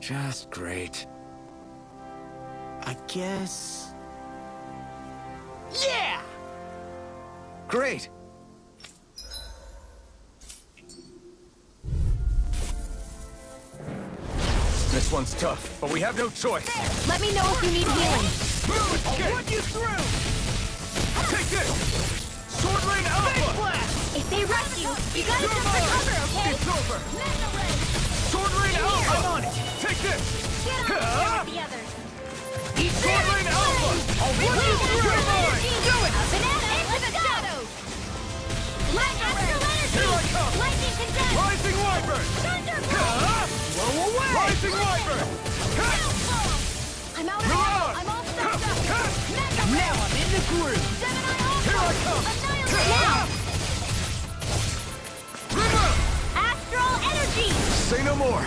just great. I guess... Yeah! Great! This one's tough, but we have no choice. Let me know if you need healing. I'll run you through! Take this! Sword Lane Alpha! If they rush you, you gotta jump for cover, okay? It's over! Mega Ray! Sword Lane Alpha! I'm on it! Take this! Get on there with the others. Eat Sword Lane Alpha! I'll run you through! Do it! A banana into the shadows! Light astral energy! Here I come! Lightning condensed! Rising Wyvern! Thunderbolt! Blow away! Rising Wyvern! I'm out of ammo! I'm all stuffed up! Mega Ray! Now I'm in the groove! Gemini Alpha! Here I come! Annihilate now! River! Astral energy! Say no more!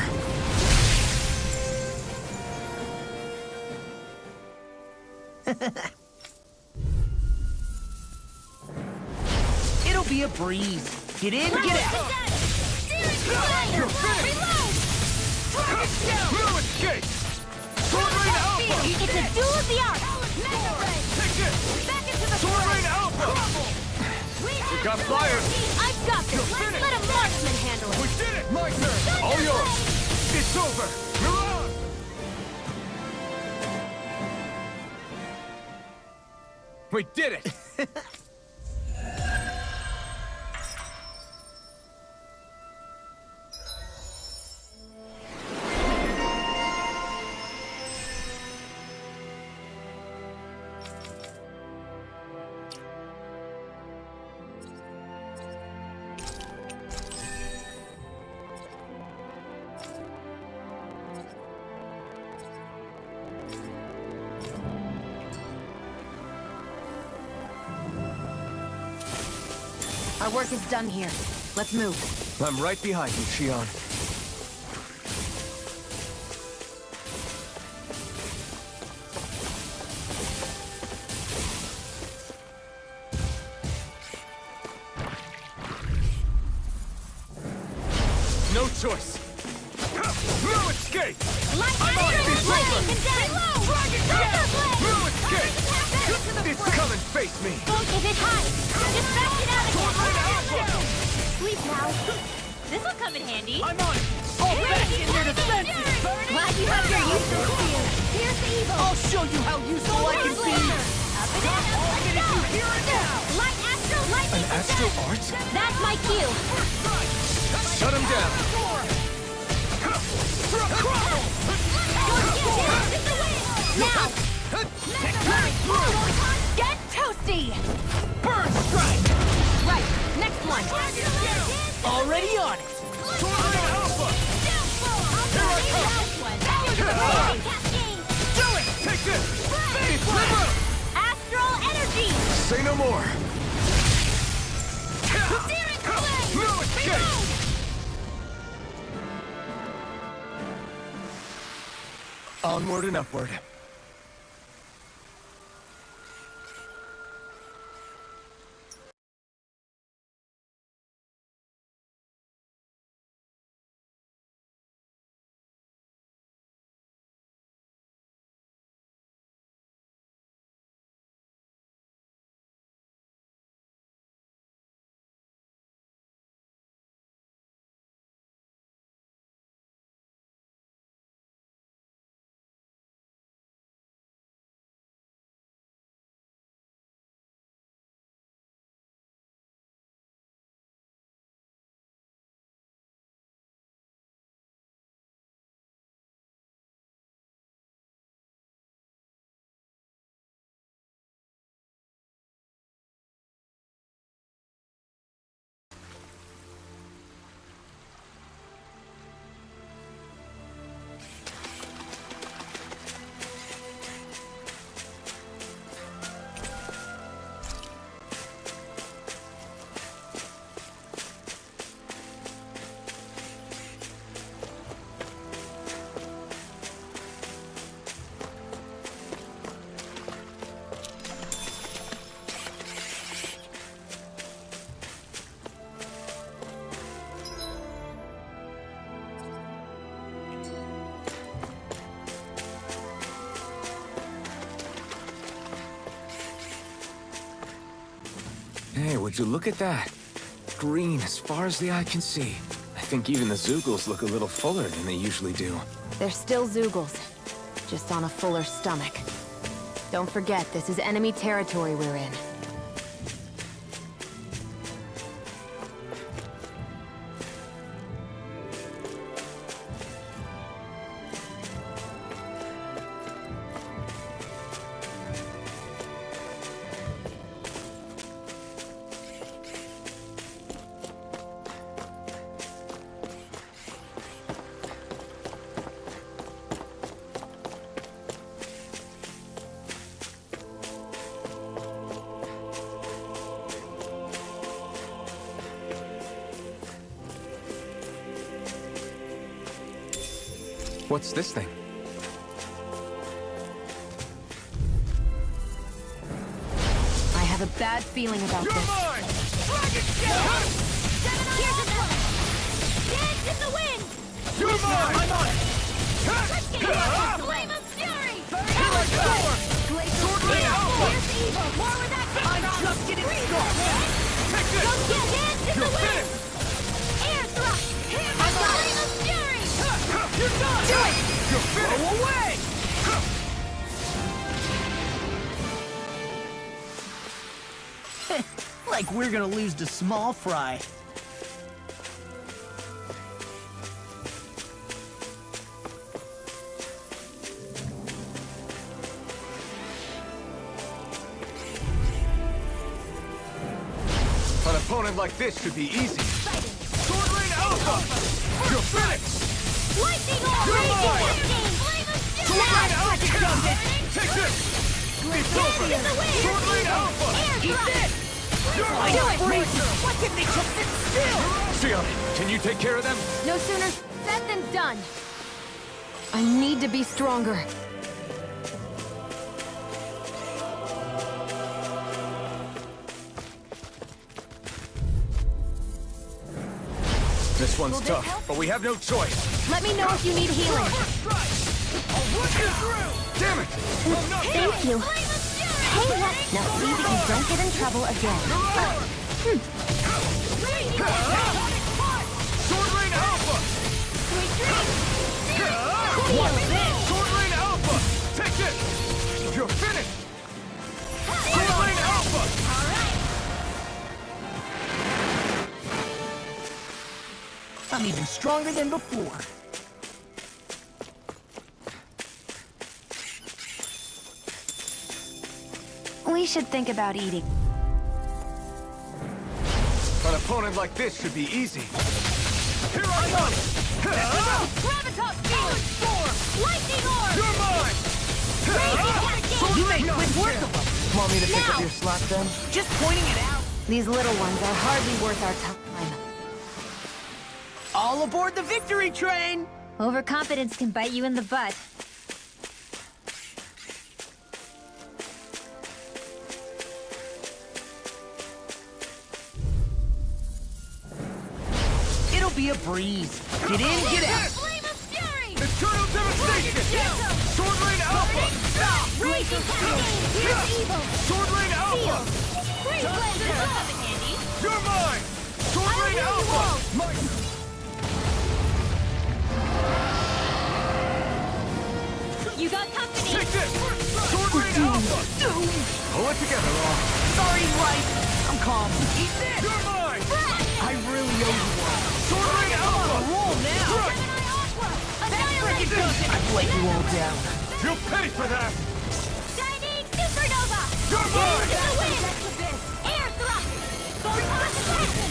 It'll be a breeze. Get in, get out! You're finished! Reload! No escape! Sword Lane Alpha! It's a duel of the arts! Mega Ray! Take this! Back into the Sword fray! Lane Alpha! We got fire! I've got this! finished! Let a marksman handle We it! did it! My turn! All yours! It's over! You're on! We did it! Our work is done here. Let's move. I'm right behind you, Xeon. No choice! No escape! I'm on it! Lightning condensed! Dragon Thunderblade! No escape! It's come and face me! If it hides, just back it out Sword Lane Alpha! again! Sleep now. This'll come in handy. I'm on it! All back in their defenses! Glad you have your useful skill. Here's the evil. I'll show you how useful I can be! Got all I'm gonna do here and now! Light astral lightning An astral art? That's my cue. Shut him down! Now, get toasty. Burn strike! Right, next one. Already on it! Sword Lane Alpha! Do it! Take this! Face River! Astral energy. Say no more! No escape! Onward and upward. would you look at that? Green as far as the eye can see. I think even the Zeugles look a little fuller than they usually do. They're still Zeugles, just on a fuller stomach. Don't forget, this is enemy territory we're in. What's this thing? I have a bad feeling about You're this. mine! Dragon Shell! Here's the one. Dance in the wind. You're mine! I'm on it! Let's get it. Flame of fury. Power Power! Sword Lane Alpha! Here's the evil. More where that came I'm from. just getting started! Take this! Don't get dance in the You're wind. finished! Air thrust. Here's the flame of fury. You're done! Do it. You're finished! Go away! Like we're gonna lose to small fry. An opponent like this should be easy. Sword Lane Alpha! You're finished! Lightning orb. You're Raging mine. lightning. Flame of Sword Lane fury. Alpha! Take this! It's over! in the wind. Sword Lane Alpha! Air thrust. You're I know it. Why didn't they just sit still? Xeon, can you take care of them? No sooner said than done. I need to be stronger. This one's Will they tough, help? but we have no choice. Let me know if you need healing. I'll rush you through! Damn it! Thank you. Hey, what? Now see that you don't get in trouble again. Sword Lane Alpha! What's this? Sword Lane Alpha! Take this! You're finished! Sword Lane Alpha! I'm even stronger than before. We should think about eating. An opponent like this should be easy. Here I come! Gravitas field. Lightning orb. You're mine! You made quick work of them. Want me to pick Now. up your slot then? Just pointing it out. These little ones are hardly worth our time. All aboard the victory train! Overconfidence can bite you in the butt. It'll be a breeze. Get in, get out. Flame of fury. Eternal devastation! Sword Lane Alpha! Raging cascade. Here's evil. Sword Lane Alpha! Great blazer. You're mine! Sword Lane Alpha! You got company. Take this! Sword Lane Alpha! Pull it together, all. Sorry, wife. I'm calm. Eat this. You're mine! I really owe you one. Sword Lane Alpha! Roll now. Annihilate. I've let you all down. You'll pay for that! Shining supernova. You're mine! Into the wind. Air thrust. Concentration.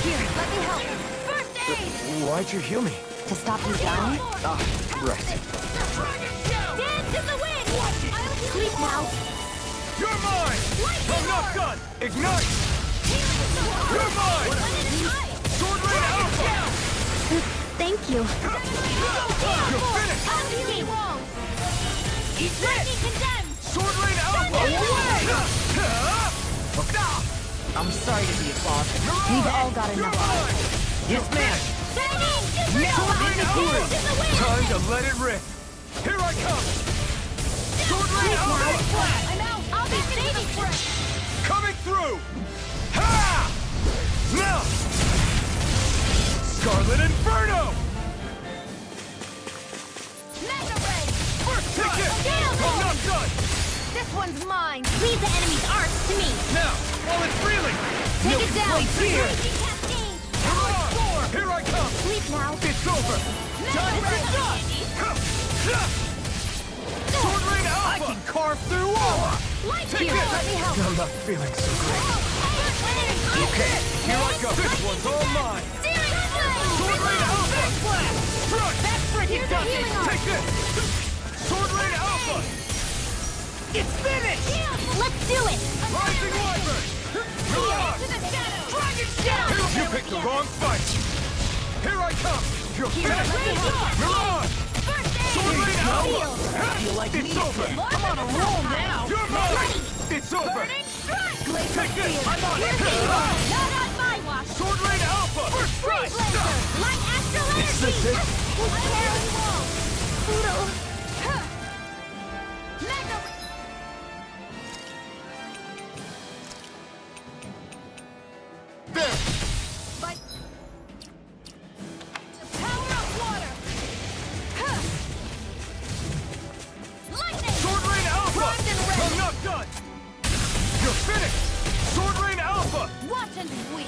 Here, let me help. First aid. Why'd you heal me? To stop you dying? Ah, right. Dance in the wind. Sleep now. You're mine! I'm not done! Ignite! You're mine! Sword Lane Alpha! Thank you. You're finished! Eat this. Condemned. Sword Lane Alpha! I'm sorry to be a father. We've all got You're enough. mine! Yes, ma'am. Sword Lane Alpha! Time to let it rip! Here I come! Sword Lane Alpha! I'm out. I'll be saving for it. Coming through! Ha! Now! Scarlet Inferno! Mega Ray! First ticket! I'm not done! This one's mine. Leave the enemy's arcs to me. Now, while it's reeling! Take it down. Here! Raging cascade. Hurrah! Here I come! Sleep now. It's over! Time for done! Sword Rain Alpha! I can carve through all! Light Take here. it! Let me help. I'm not feeling so great. Okay, here I go. This one's all mine. Sword Rain Alpha! Strike! That's freaking healing arc. Take this! Sword Rain Alpha! It's finished! Let's do it. Rising Wyvern! Mirage! Dragon Shadow. You picked the wrong fight! Here I come! You're Here, finished! let me help. Mirage! Sword Rain Alpha! Feel like It's over! I'm on a roll now. You're mine! It's over! Burning strike. Take this! I'm on it! Not on my watch. Sword Rain Alpha! First strike! Freeze laser. Light astral energy. Is this it? Carry wall. Poodle. Mega. There! But the power of water. Lightning. Sword Rain Alpha! Bronze and red. I'm not done! You're finished! Sword Rain Alpha! Watch and weep.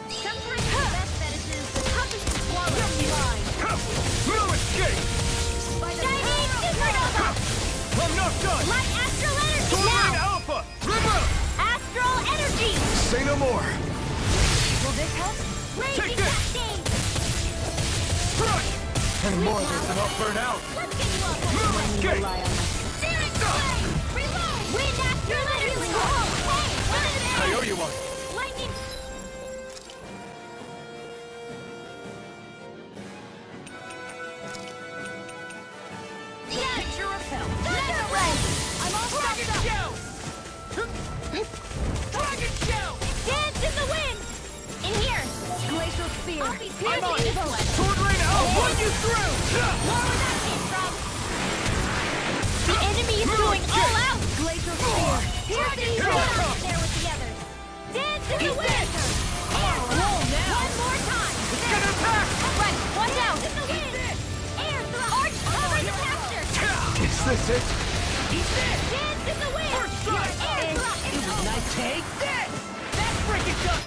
Sometimes the best medicine is the toughest to swallow. Mine. No escape! Shining supernova. I'm not done! Light astral energy Sword Rain now. Alpha! River! Astral energy. Say no more! Will this help? Take Raging this. cascade. Strike! Any more of this and I'll burn out! Let's get you up. No escape! Searing flame. Reload. Wind astral energy. Hey, what is I it? owe you one! Lightning. Picture repelled. Thunder ray. I'm all Dragon stuffed up. Shell! Dragon Shell! Dance in the wind. In here. Glacial spear. I'll be I'm on it! evil. Sword Rain Alpha! Run you through! More where that came from. The enemy is going all out. Glacial spear. Here's the Here I evil. come. There with the others. Dance in the wind. roll now. One more time. Get attack! Right, watch out. In the wind. Air thrust. Arch cover the capture. Is this it? He's dead. Dance in the wind. First strike. Air thrust. It was nice. Take this. That's freaking done.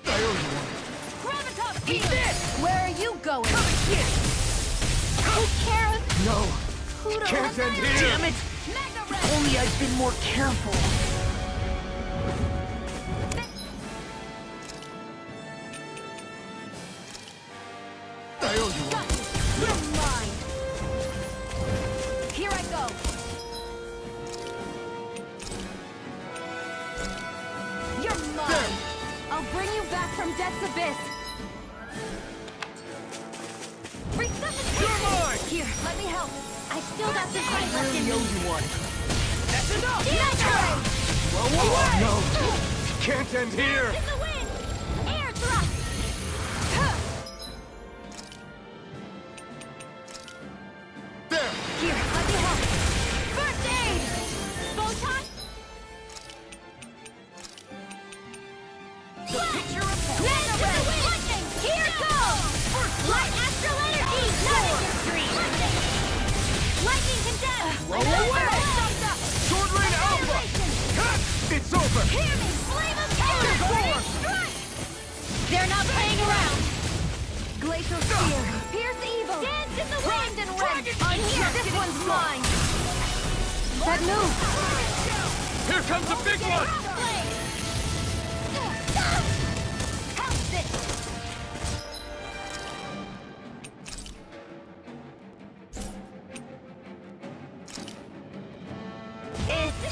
I owe you one. Gravitas He's field. dead. Where are you going? Come and get it. Take care of No! Poodle. Can't end here! Damn it. Mega ray. Only I've been more careful. I owe you one. You're mine. Here I go. You're mine. I'll bring you back from death's abyss. Resuscitate. You're mine! Here, let me help. I still got some fight left in Really owe me. you one. That's enough. Away. No! Can't end here! In the wind. Air thrust. Huh. There! Here, let me help. First aid. Photon. The picture repelled. Mega ray. Lightning. Here it goes. Light astral energy. Not in your dream. Lightning condemned. away. Sword Rain Alpha! Ha! It's over! Hear me. Flame of terror. Forward. Strike. They're not playing around. Glacial spear. Pierce evil. Dance in the wind and red. Dragon On here. This one's mine. That move. Here comes a big one! How's this?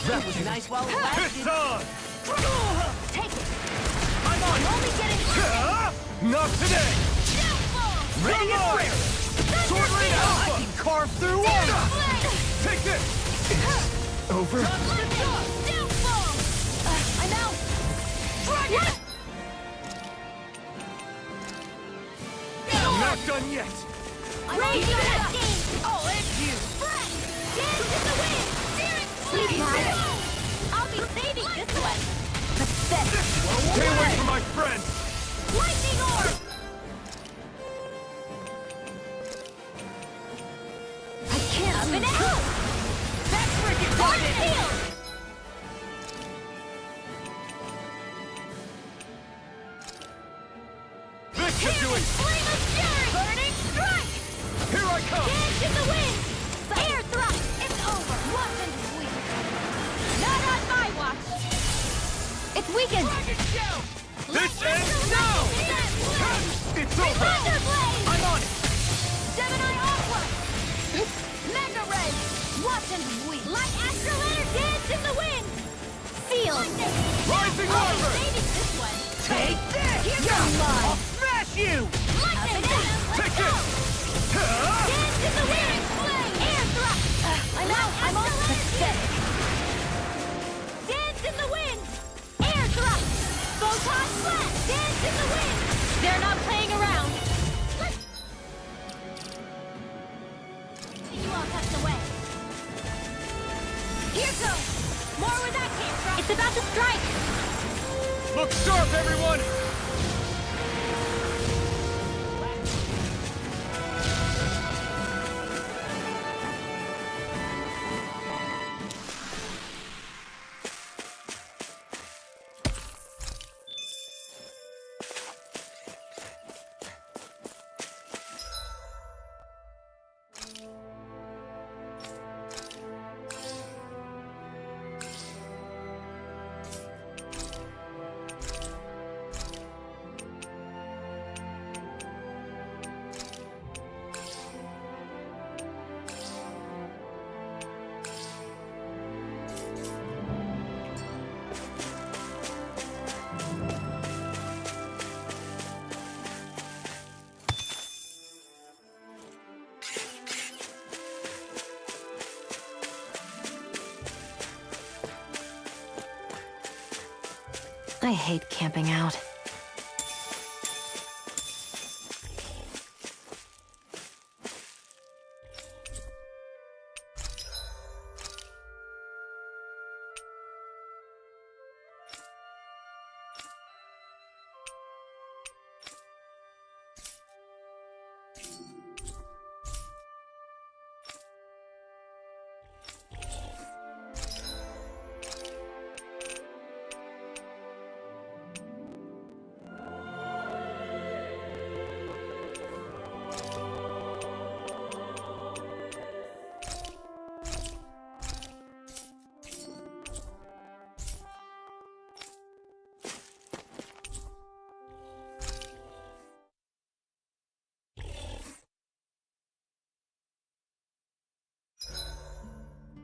That was nice while it lasted. It's on! Take it. I'm on! Only getting Ha! Not today! Ready and ready! Sword Rain Alpha! I can carve through armor! Take this! Over? I'm out! Dragon! I'm not done yet! I'm ready to go! I'll end you! Dance in the wind! Sleep tight! I'll be saving this one! Pathetic! Stay away from my friend! Lightning orb! I can't up and out! That's freaking Force good! field! This should do it! Flame of fury! Burning strike! Here I come! Dance in the wind! Air thrust! It's over! Watch and sweep! Not on my watch! It's weakened! Dragon Shell! This ends now! It's over! Thunderblade! I'm on it! Gemini Aqua! Mega Ray! Watch and sweep! Light Astral Energy! Dance in the wind! Field! Rising I'll be Armor! saving this one! Take this! Here's Yeah! your line. I'll smash you! Lightning! Take this! Dance in the wind! Air thrust! I'm out! I'm all pathetic! Dance in the wind! Air thrust! Photon flash! Dance in the wind! They're not playing around! You all tucked away. Here goes! More where that came from! It's about to strike! Look sharp, everyone! I hate camping out.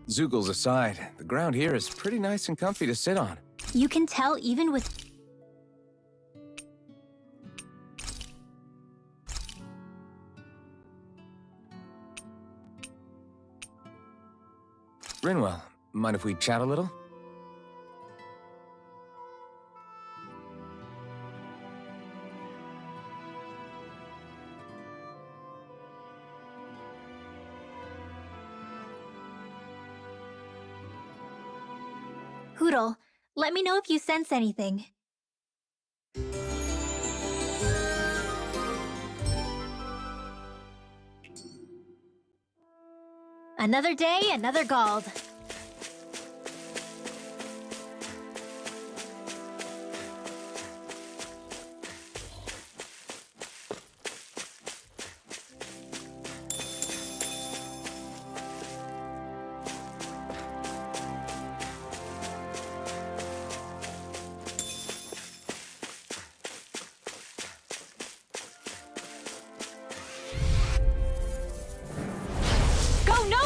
Zoogles aside, the ground here is pretty nice and comfy to sit on. You can tell even with... Rinwell, mind if we chat a little? Hoodle, let me know if you sense anything. Another day, another Gald.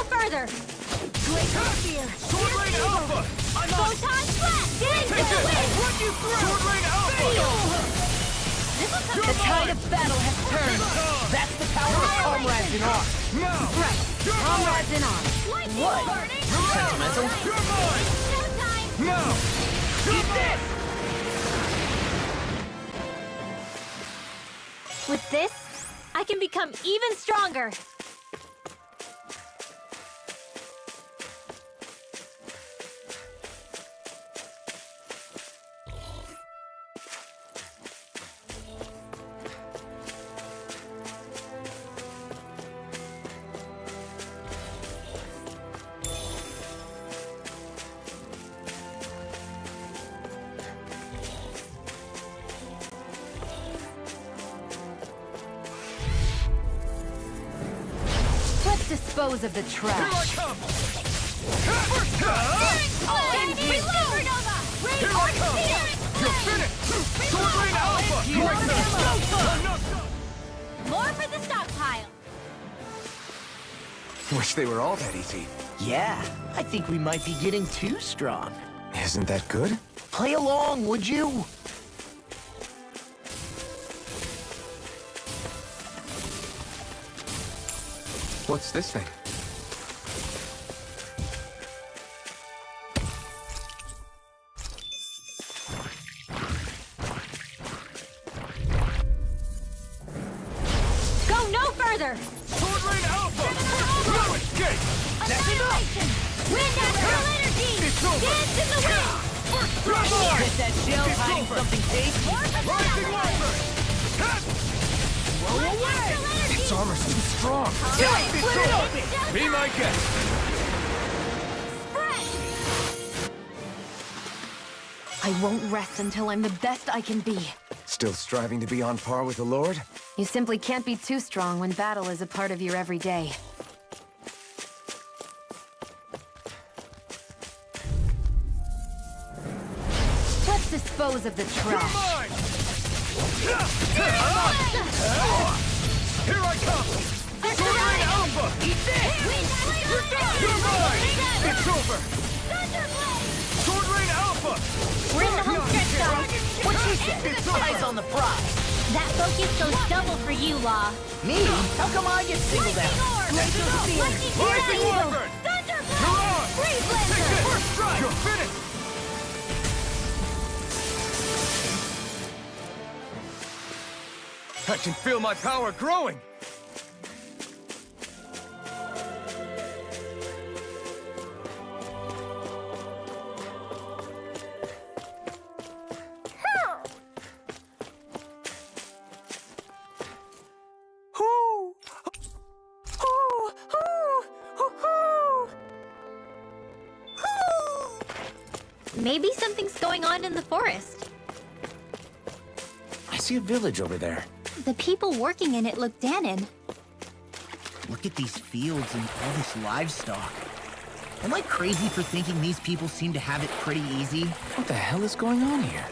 Further! Great fear! Sword Rain Alpha! I'm on! Photon flash! Dance in Take the this! wind! Run you through! Sword Rain Alpha! This The tide of battle has turned. That's the power of comrades in arms. Now! Right. You're Comrades in arms. What? Sentimental? You're mine! Showtime! Now! Eat this! With this, I can become even stronger. Let's dispose of the Here I trash. come! Here I come! You're finished! Sword Rain Alpha! More for the stockpile. Wish they were all that easy. Yeah, I think we might be getting too strong. Isn't that good? Play along, would you? What's this thing? Go no further. Sword Rain Alpha! No escape! Annihilation. Wind natural energy. It's over. Dance in the wind. Is that shell hiding something tasty? More for the Rising stockpile. Watcher! Wind natural energy. Its armor's too strong. Be my guest! Spread. I won't rest until I'm the best I can be. Still striving to be on par with the Lord? You simply can't be too strong when battle is a part of your everyday. Let's dispose of the trash. Mine! Here I come! Sword Rain Alpha! Wind You're mine! It's over! Sword Rain Alpha! We're in the home stretch, guys. What she said? Eyes on the prize. That focus goes double for you, Law. Me? How come I get singled out? Lightning Rising Wyvern! Thunderblast! You're on! Free Take Blazer! this! First strike! You're finished! I can feel my power growing! Maybe something's going on in the forest. I see a village over there. The people working in it look Danon. Look at these fields and all this livestock. Am I crazy for thinking these people seem to have it pretty easy? What the hell is going on here?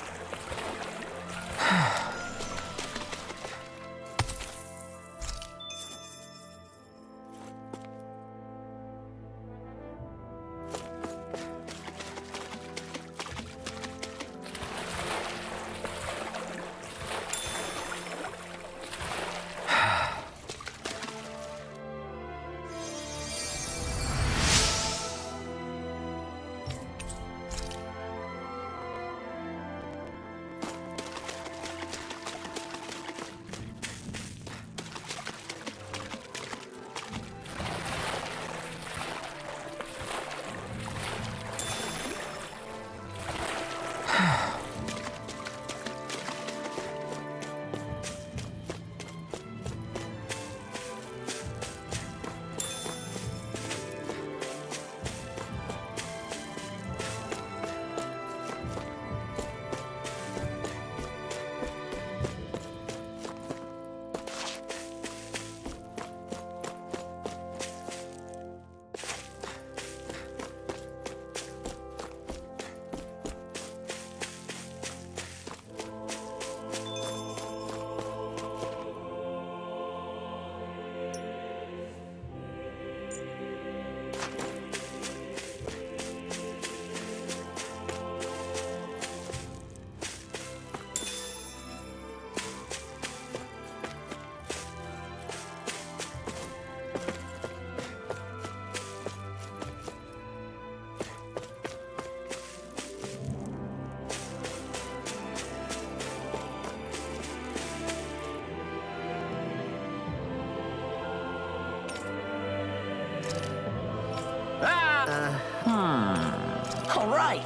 All right.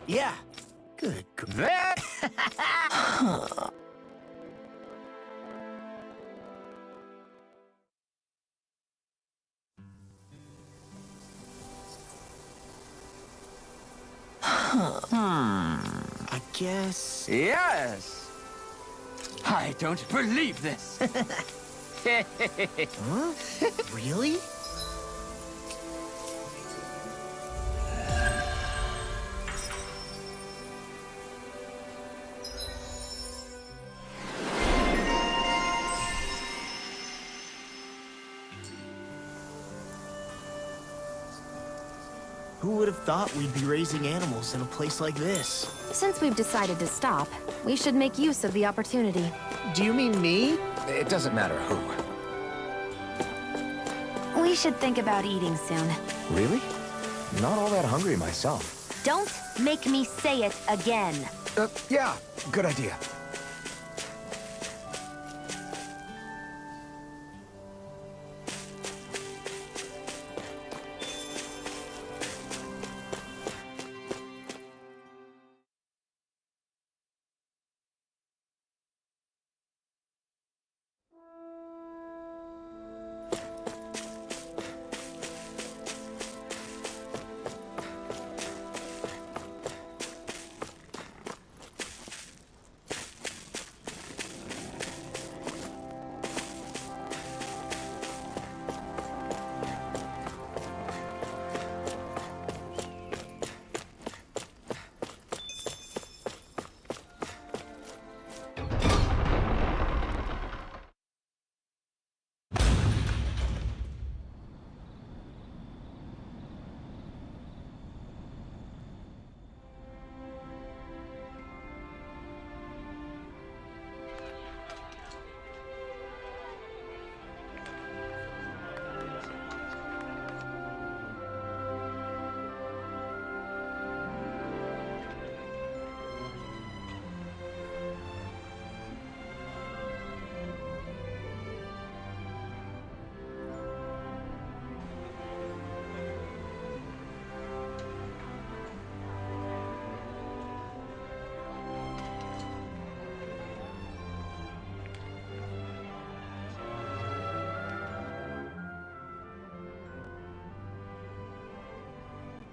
Yeah. Good. That... I guess... Yes! I don't believe this! Huh? Really? Who would have thought we'd be raising animals in a place like this? Since we've decided to stop, we should make use of the opportunity. Do you mean me? It doesn't matter who. We should think about eating soon. Really? Not all that hungry myself. Don't make me say it again. Yeah, good idea.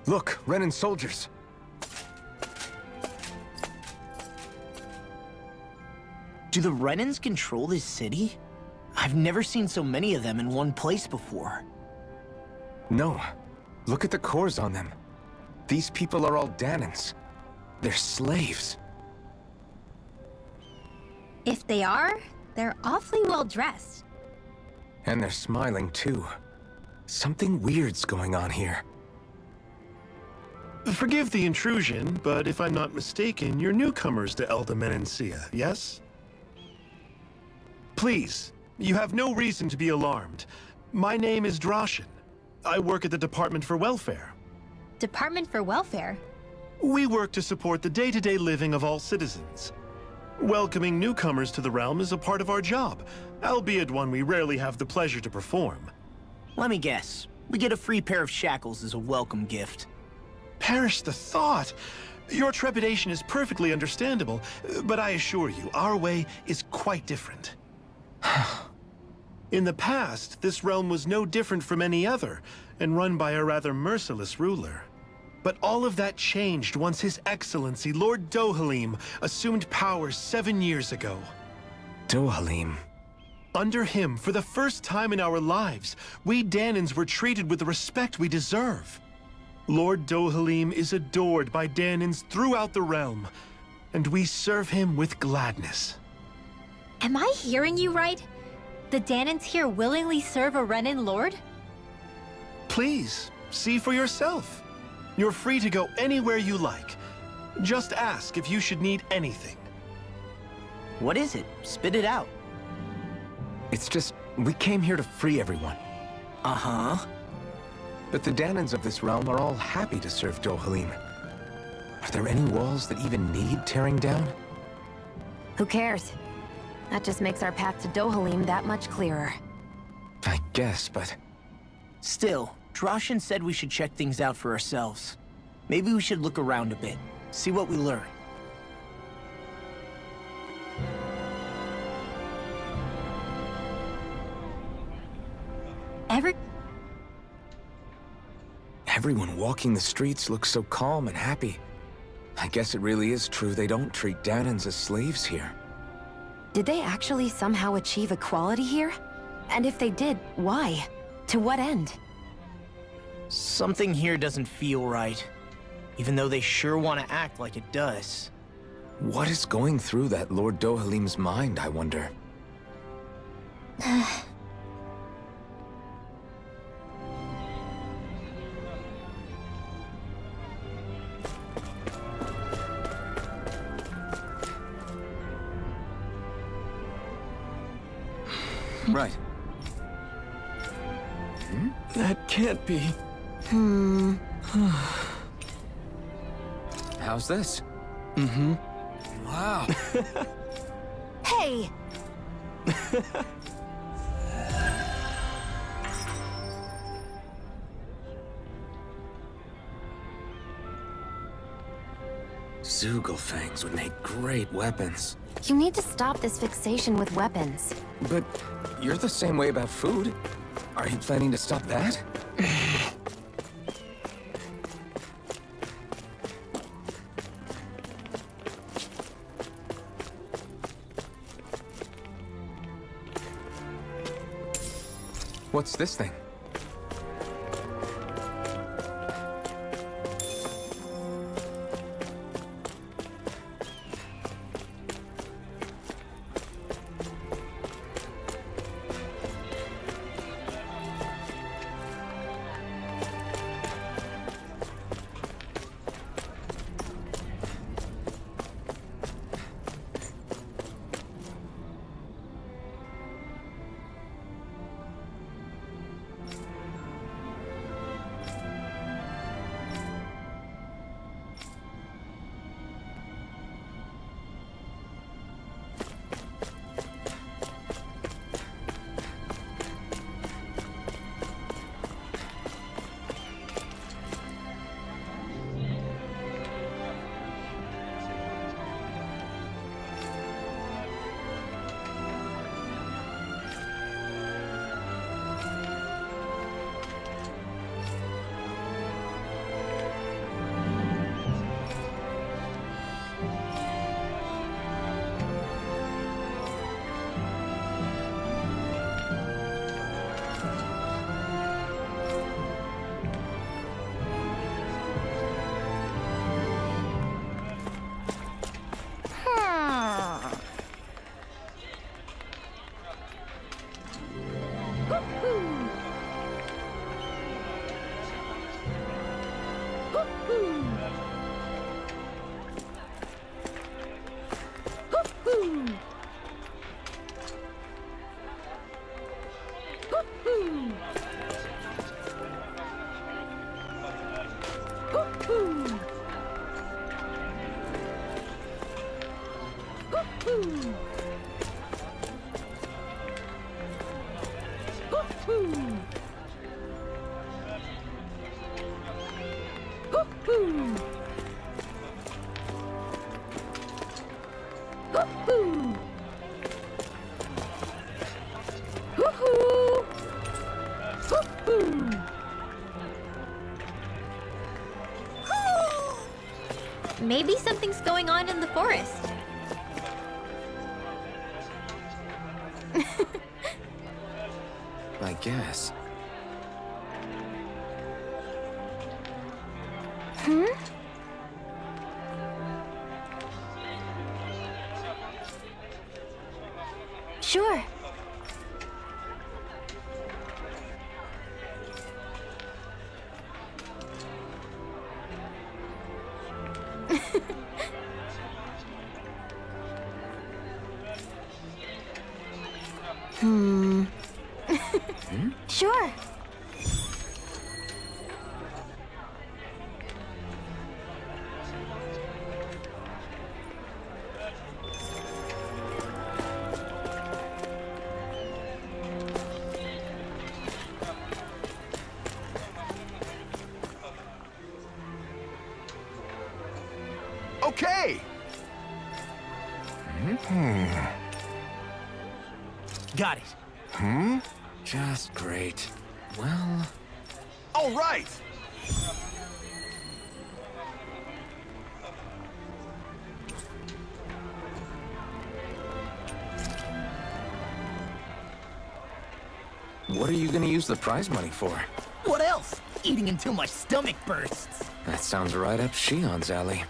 Look, Renan soldiers. Do the Renans control this city? I've never seen so many of them in one place before. No. Look at the cores on them. These people are all Danans. They're slaves. If they are, they're awfully well dressed. And they're smiling, too. Something weird's going on here. Forgive the intrusion, but if I'm not mistaken, you're newcomers to Elda Menencia, yes? Please, you have no reason to be alarmed. My name is Droshin. I work at the Department for Welfare. Department for Welfare? We work to support the day-to-day living of all citizens. Welcoming newcomers to the realm is a part of our job, albeit one we rarely have the pleasure to perform. Let me guess. We get a free pair of shackles as a welcome gift. Perish the thought! Your trepidation is perfectly understandable, but I assure you, our way is quite different. In the past, this realm was no different from any other, and run by a rather merciless ruler. But all of that changed once His Excellency, Lord Dohalim, assumed power 7 years ago. Dohalim. Under him, for the first time in our lives, we Danans were treated with the respect we deserve. Lord Dohalim is adored by Danans throughout the realm, and we serve him with gladness. Am I hearing you right? The Danans here willingly serve a Renan lord? Please, see for yourself. You're free to go anywhere you like. Just ask if you should need anything. What is it? Spit it out. It's just, we came here to free everyone. Uh-huh. But the Danans of this realm are all happy to serve Dohalim. Are there any walls that even need tearing down? Who cares? That just makes our path to Dohalim that much clearer. I guess, but... Still, Droshin said we should check things out for ourselves. Maybe we should look around a bit, see what we learn. Everyone walking the streets looks so calm and happy. I guess it really is true they don't treat Danans as slaves here. Did they actually somehow achieve equality here? And if they did, why? To what end? Something here doesn't feel right, even though they sure want to act like it does. What is going through that Lord Dohalim's mind, I wonder? Right. That can't be. How's this? Wow. Hey! Zugelfangs would make great weapons. You need to stop this fixation with weapons. But you're the same way about food. Are you planning to stop that? What's this thing? Maybe something's going on in the forest. I guess. Sure. Sure. Okay! Got it. Just great. Well... All right! What are you gonna use the prize money for? What else? Eating until my stomach bursts. That sounds right up Xeon's alley.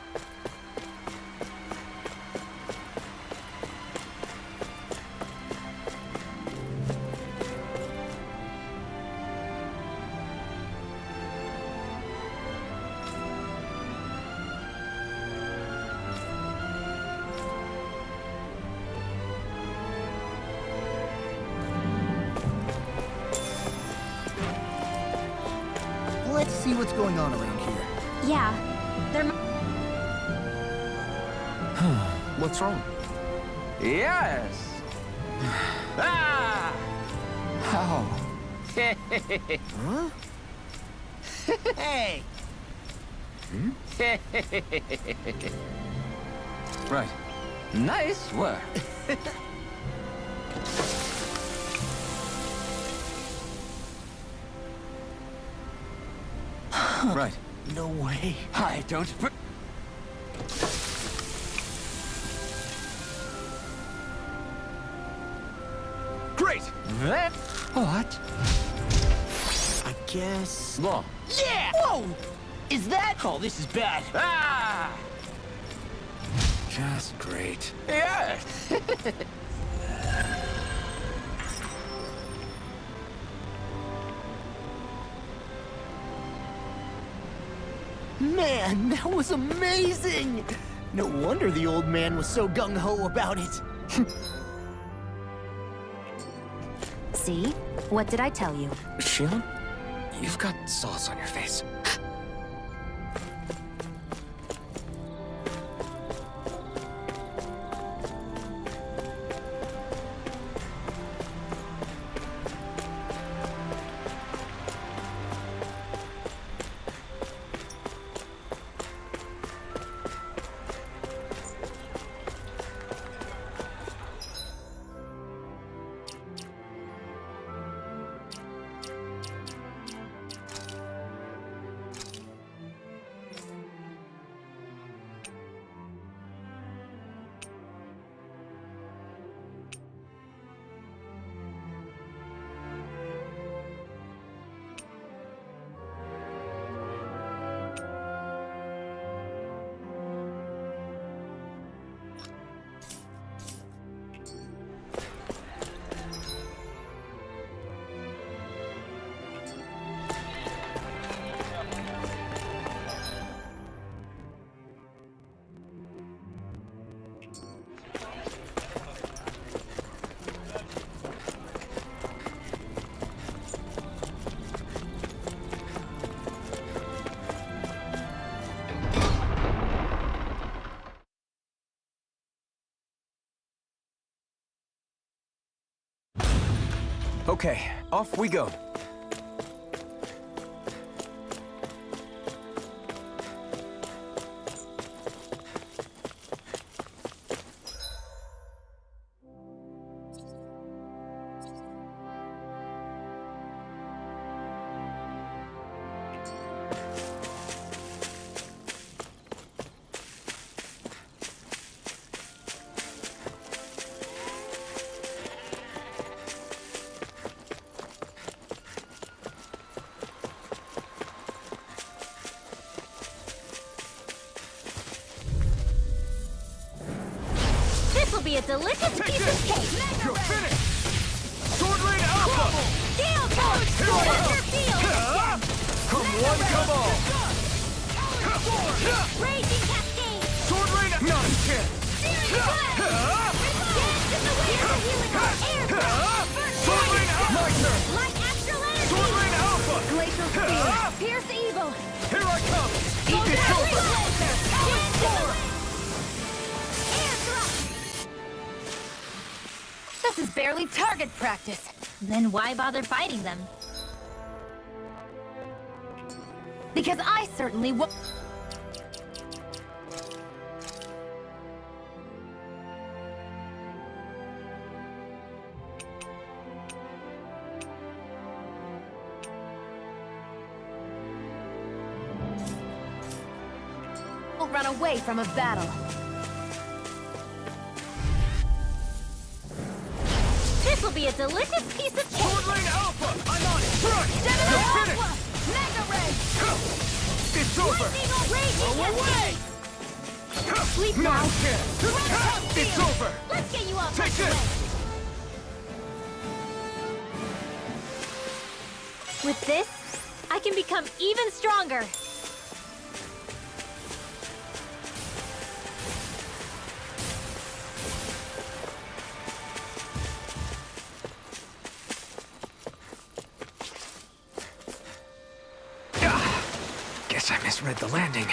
Let's see what's going on around here. Yeah, there What's wrong? Yes! Ah! How? Hey! Right. Nice work. Right. No way. I don't... Great! That... What? I guess... Long. Yeah! Whoa! Is that... Oh, this is bad. Ah! Just great. Yes! Man, that was amazing! No wonder the old man was so gung-ho about it. See? What did I tell you? Xeon, you've got sauce on your face. Okay, off we go. This'll be a delicious piece of cake. You're finished! Sword Rain Alpha! Steel Forge! Here I Enter come! field! Come one, come all! Raging Cascade! Sword Rain... Not a chance! Searing Blast! Dance in the wind! Healing heart! Air Thrust! Sword Rain Alpha! My turn! Light Astral Energy! Sword Rain Alpha! Glacial Spear! Pierce Evil! Here I come! Eat the Silver! Dance in the wind! Air Thrust! This is barely target practice. Then why bother fighting them? Because I certainly run away from a battle. This will be a delicious piece of cake! Sword Lane Alpha! I'm on it! Try! Gemini You're Alpha! finished! Mega Ray! It's over! Lightning or raging Away! Sleep No now! chance! It's over! Let's get you off Take my this! way. With this, I can become even stronger! Guess I misread the landing.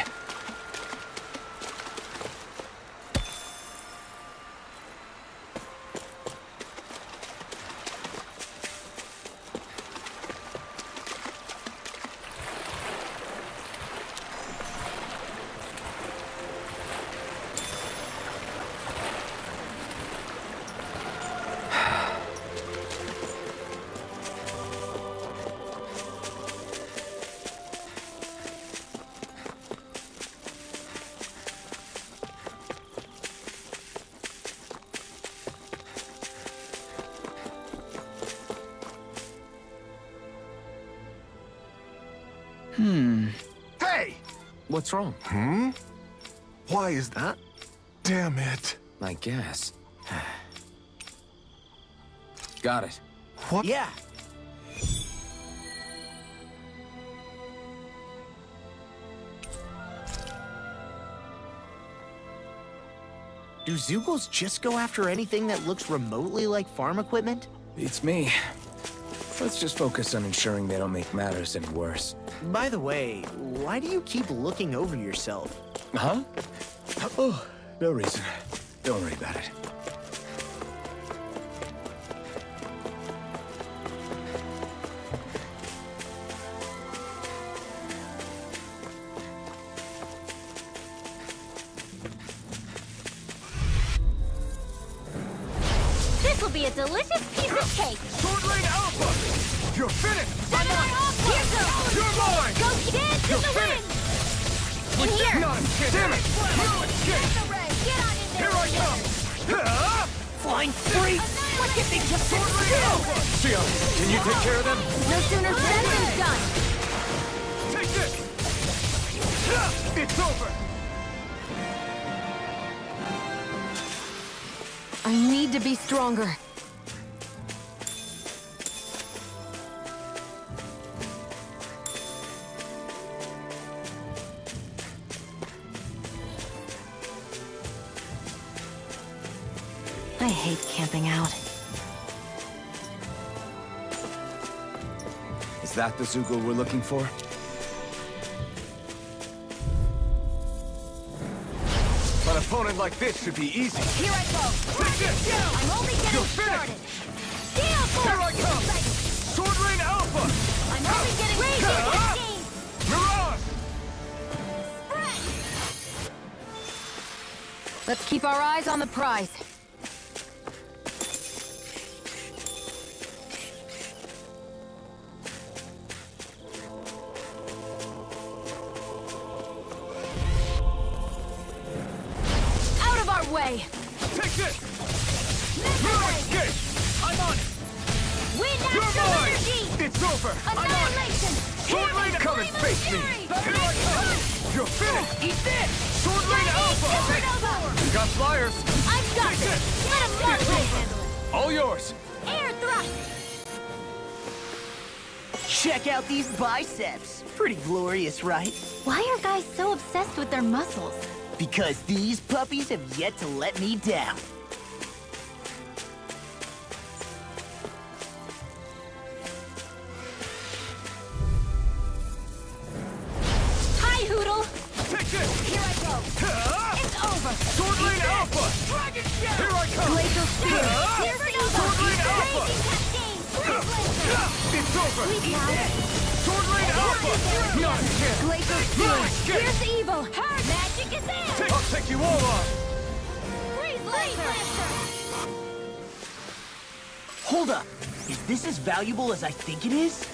Hey! What's wrong? Why is that? Damn it. I guess. Got it. What? Yeah. Do Zeugles just go after anything that looks remotely like farm equipment? It's me. Let's just focus on ensuring they don't make matters any worse. By the way, why do you keep looking over yourself? Huh? Oh, no reason. Don't worry about it. This will be a delicious piece of cake! Sword Lane Alpha! You're finished! Gemini Alpha! Here goes! You're mine! Go dance in the wind! In here! Not a chance! Damn it! You escape! Mega Ray! Get on in there! Here I come! Flying freak! What did they just Sword Lane Alpha! Xeon, can you take care of them? No sooner said than done. Take this! It's over! I need to be stronger. I hate camping out. Is that the Zeugle we're looking for? An opponent like this should be easy. Here I go! Take this! I'm only getting You're started! finished! Steel Force! Here I come! Sword Lane Alpha! I'm only getting raging! Mirage! Let's keep our eyes on the prize. Out of our way! Take this! Mirage escape! I'm on it! Wind You're Astral mine! Energy! It's over! Annihilation! Sword Lane, come and face me! Here I come! You're finished! Eat this! Sword Lane Alpha! Supernova! Got flyers! I've got this! Let him know how to handle it! All yours! Air thrust! Check out these biceps. Pretty glorious, right? Why are guys so obsessed with their muscles? Because these puppies have yet to let me down. Hi, Hoodle! Take this! Here I go! It's over! Sword Lane Alpha! Dragon Shell! Here I come! Glacial Spear! Here's the Sword Lane Alpha! Raging Cascade! Freeze Laser! It's over! Sleep now! Sword Lane Alpha! Not a chance! Glacial Spear! Escape! Here's evil! Magic is in! I'll take you all on! Freeze Laser! Hold up. Is this as valuable as I think it is?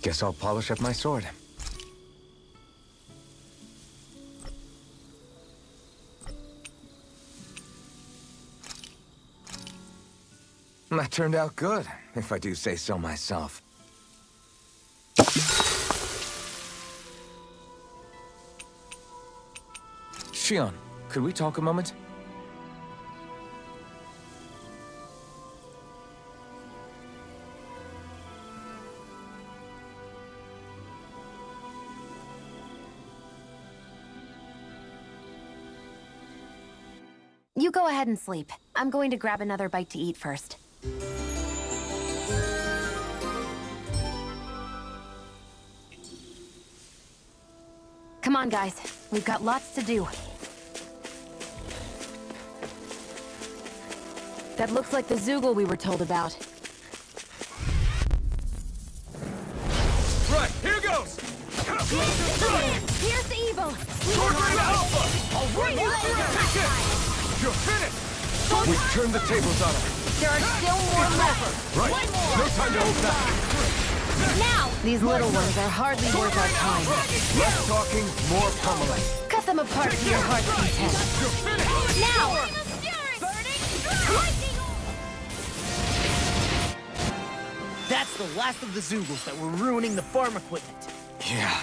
Guess I'll polish up my sword. That turned out good, if I do say so myself. Xeon, could we talk a moment? You go ahead and sleep. I'm going to grab another bite to eat first. Come on, guys. We've got lots to do. That looks like the Zoogle we were told about. Right, here goes! Here's the evil! Sword Rain Alpha! I'll run you through! Take it! You're finished! We've turned the tables on him. There are still more left! Right, no time to hold back. Now! These little ones are hardly worth our time. Less talking, more pummeling. Cut them apart to your heart's content. Now! That's the last of the Zoogles that were ruining the farm equipment. Yeah.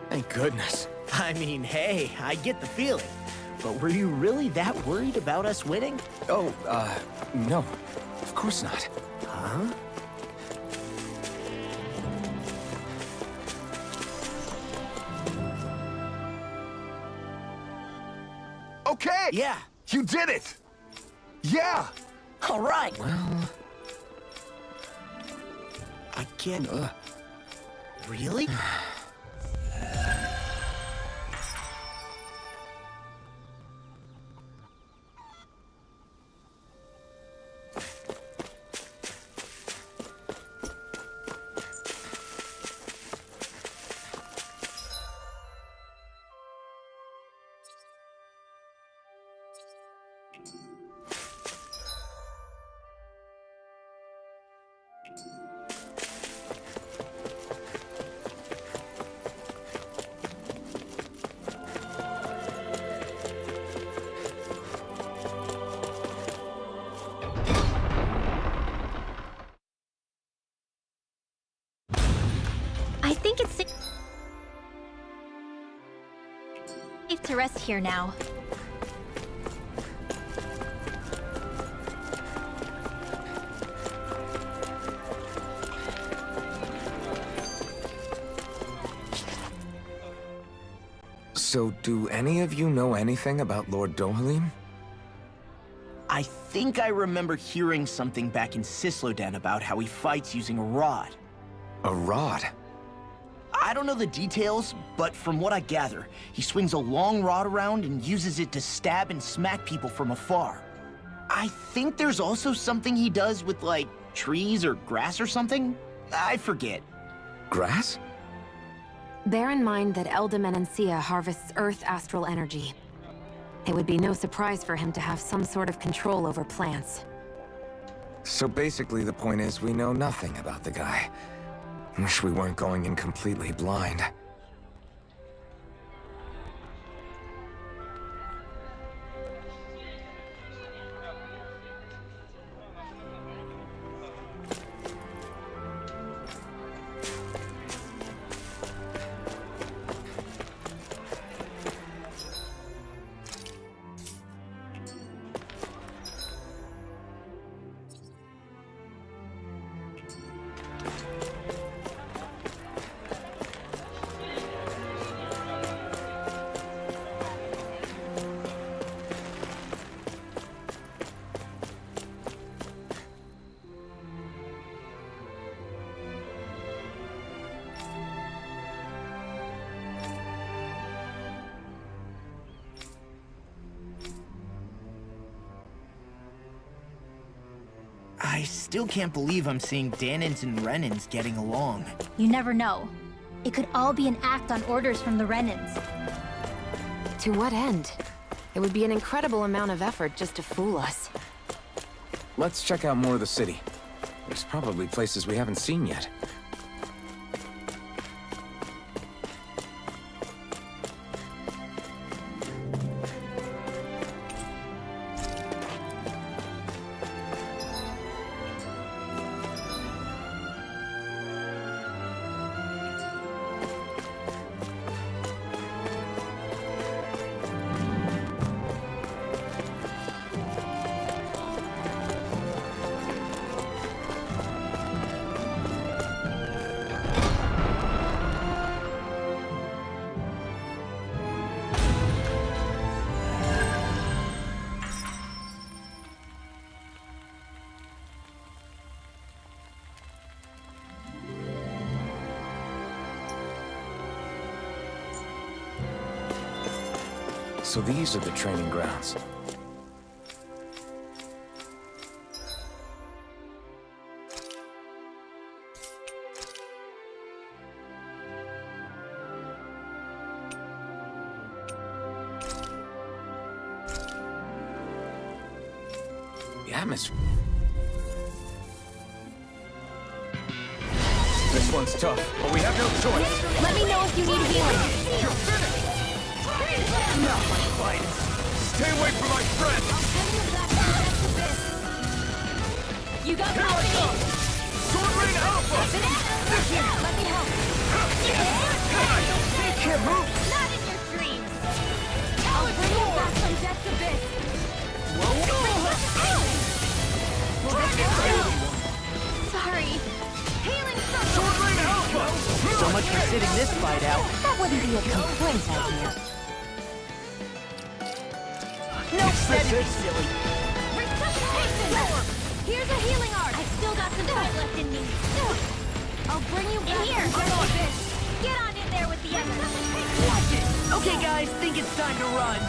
Thank goodness. I mean, hey, I get the feeling. But were you really that worried about us winning? Oh, no. Of course not. Huh? Okay! Yeah. You did it! Yeah! All right. Well... I can't... Really? I think it's safe to rest here now. So, do any of you know anything about Lord Dohalim? I think I remember hearing something back in Sisloden about how he fights using a rod. A rod? I don't know the details, but from what I gather, he swings a long rod around and uses it to stab and smack people from afar. I think there's also something he does with, like, trees or grass or something? I forget. Grass? Bear in mind that Eldimenencia harvests Earth astral energy. It would be no surprise for him to have some sort of control over plants. So basically the point is we know nothing about the guy. Wish we weren't going in completely blind. still can't believe I'm seeing Danins and Renins getting along. You never know. It could all be an act on orders from the Renins. To what end? It would be an incredible amount of effort just to fool us. Let's check out more of the city. There's probably places we haven't seen yet. So these are the training grounds. The atmosphere. This one's tough, but we have no choice. Let me know if you need healing. You're finished! Not my fight! Stay away from my friend! You got Here I company. go! Sword Rain Alpha! Let me help. Hey, can't move! Not in your dreams. I'll bring you back from death's abyss. Sorry. Healing circle. Sword Rain Alpha! So much for sitting this fight out. That wouldn't be a complaint, I hear. Nope, that'd be silly. Resuscitation! Here's a healing art. I've still got some time left in me. I'll bring you back here. Get on in there with the others. Watch it. Okay, guys, think it's time to run.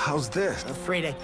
How's this? Afraid I...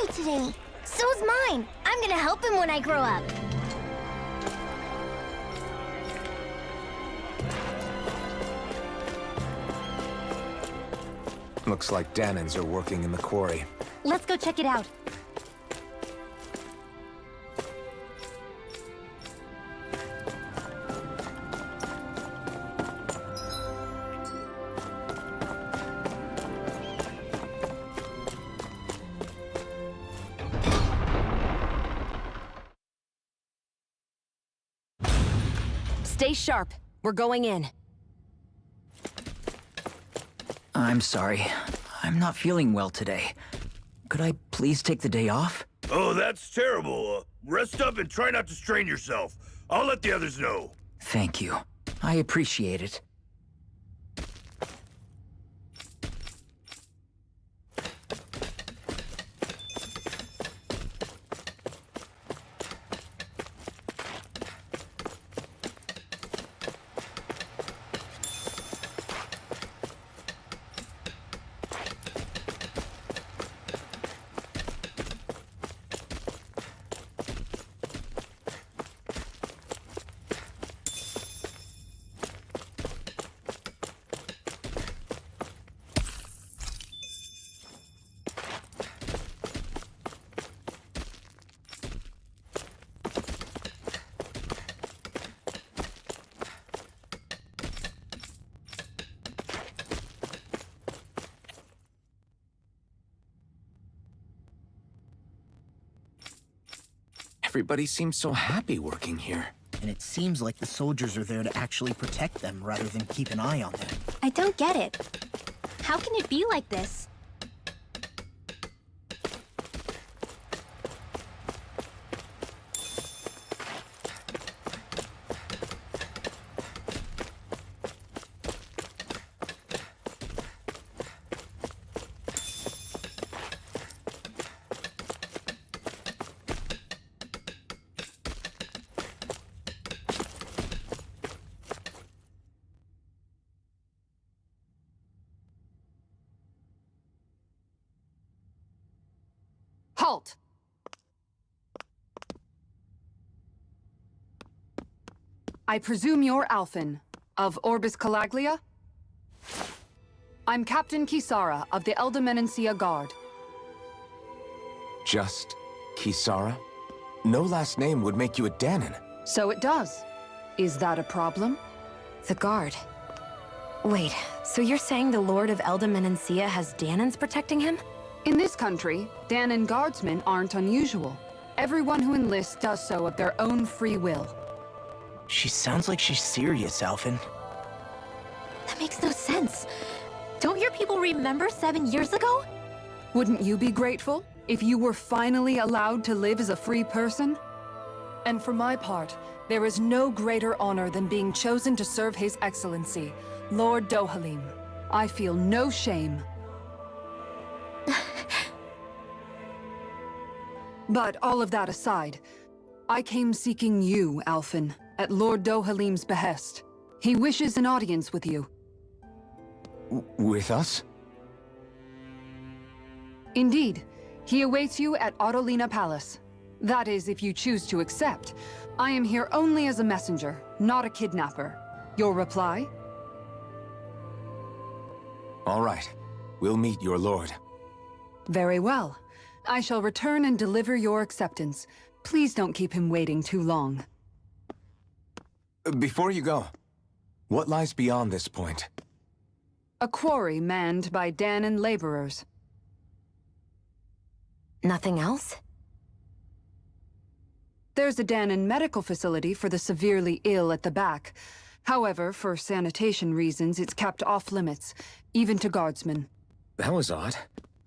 birthday today. So's mine. I'm gonna help him when I grow up. Looks like Danins are working in the quarry. Let's go check it out. Stay sharp. We're going in. I'm sorry. I'm not feeling well today. Could I please take the day off? Oh, that's terrible. Rest up and try not to strain yourself. I'll let the others know. Thank you. I appreciate it. Everybody seems so happy working here. And it seems like the soldiers are there to actually protect them rather than keep an eye on them. I don't get it. How can it be like this? Halt! I presume you're Alphen, of Orbis Calaglia? I'm Captain Kisara of the Eldemenencia Guard. Just Kisara? No last name would make you a Danin. So it does. Is that a problem? The guard. Wait, so you're saying the Lord of Eldemenencia has Danins protecting him? In this country, Danin guardsmen aren't unusual. Everyone who enlists does so of their own free will. She sounds like she's serious, Alphen. That makes no sense. Don't your people remember 7 years ago? Wouldn't you be grateful if you were finally allowed to live as a free person? And for my part, there is no greater honor than being chosen to serve His Excellency, Lord Dohalim. I feel no shame. But all of that aside, I came seeking you, Alphen, at Lord Dohalim's behest. He wishes an audience with you. With us? Indeed. He awaits you at Autolina Palace. That is, if you choose to accept. I am here only as a messenger, not a kidnapper. Your reply? All right. We'll meet your lord. Very well. I shall return and deliver your acceptance. Please don't keep him waiting too long. Before you go, what lies beyond this point? A quarry manned by Danin laborers. Nothing else? There's a Danin medical facility for the severely ill at the back. However, for sanitation reasons, it's kept off-limits, even to guardsmen. That was odd.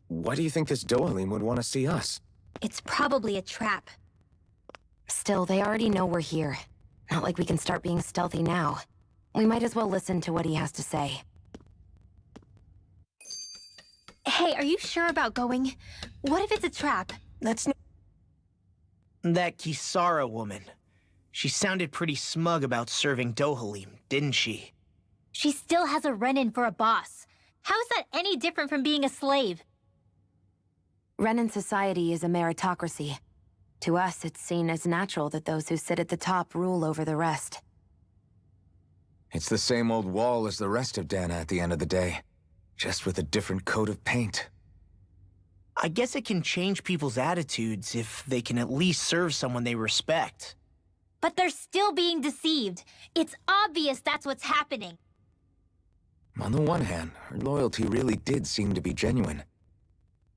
Why do you think this Dohalim would want to see us? It's probably a trap. Still, they already know we're here. Not like we can start being stealthy now. We might as well listen to what he has to say. Hey, are you sure about going? What if it's a trap? That's that Kisara woman. She sounded pretty smug about serving Dohalim, didn't she? She still has a run-in for a boss. How is that any different from being a slave? Renan society is a meritocracy. To us, it's seen as natural that those who sit at the top rule over the rest. It's the same old wall as the rest of Dana at the end of the day, just with a different coat of paint. I guess it can change people's attitudes if they can at least serve someone they respect. But they're still being deceived. It's obvious that's what's happening. On the one hand, her loyalty really did seem to be genuine.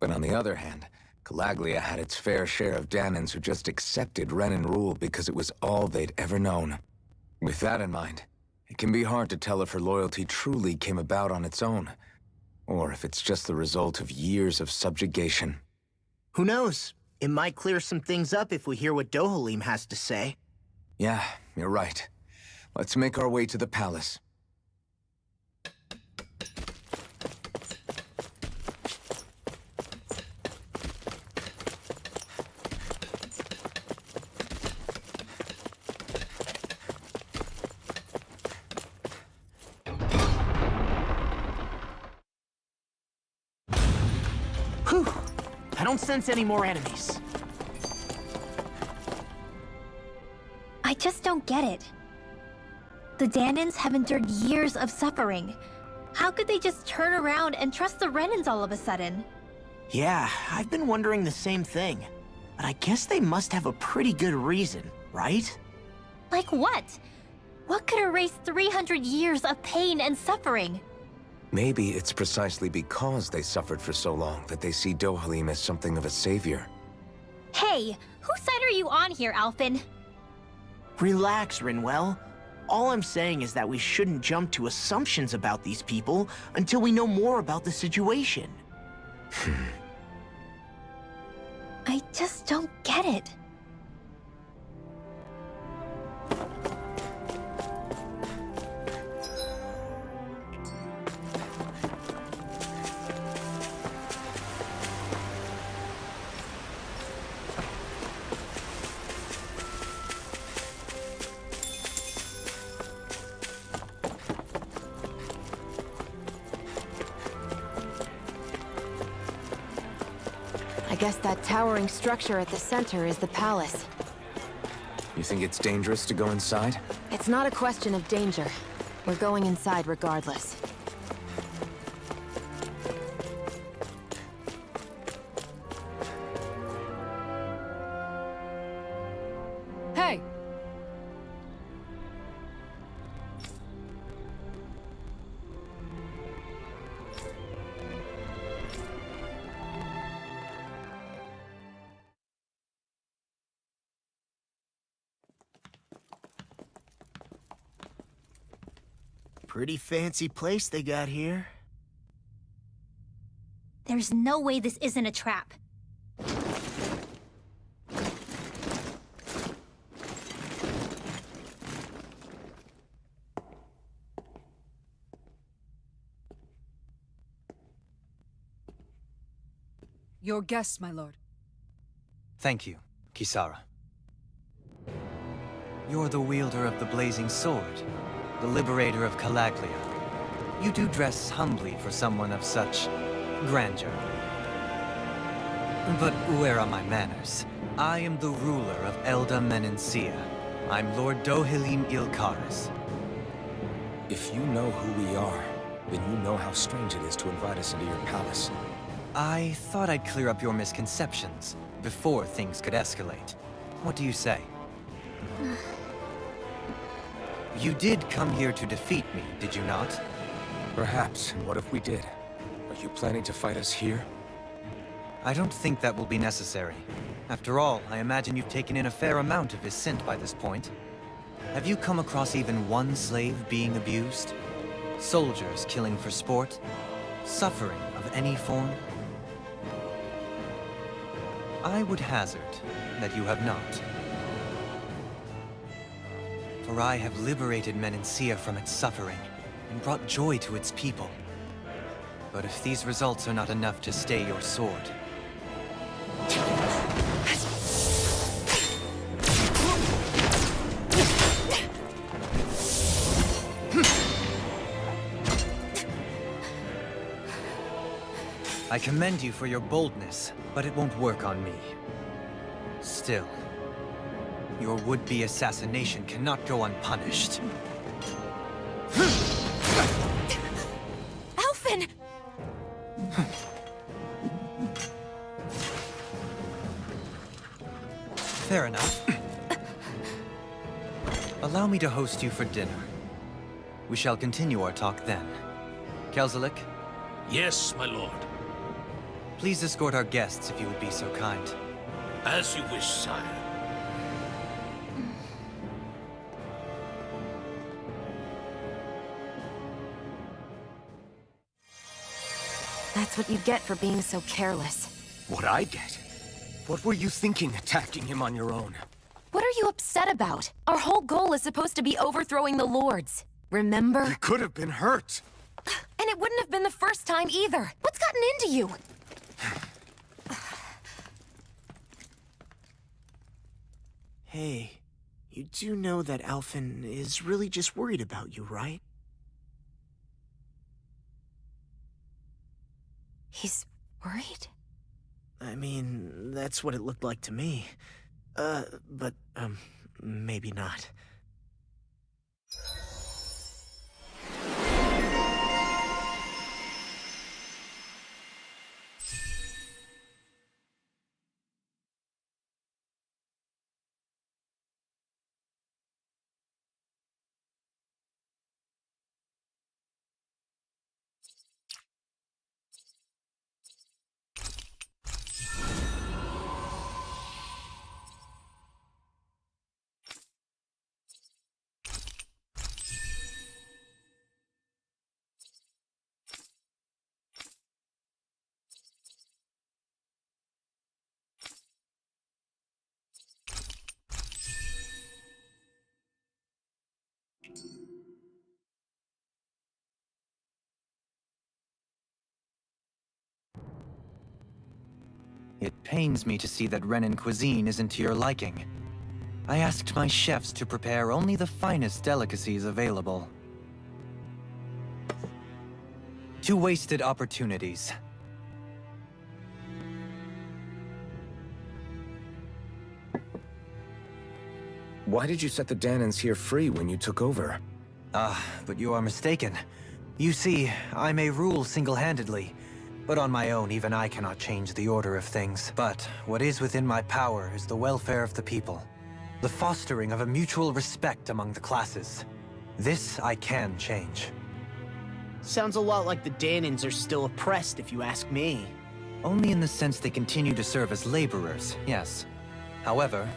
But on the other hand, Calaglia had its fair share of Danans who just accepted Renan rule because it was all they'd ever known. With that in mind, it can be hard to tell if her loyalty truly came about on its own, or if it's just the result of years of subjugation. Who knows? It might clear some things up if we hear what Dohalim has to say. Yeah, you're right. Let's make our way to the palace. Whew! I don't sense any more enemies. I just don't get it. The Danans have endured years of suffering. How could they just turn around and trust the Renans all of a sudden? Yeah, I've been wondering the same thing. But I guess they must have a pretty good reason, right? Like what? What could erase 300 years of pain and suffering? Maybe it's precisely because they suffered for so long that they see Dohalim as something of a savior. Hey, whose side are you on here, Alphen? Relax, Rinwell. All I'm saying is that we shouldn't jump to assumptions about these people until we know more about the situation. I just don't get it. I guess that towering structure at the center is the palace. You think it's dangerous to go inside? It's not a question of danger. We're going inside regardless. Hey! Pretty fancy place they got here. There's no way this isn't a trap. Your guests, my lord. Thank you, Kisara. You're the wielder of the blazing sword, the liberator of Calaglia. You do dress humbly for someone of such grandeur. But where are my manners? I am the ruler of Elda Menencia. I'm Lord Dohalim Ilkaris. If you know who we are, then you know how strange it is to invite us into your palace. I thought I'd clear up your misconceptions before things could escalate. What do you say? You did come here to defeat me, did you not? Perhaps, and what if we did? Are you planning to fight us here? I don't think that will be necessary. After all, I imagine you've taken in a fair amount of his scent by this point. Have you come across even one slave being abused? Soldiers killing for sport? Suffering of any form? I would hazard that you have not. For I have liberated Menencia from its suffering and brought joy to its people. But if these results are not enough to stay your sword, I commend you for your boldness, but it won't work on me. Still, your would-be assassination cannot go unpunished. Alphen! Fair enough. Allow me to host you for dinner. We shall continue our talk then. Kelzelik, Yes, my lord. please escort our guests if you would be so kind. As you wish, sire. That's what you get for being so careless. What I get? What were you thinking attacking him on your own? What are you upset about? Our whole goal is supposed to be overthrowing the Lords. Remember? He could have been hurt. And it wouldn't have been the first time either. What's gotten into you? Hey, you do know that Alphen is really just worried about you, right? He's worried? I mean, that's what it looked like to me. But maybe not. It pains me to see that Renan cuisine isn't to your liking. I asked my chefs to prepare only the finest delicacies available. 2 wasted opportunities. Why did you set the Danans here free when you took over? But you are mistaken. You see, I may rule single-handedly, but on my own, even I cannot change the order of things. But what is within my power is the welfare of the people. The fostering of a mutual respect among the classes. This I can change. Sounds a lot like the Danans are still oppressed, if you ask me. Only in the sense they continue to serve as laborers, yes. However,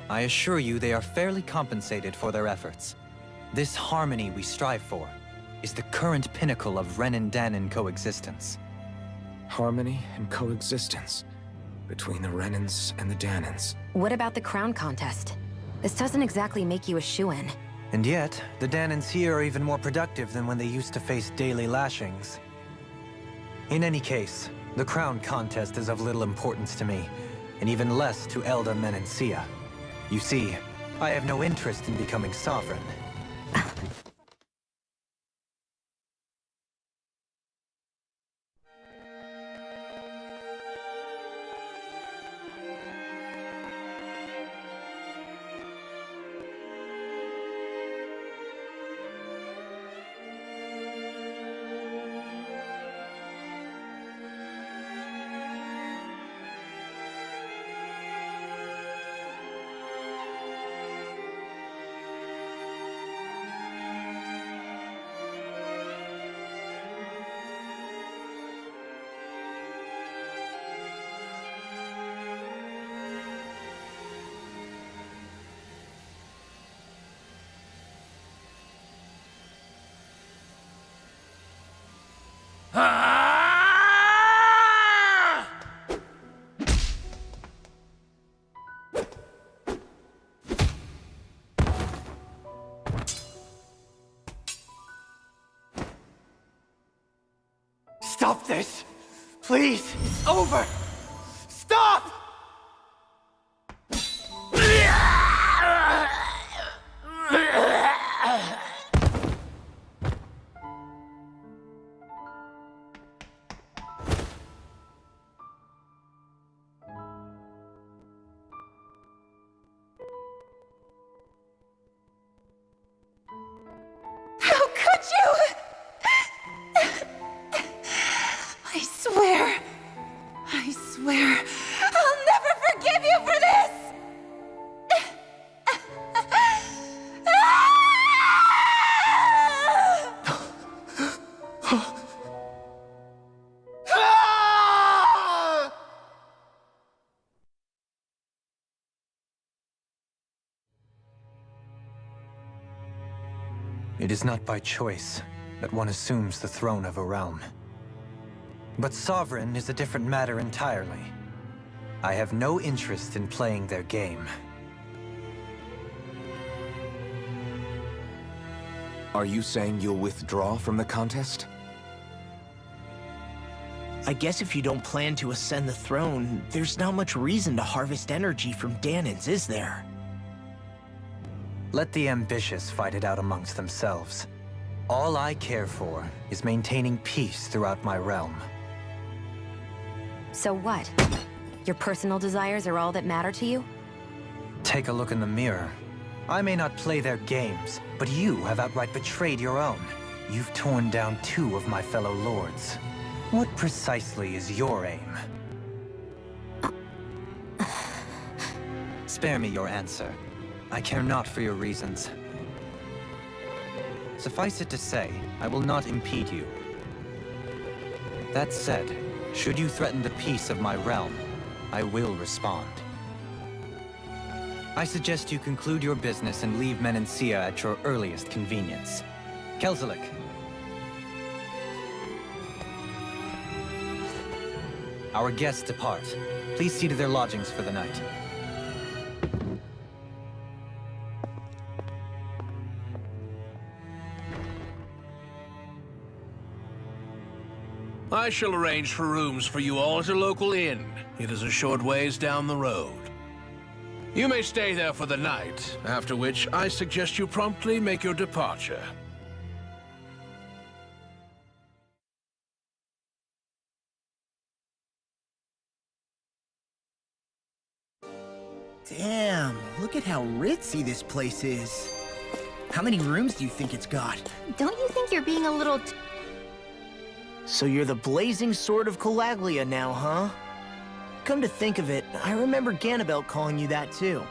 I assure you they are fairly compensated for their efforts. This harmony we strive for is the current pinnacle of Renan-Danan coexistence. Harmony and coexistence between the Renans and the Danans. What about the crown contest? This doesn't exactly make you a shoo-in. And yet, the Danans here are even more productive than when they used to face daily lashings. In any case, the crown contest is of little importance to me, and even less to Elda Menancia. You see, I have no interest in becoming sovereign. Stop this! Please! It's over! Stop! It is not by choice that one assumes the throne of a realm. But sovereign is a different matter entirely. I have no interest in playing their game. Are you saying you'll withdraw from the contest? I guess if you don't plan to ascend the throne, there's not much reason to harvest energy from Danins, is there? Let the ambitious fight it out amongst themselves. All I care for is maintaining peace throughout my realm. So what? Your personal desires are all that matter to you? Take a look in the mirror. I may not play their games, but you have outright betrayed your own. You've torn down 2 of my fellow lords. What precisely is your aim? Spare me your answer. I care not for your reasons. Suffice it to say, I will not impede you. That said, should you threaten the peace of my realm, I will respond. I suggest you conclude your business and leave Menancia at your earliest convenience. Kelzelik. Our guests depart. Please see to their lodgings for the night. I shall arrange for rooms for you all at a local inn. It is a short ways down the road. You may stay there for the night, after which I suggest you promptly make your departure. Damn, look at how ritzy this place is. How many rooms do you think it's got? Don't you think you're being a little So you're the blazing sword of Calaglia now, huh? Come to think of it, I remember Ganabelt calling you that too.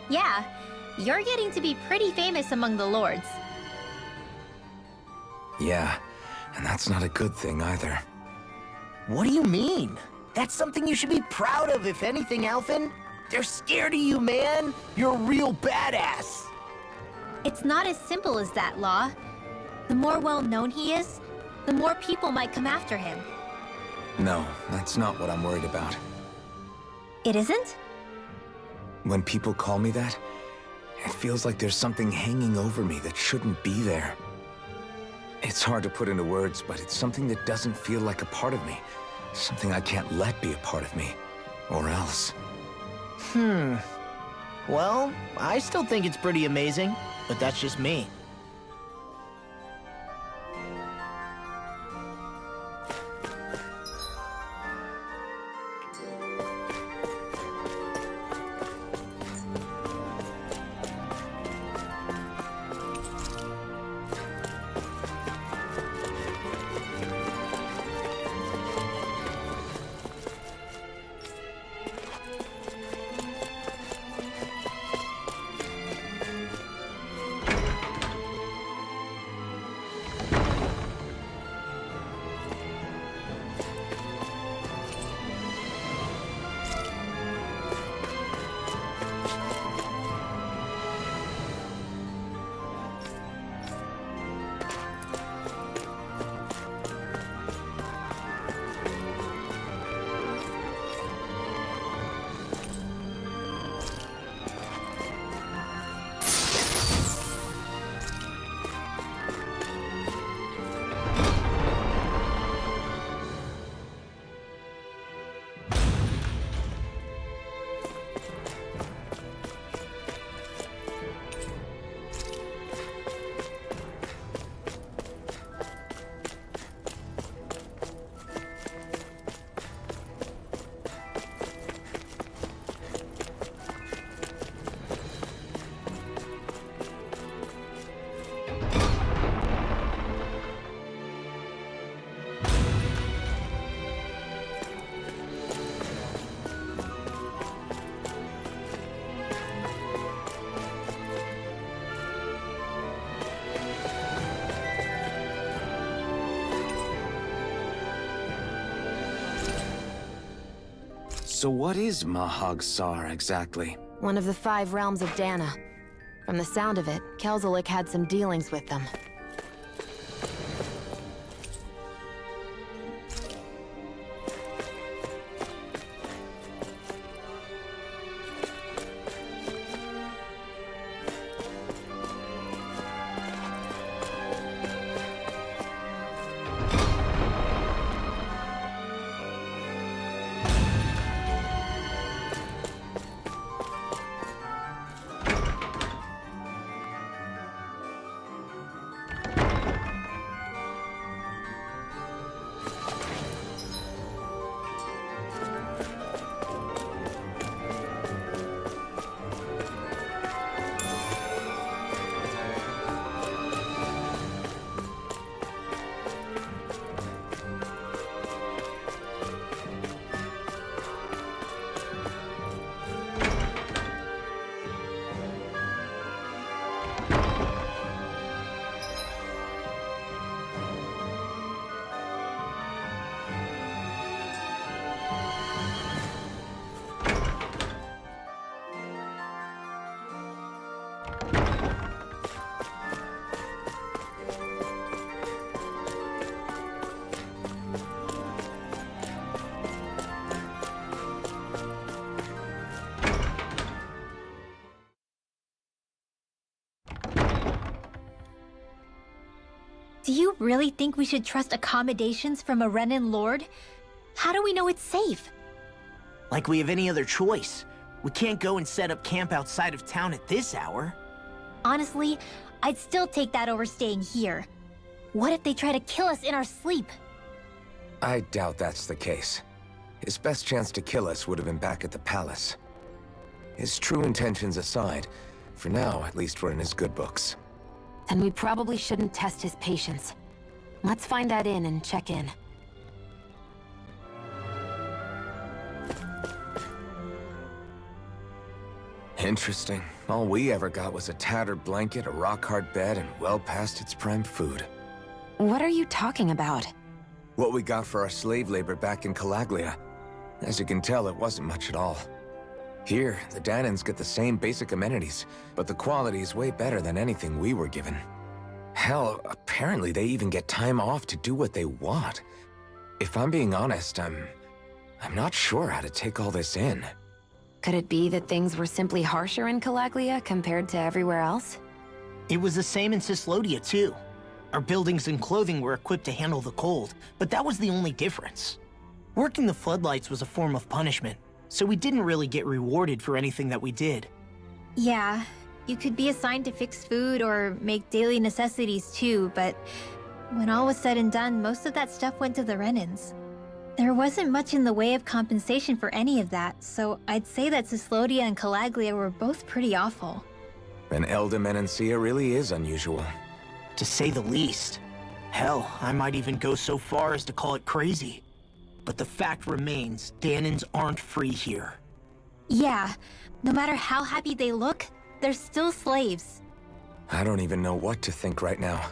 Yeah, you're getting to be pretty famous among the lords. Yeah, and that's not a good thing either. What do you mean? That's something you should be proud of, if anything, Alphen. They're scared of you, man. You're a real badass. It's not as simple as that, Law. The more well-known he is, the more people might come after him. No, that's not what I'm worried about. It isn't? When people call me that, it feels like there's something hanging over me that shouldn't be there. It's hard to put into words, but it's something that doesn't feel like a part of me. Something I can't let be a part of me. Or else. Well, I still think it's pretty amazing, but that's just me. So what is Mahag Sar exactly? One of the 5 realms of Dana. From the sound of it, Kelzelik had some dealings with them. Do you really think we should trust accommodations from a Renan Lord? How do we know it's safe? Like we have any other choice. We can't go and set up camp outside of town at this hour. Honestly, I'd still take that over staying here. What if they try to kill us in our sleep? I doubt that's the case. His best chance to kill us would have been back at the palace. His true intentions aside, for now, at least we're in his good books. Then we probably shouldn't test his patience. Let's find that inn and check in. Interesting. All we ever got was a tattered blanket, a rock-hard bed, and well past its prime food. What are you talking about? What we got for our slave labor back in Calaglia. As you can tell, it wasn't much at all. Here, the Danans get the same basic amenities, but the quality is way better than anything we were given. Hell, apparently they even get time off to do what they want. If I'm being honest, I'm not sure how to take all this in. Could it be that things were simply harsher in Calaglia compared to everywhere else? It was the same in Cislodia, too. Our buildings and clothing were equipped to handle the cold, but that was the only difference. Working the floodlights was a form of punishment, so we didn't really get rewarded for anything that we did. Yeah, you could be assigned to fix food or make daily necessities too, but when all was said and done, most of that stuff went to the Renans. There wasn't much in the way of compensation for any of that, so I'd say that Cislodia and Calaglia were both pretty awful. And Elda really is unusual. To say the least. Hell, I might even go so far as to call it crazy. But the fact remains, Danans aren't free here. Yeah, no matter how happy they look, they're still slaves. I don't even know what to think right now.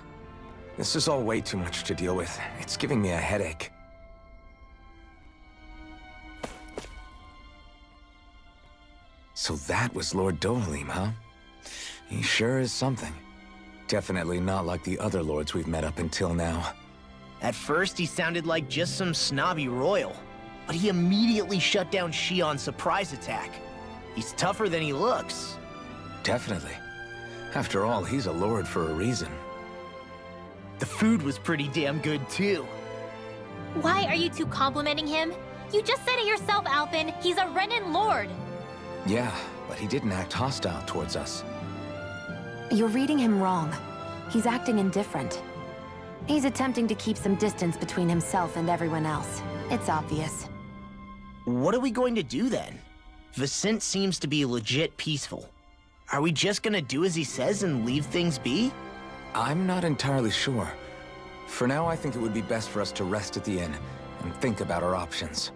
This is all way too much to deal with. It's giving me a headache. So that was Lord Dohalim, huh? He sure is something. Definitely not like the other lords we've met up until now. At first, he sounded like just some snobby royal, but he immediately shut down Xeon's surprise attack. He's tougher than he looks. Definitely. After all, he's a lord for a reason. The food was pretty damn good, too. Why are you two complimenting him? You just said it yourself, Alphen. He's a Renan Lord. Yeah, but he didn't act hostile towards us. You're reading him wrong. He's acting indifferent. He's attempting to keep some distance between himself and everyone else. It's obvious. What are we going to do then? Vicent seems to be legit peaceful. Are we just gonna do as he says and leave things be? I'm not entirely sure. For now, I think it would be best for us to rest at the inn and think about our options.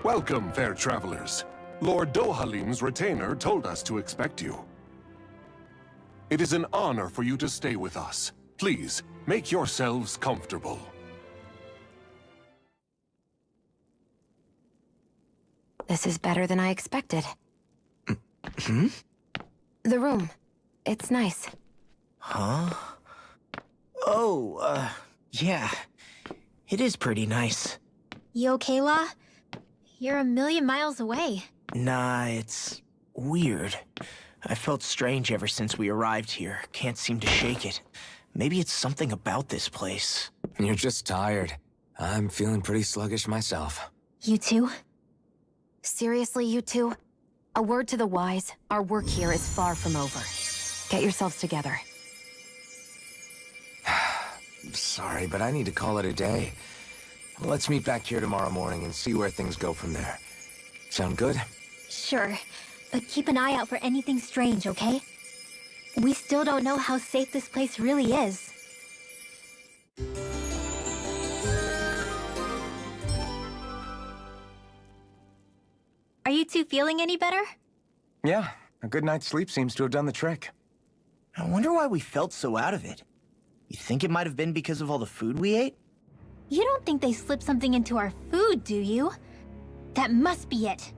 Welcome, fair travelers. Lord Dohalim's retainer told us to expect you. It is an honor for you to stay with us. Please, make yourselves comfortable. This is better than I expected. The room. It's nice. Huh? Oh, yeah. It is pretty nice. You okay, La? You're a million miles away. Nah, it's weird. I felt strange ever since we arrived here. Can't seem to shake it. Maybe it's something about this place. You're just tired. I'm feeling pretty sluggish myself. You too? Seriously, you two? A word to the wise, our work here is far from over. Get yourselves together. Sorry, but I need to call it a day. Let's meet back here tomorrow morning and see where things go from there. Sound good? Sure, but keep an eye out for anything strange, okay? We still don't know how safe this place really is. Are you two feeling any better? Yeah, a good night's sleep seems to have done the trick. I wonder why we felt so out of it. You think it might have been because of all the food we ate? You don't think they slipped something into our food, do you? That must be it.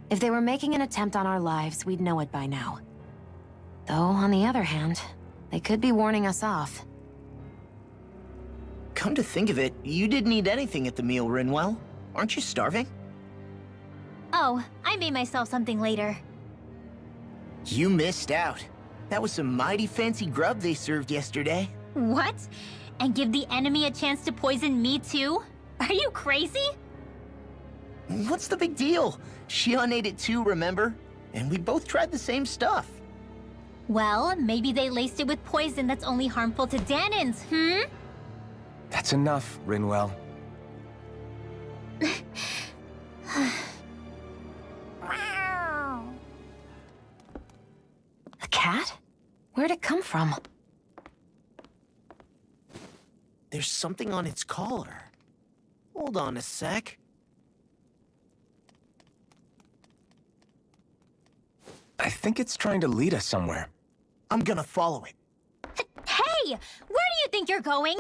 If they were making an attempt on our lives, we'd know it by now. Though, on the other hand, they could be warning us off. Come to think of it, you didn't eat anything at the meal, Rinwell. Aren't you starving? Oh, I made myself something later. You missed out. That was some mighty fancy grub they served yesterday. What? And give the enemy a chance to poison me too? Are you crazy? What's the big deal? Xeon ate it too, remember? And we both tried the same stuff. Well, maybe they laced it with poison that's only harmful to Danins, That's enough, Rinwell. A cat? Where'd it come from? There's something on its collar. Hold on a sec. I think it's trying to lead us somewhere. I'm gonna follow it. Hey! Where do you think you're going?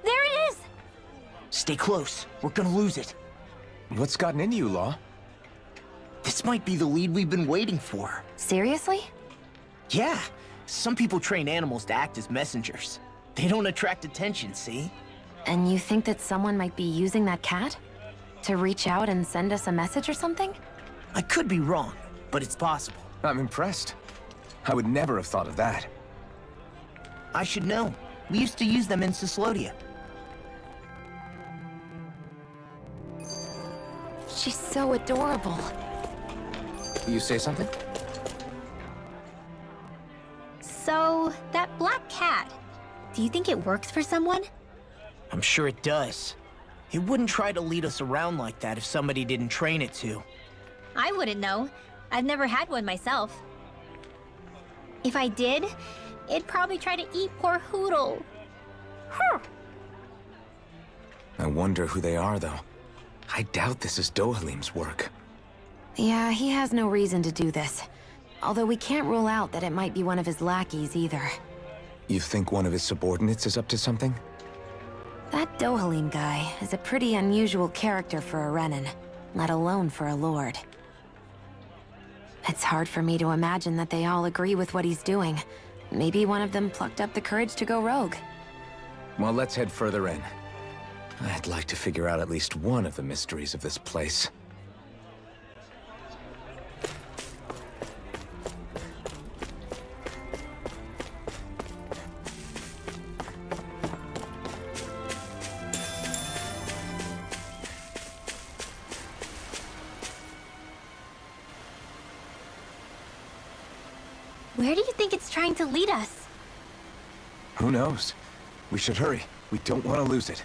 There it is! Stay close. We're gonna lose it. What's gotten into you, Law? This might be the lead we've been waiting for. Seriously? Yeah. Some people train animals to act as messengers. They don't attract attention, see? And you think that someone might be using that cat? To reach out and send us a message or something? I could be wrong, but it's possible. I'm impressed. I would never have thought of that. I should know. We used to use them in Cyslodia. She's so adorable. You say something? So, that black cat, do you think it works for someone? I'm sure it does. It wouldn't try to lead us around like that if somebody didn't train it to. I wouldn't know. I've never had one myself. If I did, it'd probably try to eat poor Hoodle. I wonder who they are, though. I doubt this is Dohalim's work. Yeah, he has no reason to do this. Although we can't rule out that it might be one of his lackeys either. You think one of his subordinates is up to something? That Dohalim guy is a pretty unusual character for a Renin, let alone for a lord. It's hard for me to imagine that they all agree with what he's doing. Maybe one of them plucked up the courage to go rogue. Well, let's head further in. I'd like to figure out at least one of the mysteries of this place. Where do you think it's trying to lead us? Who knows? We should hurry. We don't want to lose it.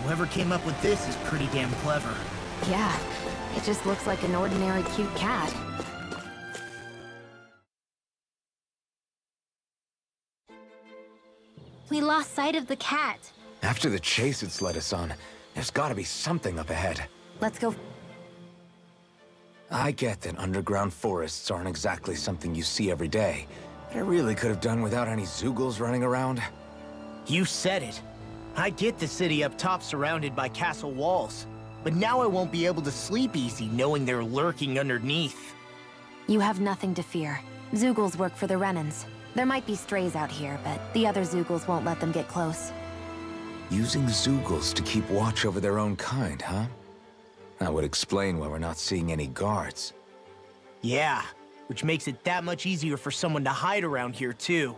Whoever came up with this is pretty damn clever. Yeah, it just looks like an ordinary cute cat. We lost sight of the cat. After the chase it's led us on, there's gotta be something up ahead. Let's go. I get that underground forests aren't exactly something you see every day, but I really could have done without any Zoogles running around. You said it. I get the city up top surrounded by castle walls, but now I won't be able to sleep easy knowing they're lurking underneath. You have nothing to fear. Zoogles work for the Renans. There might be strays out here, but the other Zoogles won't let them get close. Using Zoogles to keep watch over their own kind, huh? That would explain why we're not seeing any guards. Yeah, which makes it that much easier for someone to hide around here, too.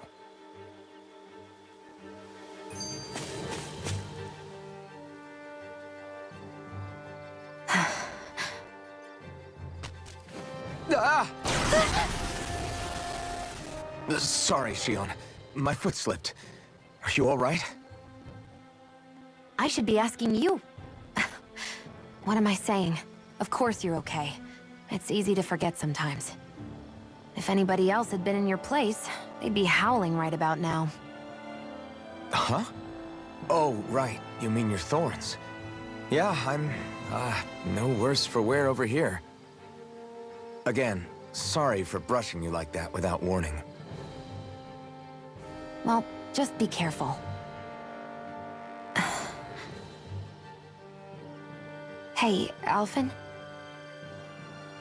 Ah! Sorry, Xeon. My foot slipped. Are you all right? I should be asking you. What am I saying? Of course you're okay. It's easy to forget sometimes. If anybody else had been in your place, they'd be howling right about now. Huh? Oh, right. You mean your thorns. Yeah, I'm, no worse for wear over here. Again, sorry for brushing you like that without warning. Well, just be careful. Hey, Alphen?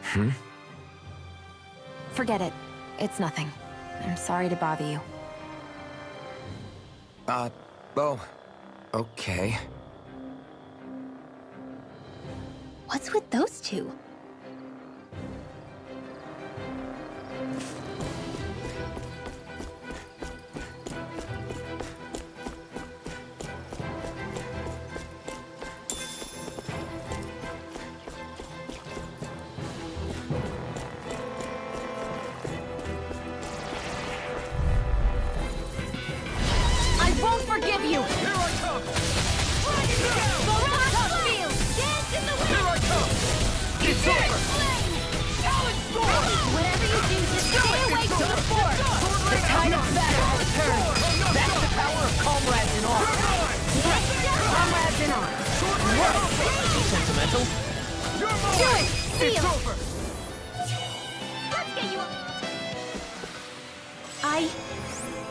Hmm? Forget it. It's nothing. I'm sorry to bother you. Oh, okay. What's with those two?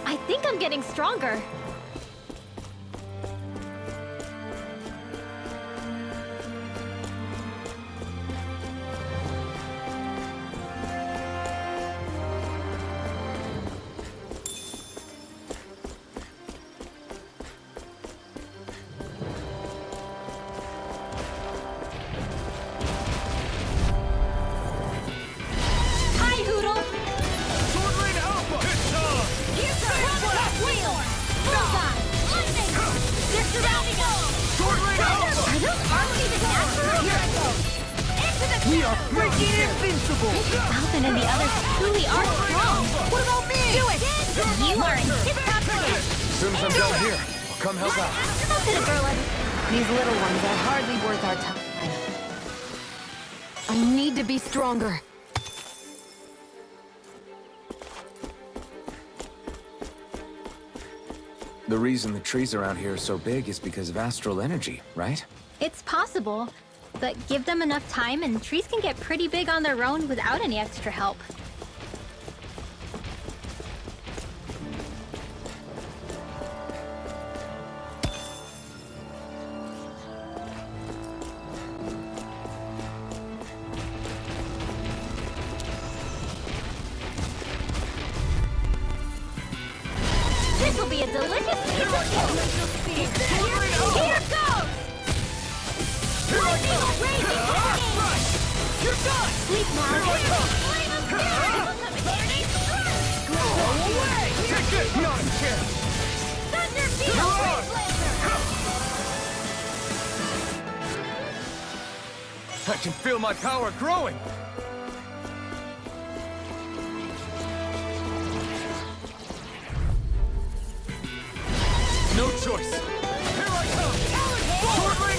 I think I'm getting stronger. Alphen and the others truly are strong. What about me? Do it! You are in tip-top shape. As soon as I'm done here, I'll come help out. Look at a girl like... These little ones are hardly worth our time. I need to be stronger. The reason the trees around here are so big is because of astral energy, right? It's possible, but give them enough time and trees can get pretty big on their own without any extra help. This will be a delicious piece of cake! Here goes! Lightning raging hurricane! You're done! Sleep now! Flame of fury! Go away! Take this! Not a chance! Thunder field! I can feel my power growing! No choice! Here I come! Sword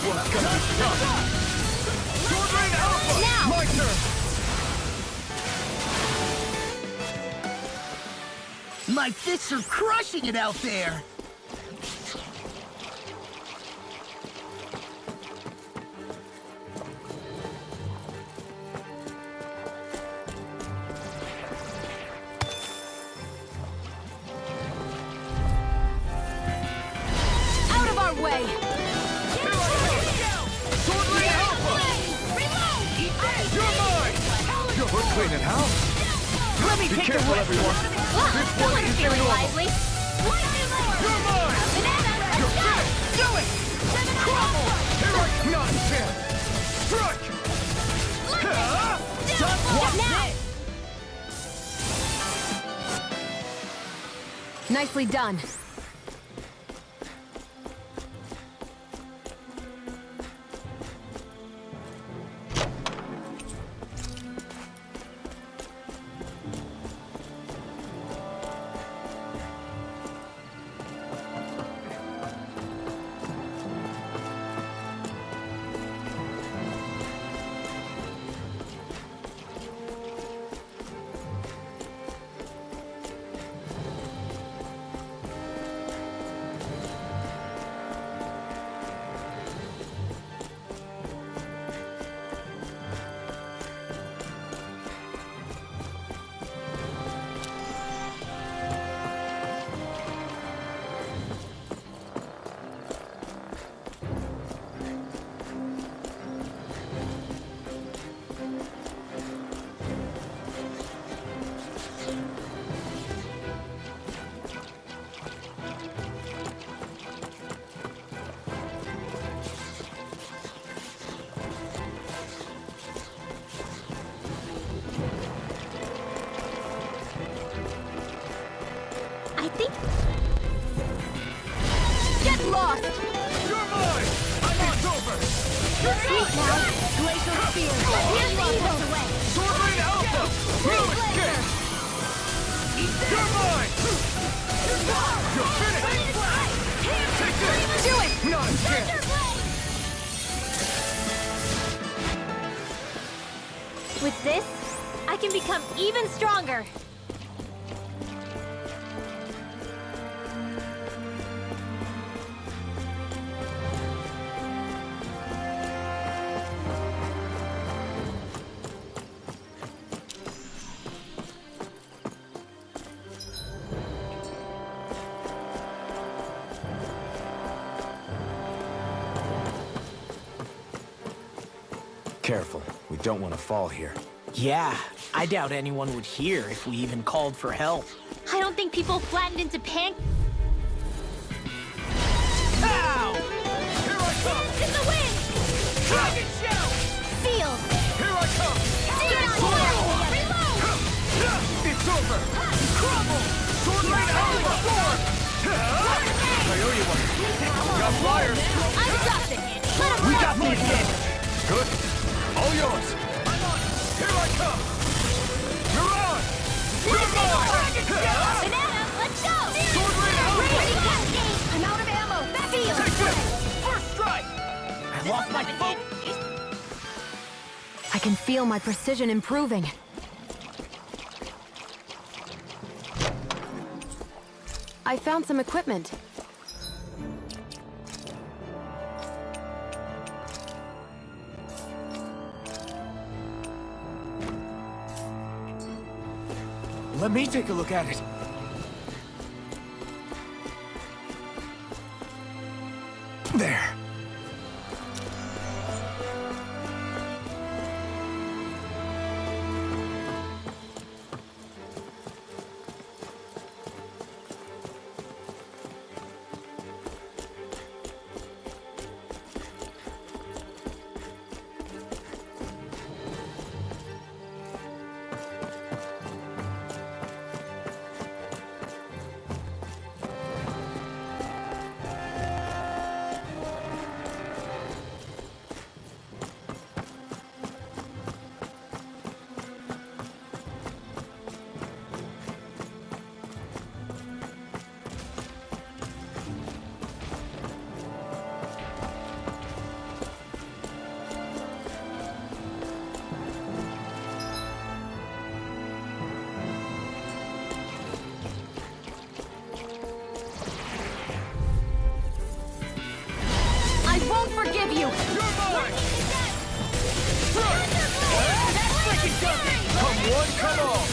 Now! My turn! My fists are crushing it out there! Out of our way! We're cleaning house. Let me take Careful, the everyone. This one is Feeling normal. lively. You're mine! You're finished! Do it! Crumble! Here I come! Not a chance! Strike! Now! Nicely done. I think Get lost! You're mine! I'm it's over! Sweet now! Glacial Spear! Here's the evil away! Sword Rain Alpha! No escape! You're mine! You're finished! Take this! Do it! Not a chance! with this, I can become even stronger. Careful. We don't want to fall here. Yeah, I doubt anyone would hear if we even called for help. I don't think people flattened into pan. Pow! Here I come! In the wind! Dragon Shell! Feel! Here I come! It's over! Crumble! Sword Rain Alpha! Sword! I owe you one. Got flyers! I'm exhausted! Let him We rip! got the advantage! Good. All yours! I'm on! Here I come! You're on! You're mine! Banana, let's go! Sword Rain Alpha! I'm out of ammo! Feel! Take this! First strike! I lost my focus. I can feel my precision improving. I found some equipment. Let me take a look at it. There. One, come on!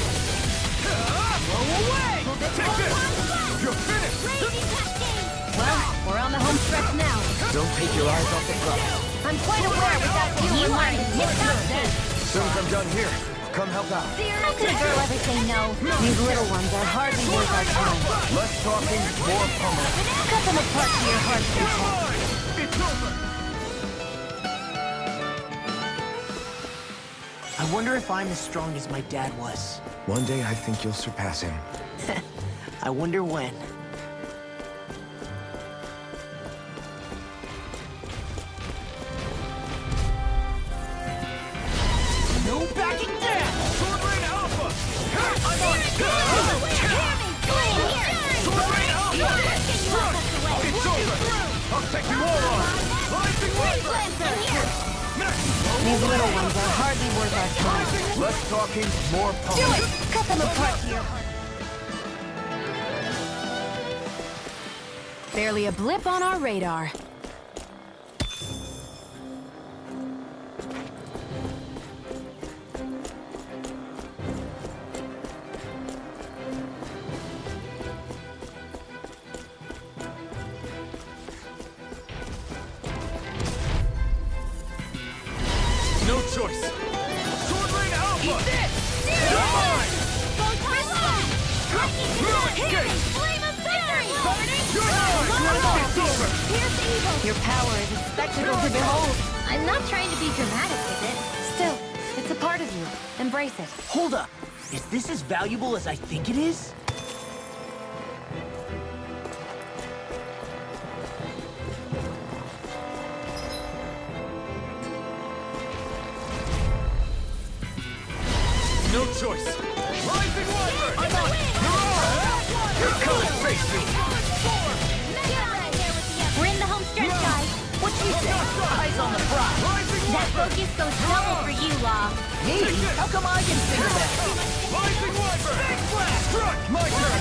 Blow away! Take this! You're finished! Well, we're on the home stretch now. Don't take your eyes off the prize. I'm quite aware without you reminding me. As soon as I'm done here, I'll come help out. How could a girl ever say no? These little ones are hardly worth our time. Less talking, more pummeling. Cut them apart to your heart's content. It's over! I wonder if I'm as strong as my dad was. One day I think you'll surpass him. I wonder when. No backing down! Sword Rain Alpha! I'm on! Sword Rain Alpha! It's over! I'll take you all on! Rising Wyvern! These little ones are hardly worth our time. Less talking, more Do pummeling. it! Cut them apart to your heart. Barely a blip on our radar. No choice! Sword Rain Alpha! Eat this! You're mine! You're mine! It's over! Your power is a spectacle to behold. I'm not trying to be dramatic with it. Still, it's a part of you. Embrace it. Hold up! Is this as valuable as I think it is? No choice! Rising Wyvern! I'm on! You're come and face me! We're in the home stretch, guys. What you say? Eyes on the prize! Rising That Wyvern! focus goes double for you, Law. Me? How come I can think of that? Rising Wyvern! Big blast! Struck! My turn!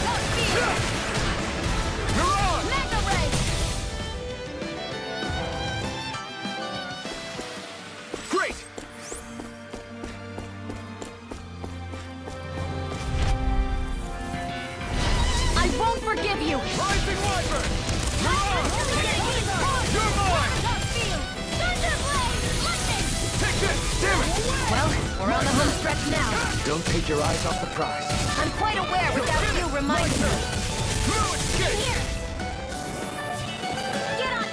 You're on! Mega Ray! Great! I won't forgive you! Rising Wyvern! You're on! You're mine! Take this! Damn it! Well, we're on the home stretch now. Don't take your eyes off the prize. I'm quite aware without you reminding me. Through escape! Get on!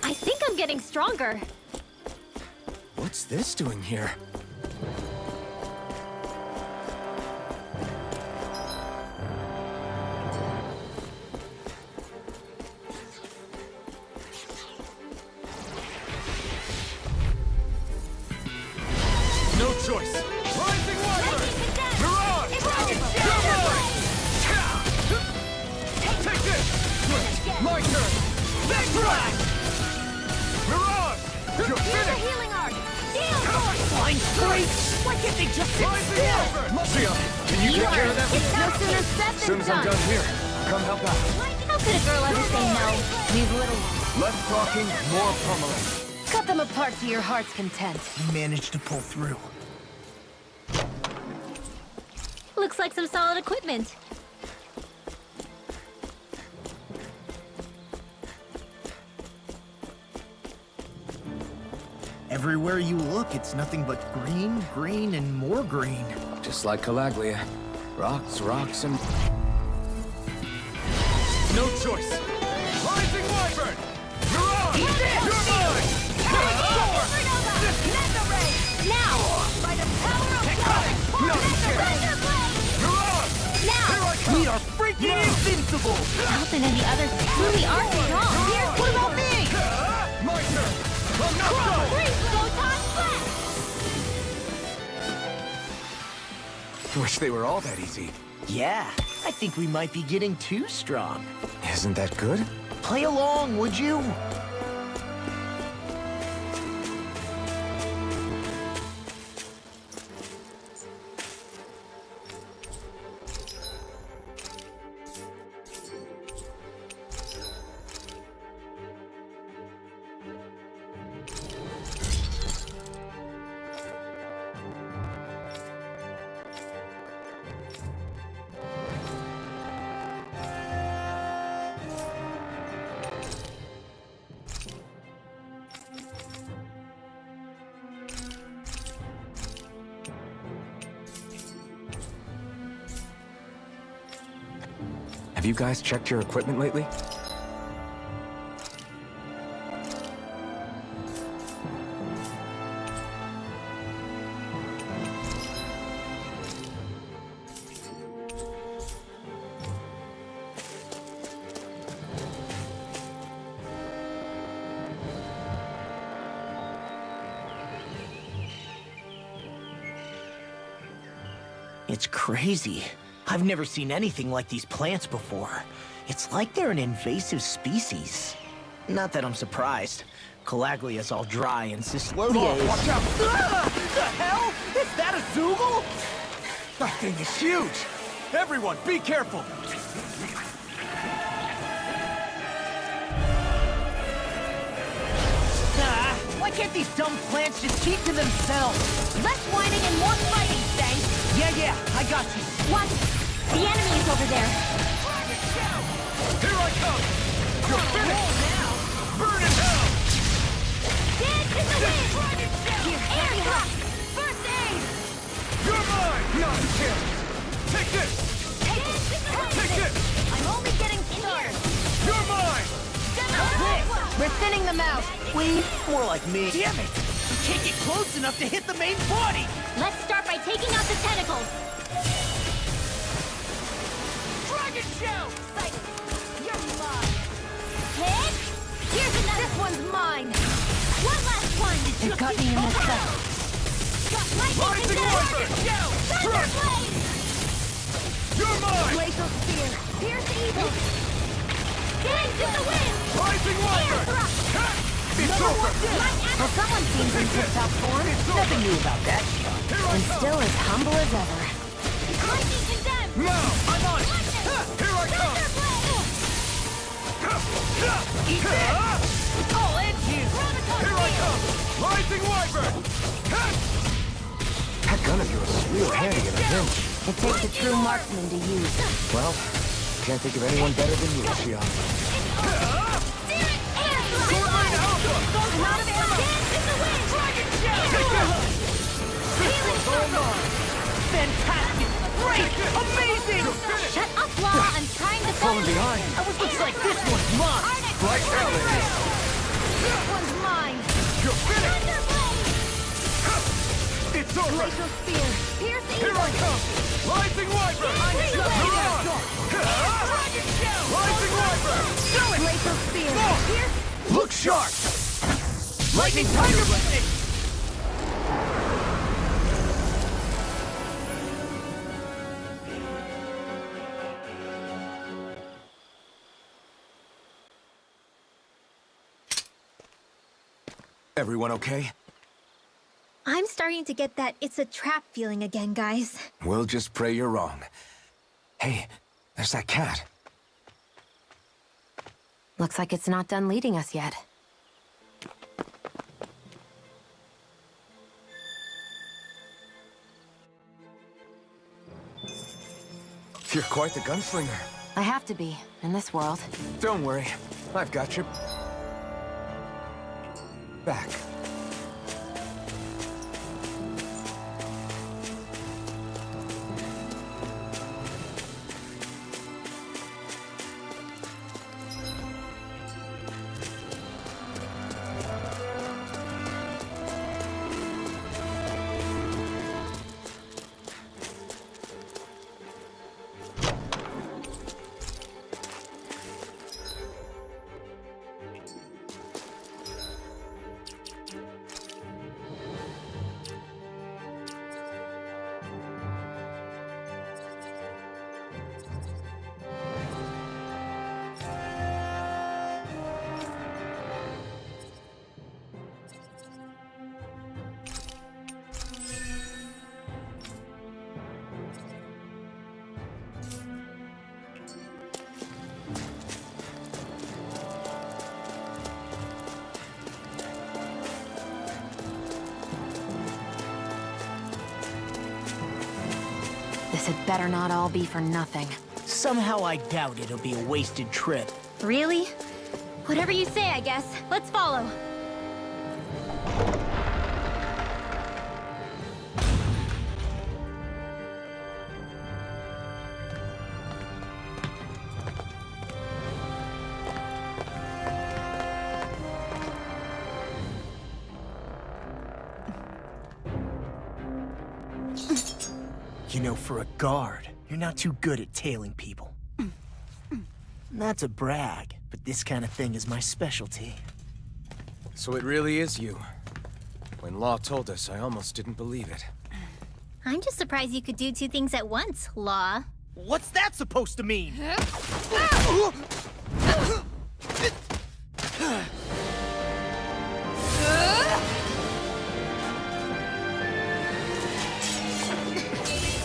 I think I'm getting stronger. What's this doing here? No choice! Rising Wyvern! You're on! You're mine! Take this! My turn! That's right! You're on! You're finished! Healing art! Fine freaks! Why can't they just sit Rising still? Wyvern! Xeon, can you take care of that? It's no sooner said As than soon as I'm done. done here, I'll come help out. How could a girl ever say no? These little ones. Less talking, more pummeling. Cut them apart to your heart's content. You managed to pull through. Looks like some solid equipment. Everywhere you look, it's nothing but green, green, and more green. Just like Calaglia. Rocks, rocks, and... No choice! Rising Wyvern! You're on! You're mine! Now! By the power of God! No Mega chance! Ray! You're on! Now! We are freaking invincible! Alton and the others truly are strong. Here, what about me? My turn! I'm not done! Freeze, Photon Blast! Wish they were all that easy. Yeah, I think we might be getting too strong. Isn't that good? Play along, would you? Have you guys checked your equipment lately? It's crazy. I've never seen anything like these plants before. It's like they're an invasive species. Not that I'm surprised. Calaglia's all dry and Cislodia is... Watch out! Ah! The hell? Is that a Zoogle? That thing is huge! Everyone, be careful! Why can't these dumb plants just keep to themselves? Less whining and more fighting, thanks! Yeah, I got you. What? The enemy is over there. Here I come! You're finished! Burn in hell! Dance in the wind! Air drop! First aid! You're mine! Not a chance! Take this! Take this! I'm only getting started. You're mine! We're thinning them out. We? More like me. Damn it! We can't get close enough to hit the main body! Let's start by taking out the tentacles. Dragon shell! You're mine. Hit! Here's another. This one's mine. One last one. It got me in the stuff. Rising Wyvern! Thunder blade! You're mine! Glacial spear. Pierce evil. Dance in the wind. Rising Air Wyvern! thrust. It's over! Well, someone seems in tip-top form. Nothing new about that, Xeon. And still as humble as ever. Lightning condemned! Now! I'm on it! Here I come! Eat this! All ends here! Here I come! Rising Wyvern! That gun of yours is real handy in a pinch. It takes a true marksman to use. Well, can't think of anyone better than you, Xeon. Fantastic! Great! Amazing! Shut up, Law! I'm trying to Falling behind. Looks like this one's mine! Right now, ladies! This one's mine! You're finished! Thunderblade! It's over! Glacial spear! Pierce the Here I come! Rising Wyvern! You're on! Dragon shell! Rising Wyvern! Do it! Glacial spear! Pierce... Look sharp! Lightning Tiger Blade! Everyone okay? I'm starting to get that it's a trap feeling again, guys. We'll just pray you're wrong. Hey, there's that cat. Looks like it's not done leading us yet. You're quite the gunslinger. I have to be, in this world. Don't worry, I've got you. Back. This had better not all be for nothing. Somehow I doubt it'll be a wasted trip. Really? Whatever you say, I guess. Let's follow. You know, for a guard, you're not too good at tailing people. Not to brag, but this kind of thing is my specialty. So it really is you. When Law told us, I almost didn't believe it. I'm just surprised you could do two things at once, Law. What's that supposed to mean?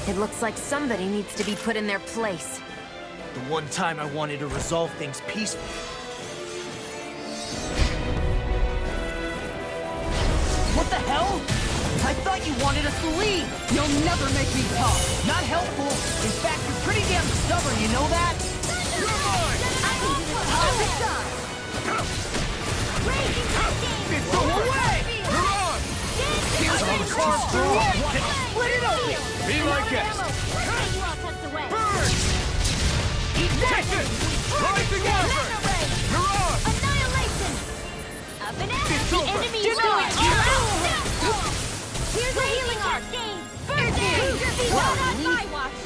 It looks like somebody needs to be put in their place. The one time I wanted to resolve things peacefully. What the hell? I thought you wanted us to leave! You'll never make me talk! Not helpful. In fact, you're pretty damn stubborn, you know that? You're mine! It's away! You're on! Here's all the stars through it! Split it open! Be my guest! Burn! Eat that! Rising Alpha! You're on! Annihilation! Up and out! It's The over. enemy's Deny. going all out! Here's the healing arc! Not on my watch!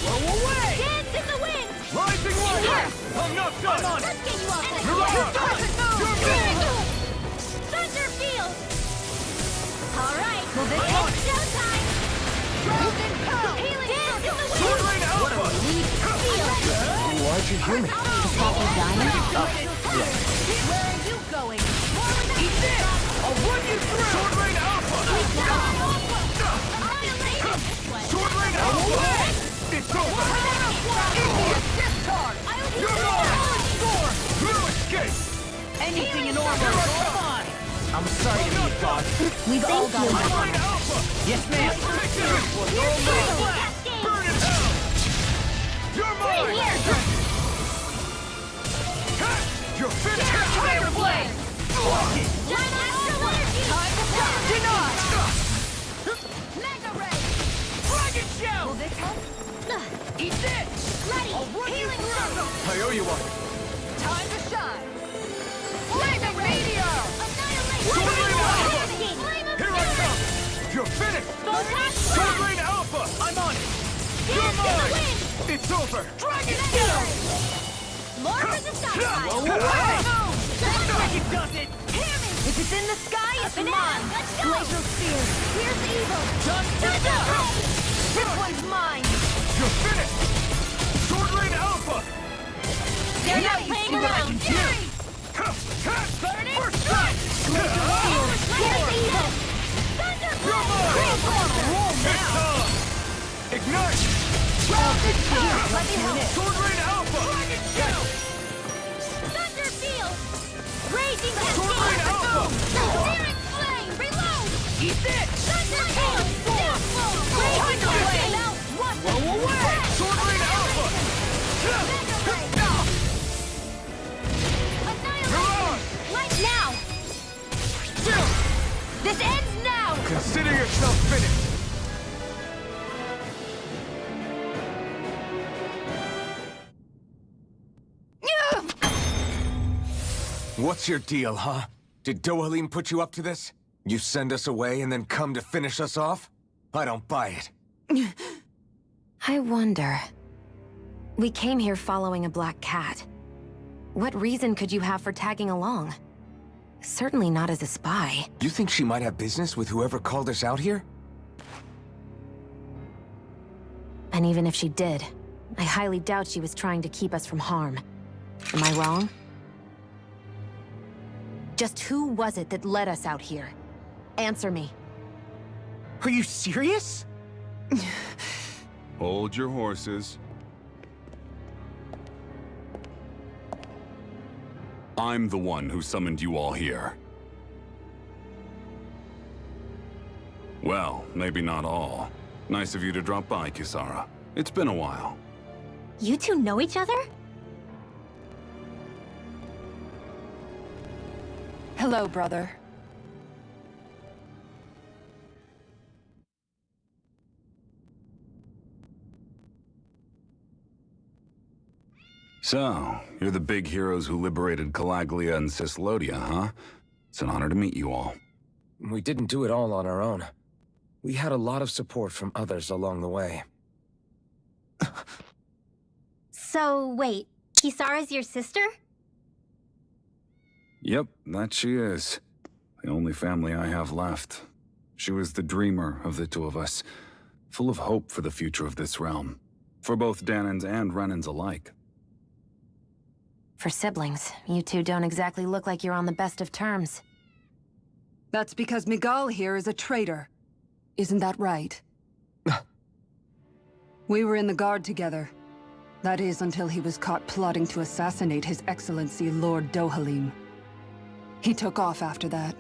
Blow away! Dance in the wind! Rising Warrior! I'm not done! Let's get you off You're on! Thunder Field! Alright, on it's it. showtime! Frozen Pearl! Healing Dance in the Sword wind! Rain Alpha! Why'd you hear me? Where are you going? Eat this! I'll run you through! Sword Rain Alpha! Annihilation! Sword Rain Alpha! It's over! You're mine! You escape! Anything in order! Come on! I'm sorry to be a god. We've all got Sword enough. Rain Alpha! Yes, ma'am. Burn in hell! You're mine! You're finished! Fire Blade! Block it! Deny! Mega Ray! Dragon Shell! Will this help? Eat this! Ready! I'll run you Healing through! Room! I owe you one. Time to shine! Mega Meteor! Sword Rain Alpha! Flame of Here I come! You're finished! Photon Sword Rain Alpha! I'm on it! You're Dance in the mine! wind! It's over! Dragon Shell! More for the sky! Blow away! That's Dragon does it! If it's in the sky, it's mine! Let's go! Glacial Spear! Here's evil! Just This one's mine! You're finished! Sword Rain Alpha! They're Now not you playing see what I around! can do. Fury! Burn it! First strike! Here's evil! Thunder You're mine! Roll It's now! on! Ignite! Let me help! Sword Rain Alpha! Thunder Field! Raging Sword Rain Alpha! Searing Flame! Reload! Eat this! Thunder Field! Death Blow! Raging Flame! Blow away! Sword Rain Alpha! Mega Ray! You're on! Right now! Still! This ends now! Consider yourself finished! What's your deal, huh? Did Dohalim put you up to this? You send us away and then come to finish us off? I don't buy it. I wonder. We came here following a black cat. What reason could you have for tagging along? Certainly not as a spy. You think she might have business with whoever called us out here? And even if she did, I highly doubt she was trying to keep us from harm. Am I wrong? Just who was it that led us out here? Answer me. Are you serious? Hold your horses. I'm the one who summoned you all here. Well, maybe not all. Nice of you to drop by, Kisara. It's been a while. You two know each other? Hello, brother. So, you're the big heroes who liberated Calaglia and Cislodia, huh? It's an honor to meet you all. We didn't do it all on our own. we had a lot of support from others along the way. So, wait, Kisara's your sister? Yep, that she is. The only family I have left. She was the dreamer of the two of us, full of hope for the future of this realm. For both Danins and Renins alike. For siblings, you two don't exactly look like you're on the best of terms. That's because Miguel here is a traitor. Isn't that right? We were in the Guard together. That is, until he was caught plotting to assassinate His Excellency Lord Dohalim. He took off after that.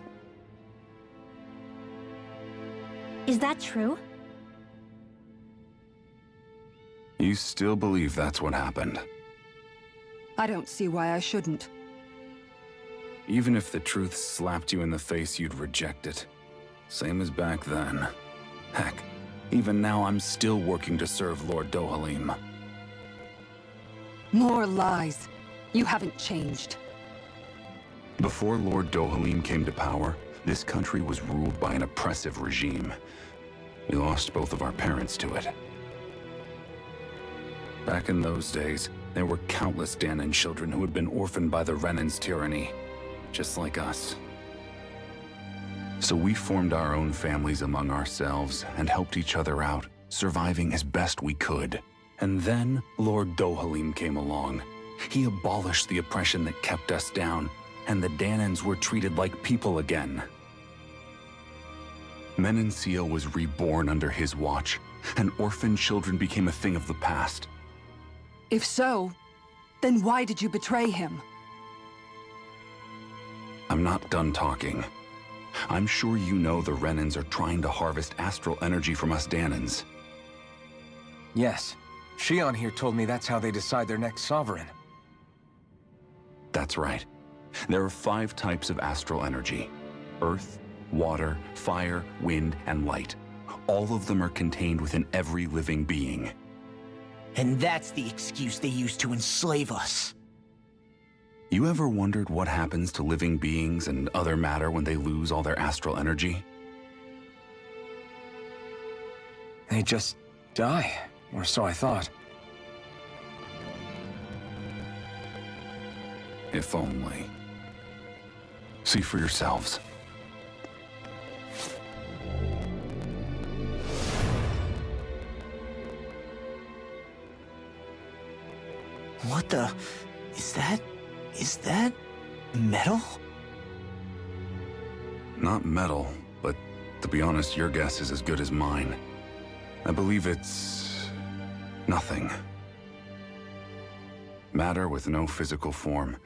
Is that true? You still believe that's what happened? I don't see why I shouldn't. Even if the truth slapped you in the face, you'd reject it. Same as back then. Heck, even now I'm still working to serve Lord Dohalim. More lies. You haven't changed. Before Lord Dohalim came to power, this country was ruled by an oppressive regime. We lost both of our parents to it. Back in those days, there were countless Danin children who had been orphaned by the Renin's tyranny, just like us. So we formed our own families among ourselves and helped each other out, surviving as best we could. And then Lord Dohalim came along. He abolished the oppression that kept us down, and the Danins were treated like people again. Menencia was reborn under his watch, and orphaned children became a thing of the past. If so, then why did you betray him? I'm not done talking. I'm sure you know the Renins are trying to harvest astral energy from us Danins. Yes. Xeon here told me that's how they decide their next sovereign. That's right. There are 5 types of astral energy. Earth, water, fire, wind, and light. All of them are contained within every living being. And that's the excuse they use to enslave us. You ever wondered what happens to living beings and other matter when they lose all their astral energy? They just die, or so I thought. If only. See for yourselves. What the... Is that... metal? Not metal, but to be honest, your guess is as good as mine. I believe it's... nothing. Matter with no physical form.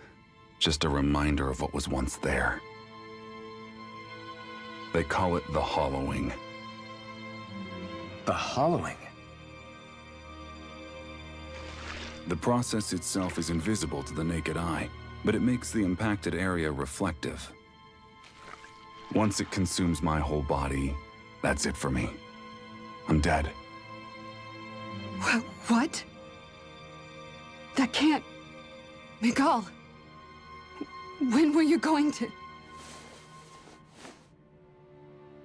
Just a reminder of what was once there. They call it the hollowing. The hollowing? The process itself is invisible to the naked eye, but it makes the impacted area reflective. Once it consumes my whole body, that's it for me. I'm dead. What? That can't... Miguel... When were you going to...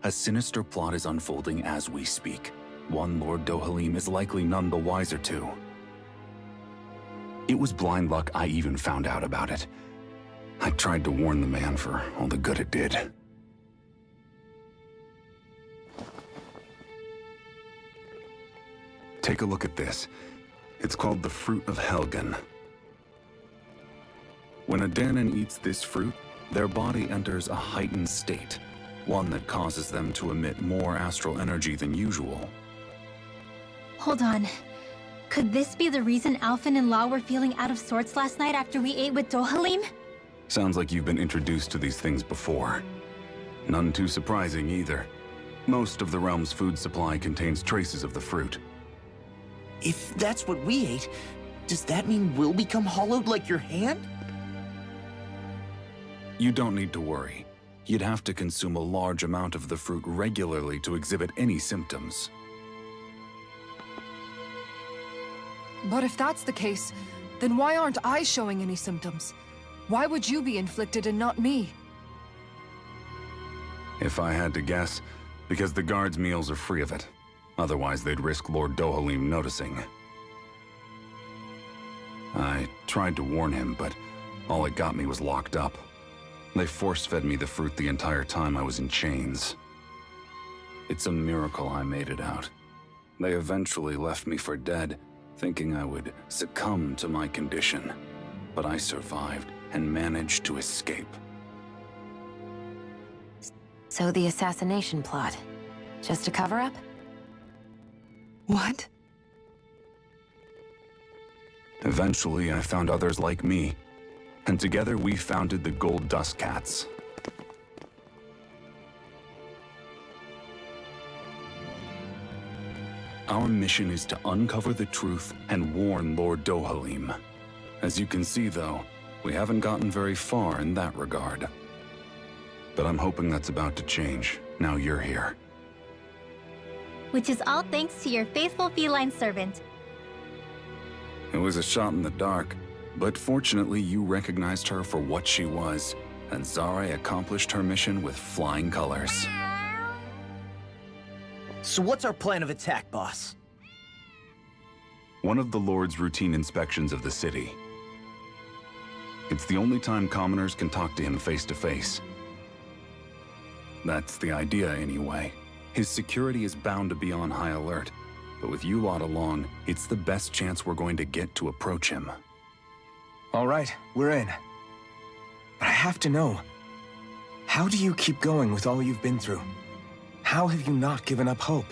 A sinister plot is unfolding as we speak. One Lord Dohalim is likely none the wiser to. It was blind luck I even found out about it. I tried to warn the man for all the good it did. Take a look at this. It's called the Fruit of Helgen. When a Danin eats this fruit, their body enters a heightened state, one that causes them to emit more astral energy than usual. Hold on. Could this be the reason Alphen and Law were feeling out of sorts last night after we ate with Dohalim? Sounds like you've been introduced to these things before. None too surprising either. Most of the realm's food supply contains traces of the fruit. If that's what we ate, does that mean we'll become hollowed like your hand? You don't need to worry. You'd have to consume a large amount of the fruit regularly to exhibit any symptoms. But if that's the case, then why aren't I showing any symptoms? Why would you be inflicted and not me? If I had to guess, because the guards' meals are free of it. Otherwise, they'd risk Lord Dohalim noticing. I tried to warn him, but all it got me was locked up. They force-fed me the fruit the entire time I was in chains. It's a miracle I made it out. They eventually left me for dead, thinking I would succumb to my condition. But I survived and managed to escape. So the assassination plot, just a cover-up? What? Eventually, I found others like me, and together we founded the Gold Dust Cats. Our mission is to uncover the truth and warn Lord Dohalim. As you can see, though, we haven't gotten very far in that regard. But I'm hoping that's about to change, now you're here. Which is all thanks to your faithful feline servant. It was a shot in the dark, but fortunately you recognized her for what she was, and Zare accomplished her mission with flying colors. So what's our plan of attack, boss? One of the Lord's routine inspections of the city. It's the only time commoners can talk to him face to face. That's the idea, anyway. His security is bound to be on high alert, but with you lot along, it's the best chance we're going to get to approach him. All right, we're in. But I have to know, how do you keep going with all you've been through? How have you not given up hope?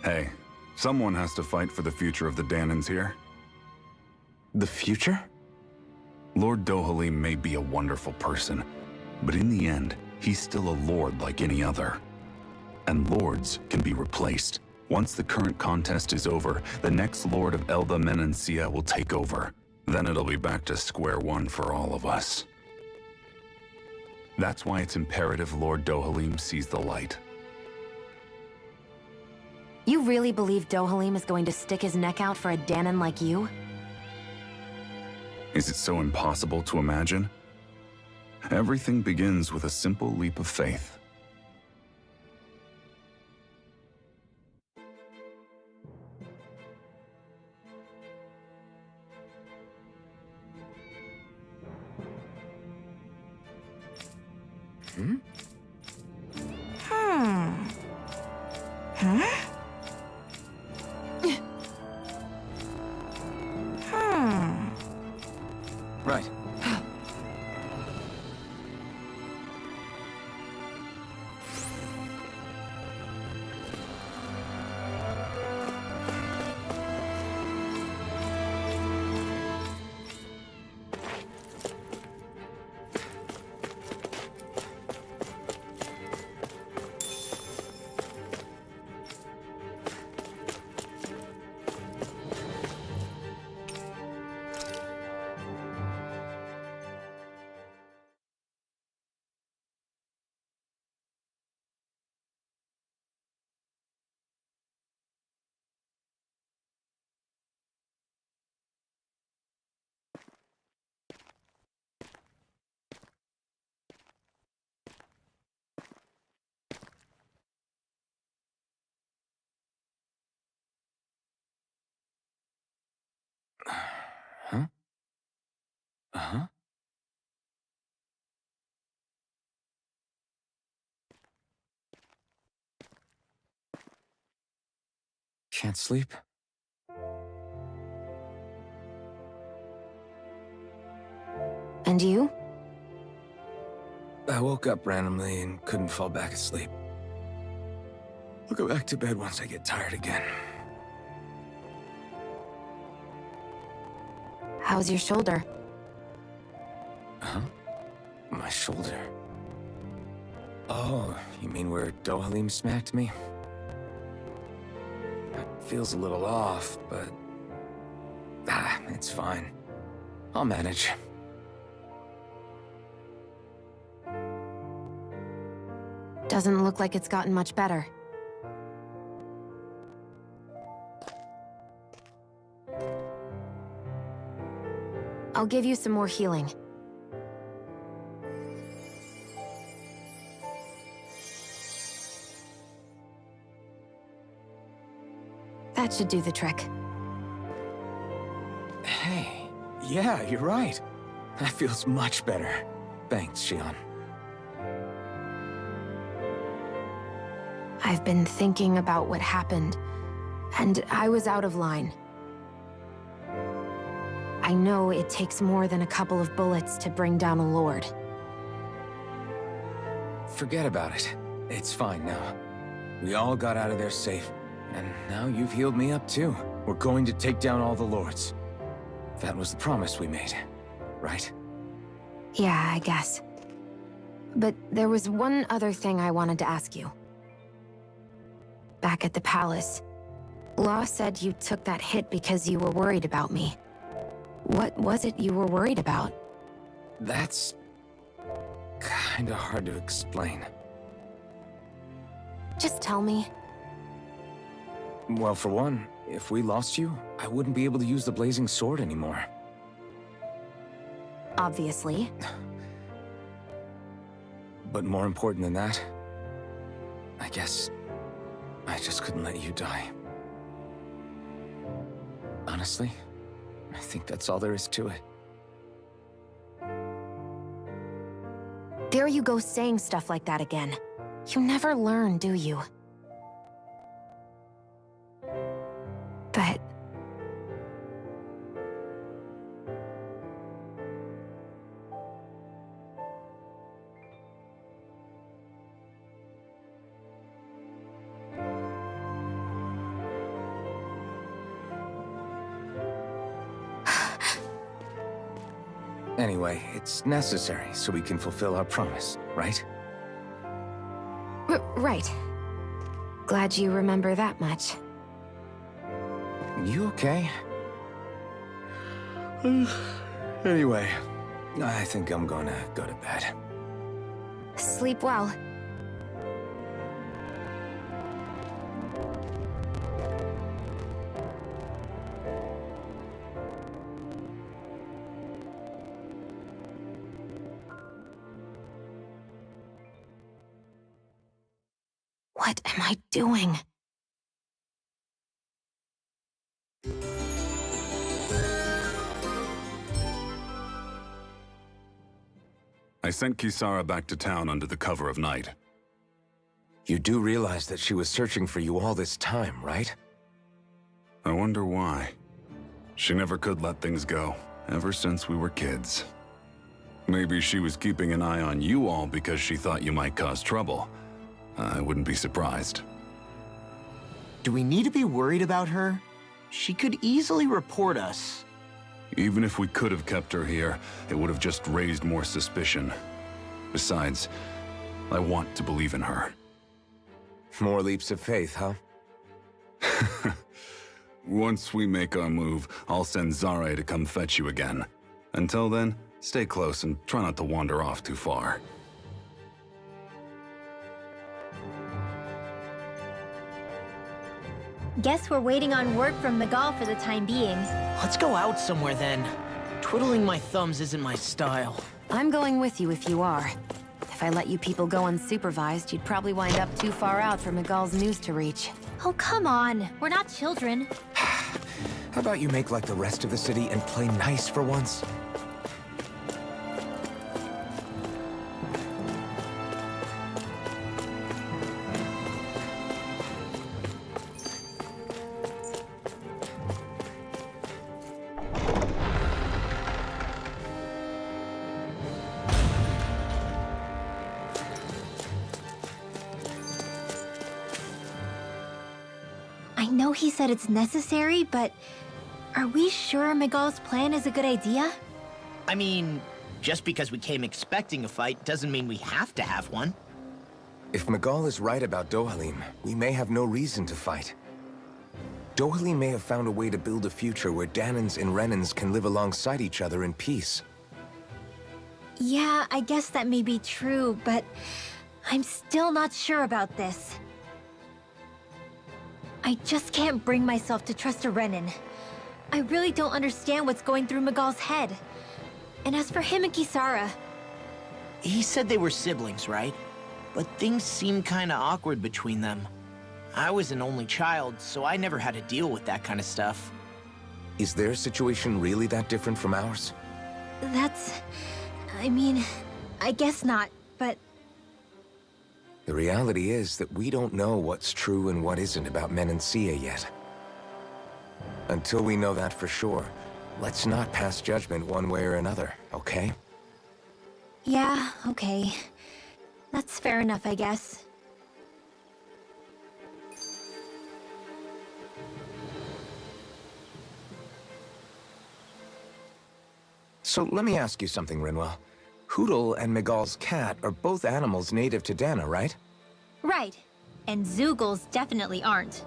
Hey, someone has to fight for the future of the Danans here. The future? Lord Dohalim may be a wonderful person, but in the end, he's still a lord like any other. And lords can be replaced. Once the current contest is over, the next lord of Elda Menancia will take over. Then it'll be back to square one for all of us. That's why it's imperative Lord Dohalim sees the light. You really believe Dohalim is going to stick his neck out for a Danan like you? Is it so impossible to imagine? Everything begins with a simple leap of faith. Right. Huh? Uh-huh. Can't sleep? And you? I woke up randomly and couldn't fall back asleep. I'll go back to bed once I get tired again. How's your shoulder? Huh? My shoulder. Oh, you mean where Dohalim smacked me? It feels a little off, but... it's fine. I'll manage. Doesn't look like it's gotten much better. I'll give you some more healing. That should do the trick. Hey, yeah, you're right. That feels much better. Thanks, Xeon. I've been thinking about what happened, and I was out of line. I know it takes more than a couple of bullets to bring down a lord. Forget about it. It's fine now. We all got out of there safe, and now you've healed me up too. We're going to take down all the lords. That was the promise we made, right? Yeah, I guess. But there was one other thing I wanted to ask you. Back at the palace, Law said you took that hit because you were worried about me. What was it you were worried about? That's kinda hard to explain. Just tell me. Well, for one, if we lost you, I wouldn't be able to use the blazing sword anymore. Obviously. But more important than that, I guess I just couldn't let you die. Honestly, I think that's all there is to it. There you go saying stuff like that again. You never learn, do you? But... Anyway, it's necessary so we can fulfill our promise, right? Right. Glad you remember that much. You okay? Anyway, I think I'm gonna go to bed. Sleep well. What am I doing? I sent Kisara back to town under the cover of night. You do realize that she was searching for you all this time, right? I wonder why. She never could let things go, ever since we were kids. Maybe she was keeping an eye on you all because she thought you might cause trouble. I wouldn't be surprised. Do we need to be worried about her? She could easily report us. Even if we could have kept her here, it would have just raised more suspicion. Besides, I want to believe in her. More leaps of faith, huh? Once we make our move, I'll send Zare to come fetch you again. Until then, stay close and try not to wander off too far. Guess we're waiting on word from Miguel for the time being. Let's go out somewhere then. Twiddling my thumbs isn't my style. I'm going with you if you are. If I let you people go unsupervised, you'd probably wind up too far out for Miguel's news to reach. Oh, come on. We're not children. How about you make like the rest of the city and play nice for once? I know he said it's necessary, but are we sure Miguel's plan is a good idea? I mean, just because we came expecting a fight doesn't mean we have to have one. If Miguel is right about Dohalim, we may have no reason to fight. Dohalim may have found a way to build a future where Danans and Renans can live alongside each other in peace. Yeah, I guess that may be true, but I'm still not sure about this. I just can't bring myself to trust a Renan. I really don't understand what's going through Miguel's head. And as for him and Kisara... He said they were siblings, right? But things seem kinda awkward between them. I was an only child, so I never had to deal with that kind of stuff. Is their situation really that different from ours? I mean, I guess not, but The reality is that we don't know what's true and what isn't about Menancia yet. Until we know that for sure, let's not pass judgment one way or another, okay? yeah, okay. That's fair enough, I guess. So let me ask you something, Rinwell. Hootle and Miguel's cat are both animals native to Dana, right? Right. And Zoogles definitely aren't.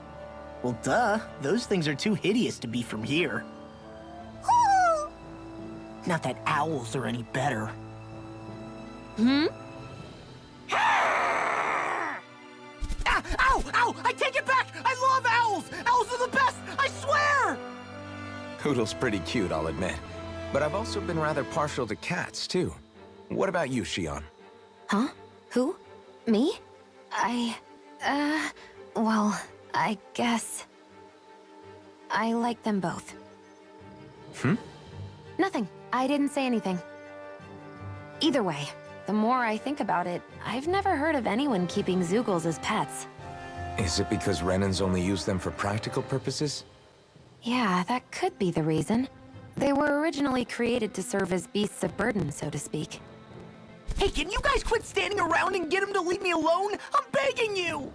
Well, duh. Those things are too hideous to be from here. Not that owls are any better. Hmm? Ah! Ow! Ow! I take it back! I love owls! Owls are the best! I swear! Hootle's pretty cute, I'll admit. But I've also been rather partial to cats, too. What about you, Xeon? Huh? Who? Me? Well, I guess... I like them both. Hmm? Nothing. I didn't say anything. Either way, the more I think about it, I've never heard of anyone keeping Zoogles as pets. Is it because Renans only use them for practical purposes? Yeah, that could be the reason. They were originally created to serve as beasts of burden, so to speak. Hey, can you guys quit standing around and get him to leave me alone? I'm begging you!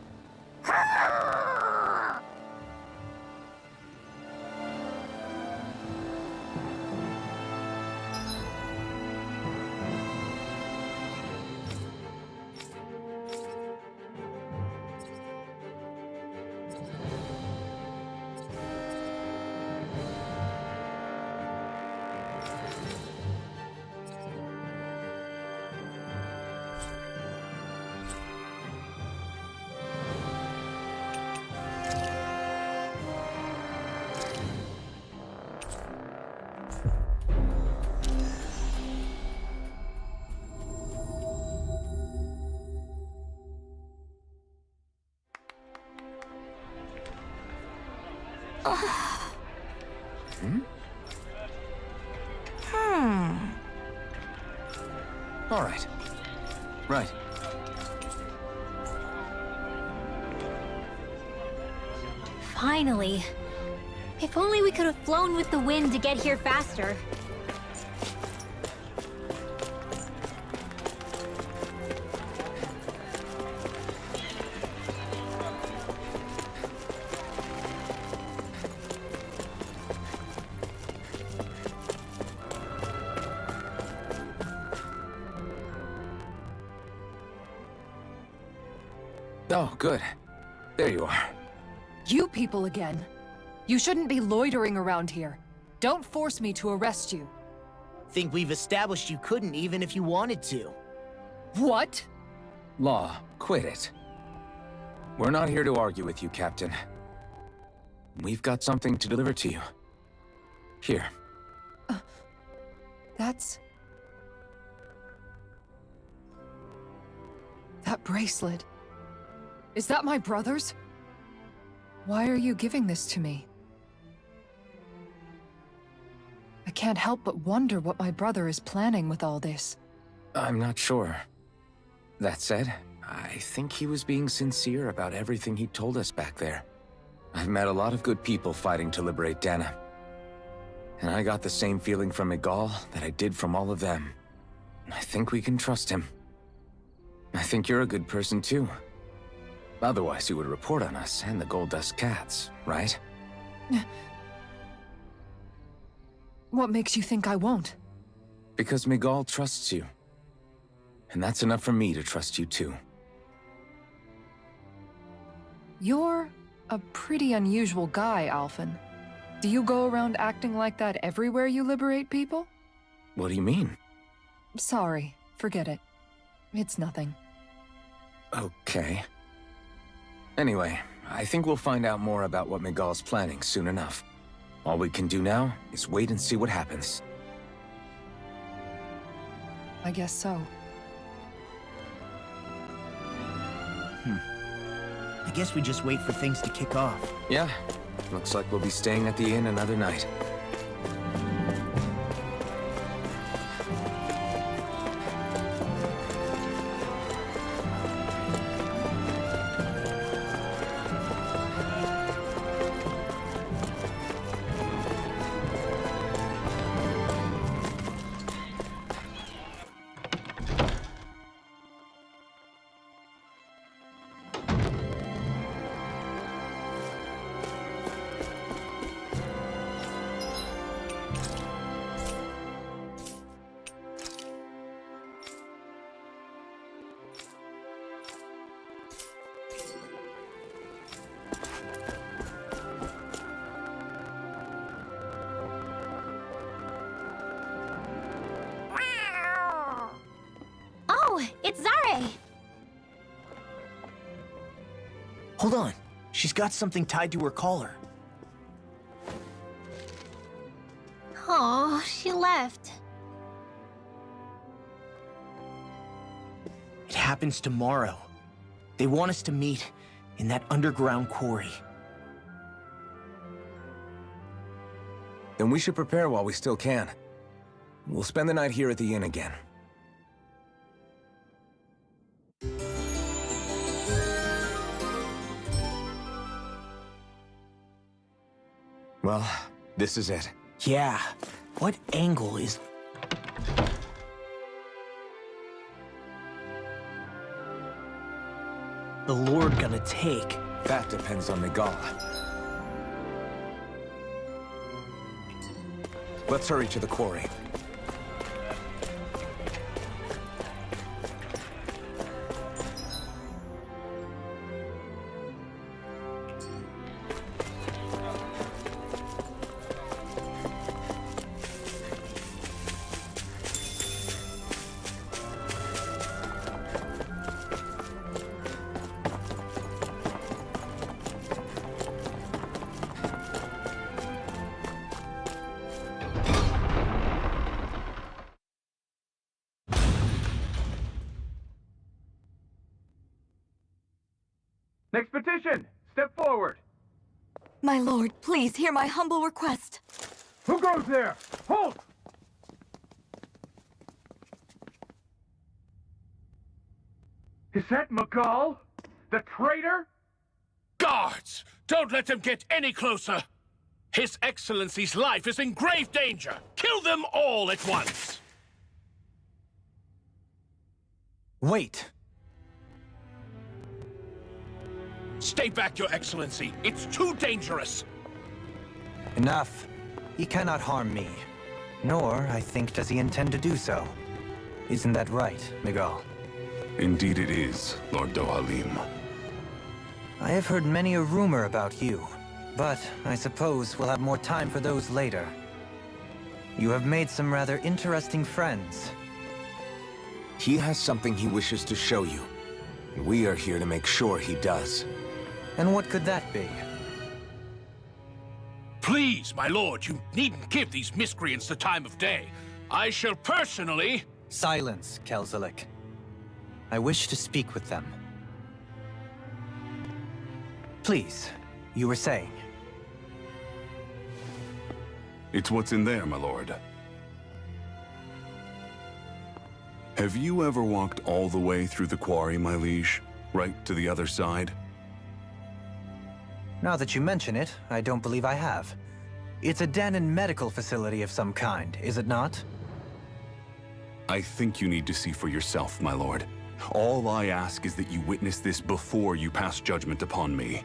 All right. Right. Finally. If only we could have flown with the wind to get here faster. Oh, good. There you are. You people again. You shouldn't be loitering around here. Don't force me to arrest you. Think we've established you couldn't even if you wanted to. What? Law, quit it. We're not here to argue with you, Captain. We've got something to deliver to you. Here. That's... That bracelet. Is that my brother's? Why are you giving this to me? I can't help but wonder what my brother is planning with all this. I'm not sure. That said, I think he was being sincere about everything he told us back there. I've met a lot of good people fighting to liberate Dana. And I got the same feeling from Miguel that I did from all of them. I think we can trust him. I think you're a good person too. Otherwise you would report on us and the Gold Dust Cats, right? What makes you think I won't? Because Miguel trusts you. And that's enough for me to trust you too. You're a pretty unusual guy, Alphen. Do you go around acting like that everywhere you liberate people? What do you mean? Sorry, forget it. It's nothing. Okay. Anyway, I think we'll find out more about what Miguel's planning soon enough. All we can do now is wait and see what happens. I guess so. I guess we just wait for things to kick off. Yeah, looks like we'll be staying at the inn another night. Oh, it's Zare! Hold on. She's got something tied to her collar. Oh, she left. It happens tomorrow. They want us to meet in that underground quarry. Then we should prepare while we still can. We'll spend the night here at the inn again. Well, this is it. Yeah. What angle is... the Lord gonna take? That depends on Miguel. Let's hurry to the quarry. Next petition! Step forward! My lord, please hear my humble request. Who goes there? Halt! Is that Miguel? The traitor? Guards! Don't let them get any closer! His Excellency's life is in grave danger! Kill them all at once! Wait! Stay back, Your Excellency! It's too dangerous! Enough. He cannot harm me. Nor, I think, does he intend to do so. Isn't that right, Miguel? Indeed it is, Lord Dohalim. I have heard many a rumor about you, but I suppose we'll have more time for those later. You have made some rather interesting friends. He has something he wishes to show you. We are here to make sure he does. And what could that be? Please, my lord, you needn't give these miscreants the time of day. I shall personally... Silence, Kelzelik. I wish to speak with them. Please, you were saying. It's what's in there, my lord. Have you ever walked all the way through the quarry, my liege? Right to the other side? Now that you mention it, I don't believe I have. It's a Danon medical facility of some kind, is it not? I think you need to see for yourself, my lord. All I ask is that you witness this before you pass judgment upon me.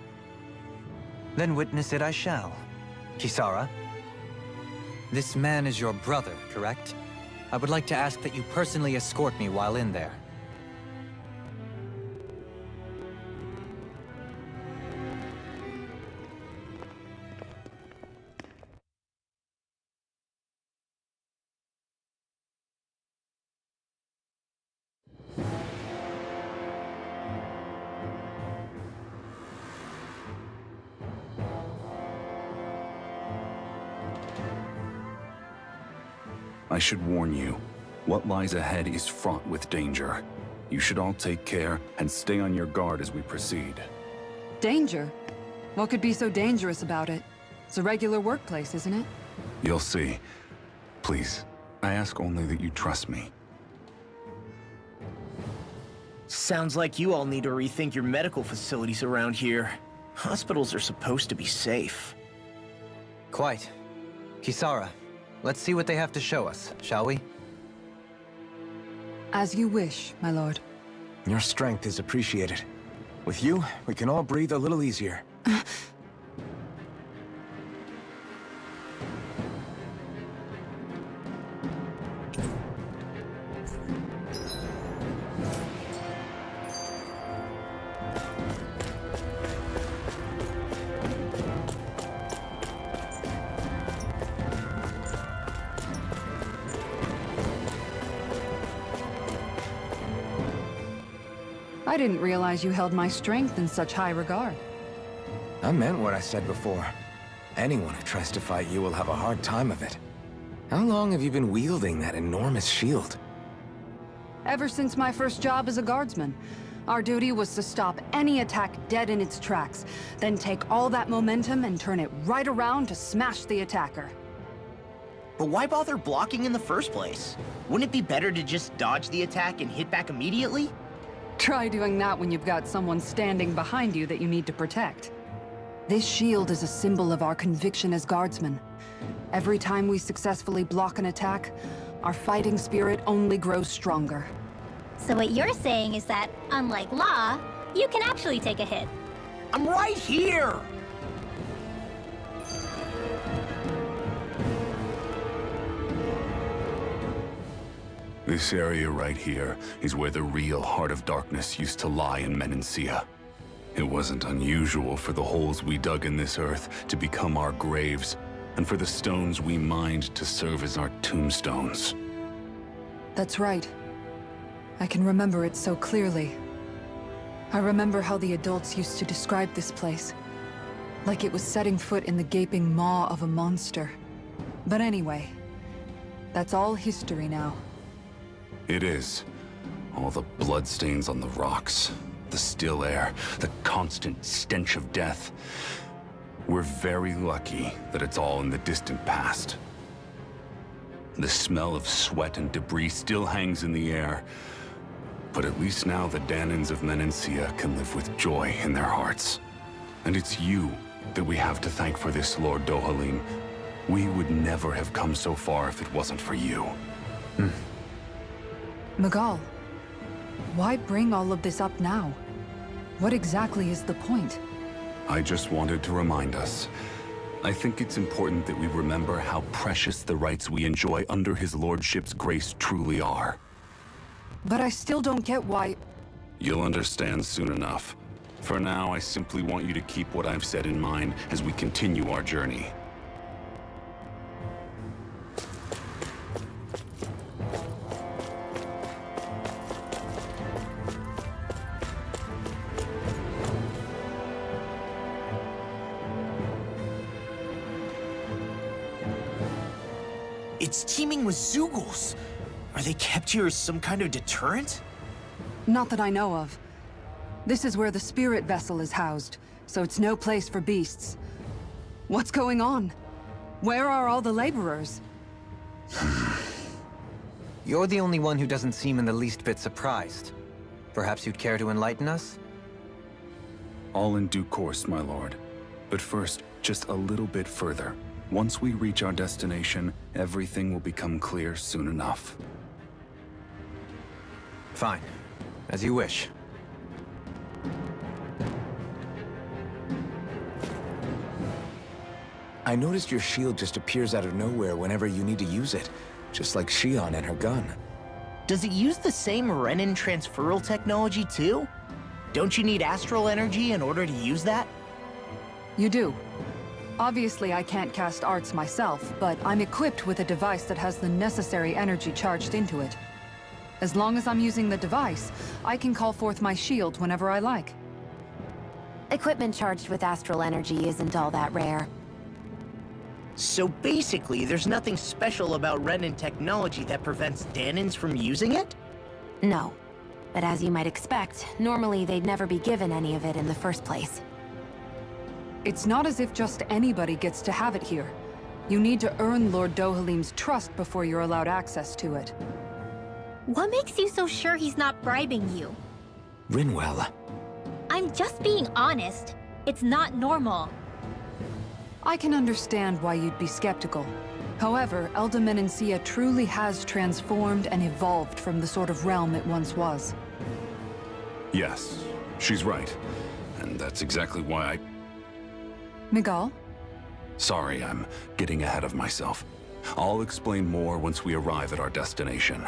Then witness it I shall. Kisara? This man is your brother, correct? I would like to ask that you personally escort me while in there. I should warn you, what lies ahead is fraught with danger. You should all take care and stay on your guard as we proceed. Danger? What could be so dangerous about it? It's a regular workplace, isn't it? You'll see. Please, I ask only that you trust me. Sounds like you all need to rethink your medical facilities around here. Hospitals are supposed to be safe. Quite. Kisara, let's see what they have to show us, shall we? As you wish, my lord. Your strength is appreciated. With you, we can all breathe a little easier. I didn't realize you held my strength in such high regard. I meant what I said before. Anyone who tries to fight you will have a hard time of it. How long have you been wielding that enormous shield? Ever since my first job as a guardsman, our duty was to stop any attack dead in its tracks, then take all that momentum and turn it right around to smash the attacker. But why bother blocking in the first place? Wouldn't it be better to just dodge the attack and hit back immediately? Try doing that when you've got someone standing behind you that you need to protect. This shield is a symbol of our conviction as guardsmen. Every time we successfully block an attack, our fighting spirit only grows stronger. So what you're saying is that, unlike Law, you can actually take a hit. I'm right here! This area right here is where the real Heart of Darkness used to lie in Menancia. It wasn't unusual for the holes we dug in this earth to become our graves, and for the stones we mined to serve as our tombstones. That's right. I can remember it so clearly. I remember how the adults used to describe this place. Like it was setting foot in the gaping maw of a monster. But anyway, that's all history now. It is. All the bloodstains on the rocks, the still air, the constant stench of death. We're very lucky that it's all in the distant past. The smell of sweat and debris still hangs in the air, but at least now the Danans of Menancia can live with joy in their hearts. And it's you that we have to thank for this, Lord Dohalim. We would never have come so far if it wasn't for you. Magal, why bring all of this up now? What exactly is the point? I just wanted to remind us. I think it's important that we remember how precious the rights we enjoy under his lordship's grace truly are. But I still don't get why... You'll understand soon enough. For now, I simply want you to keep what I've said in mind as we continue our journey. It's teeming with Zeugles. Are they kept here as some kind of deterrent? Not that I know of. This is where the spirit vessel is housed, so it's no place for beasts. What's going on? Where are all the laborers? You're the only one who doesn't seem in the least bit surprised. Perhaps you'd care to enlighten us? All in due course, my lord. But first, just a little bit further. Once we reach our destination, everything will become clear soon enough. Fine. As you wish. I noticed your shield just appears out of nowhere whenever you need to use it, just like Xeon and her gun. Does it use the same Renin transferal technology too? Don't you need astral energy in order to use that? You do. Obviously, I can't cast arts myself, but I'm equipped with a device that has the necessary energy charged into it. As long as I'm using the device, I can call forth my shield whenever I like. Equipment charged with astral energy isn't all that rare. So basically, there's nothing special about Renin technology that prevents Danans from using it? No. But as you might expect, normally they'd never be given any of it in the first place. It's not as if just anybody gets to have it here. You need to earn Lord Dohalim's trust before you're allowed access to it. What makes you so sure he's not bribing you? Rinwell. I'm just being honest. It's not normal. I can understand why you'd be skeptical. However, Elda Menancia truly has transformed and evolved from the sort of realm it once was. Yes, she's right. And that's exactly why I... Miguel? Sorry, I'm getting ahead of myself. I'll explain more once we arrive at our destination.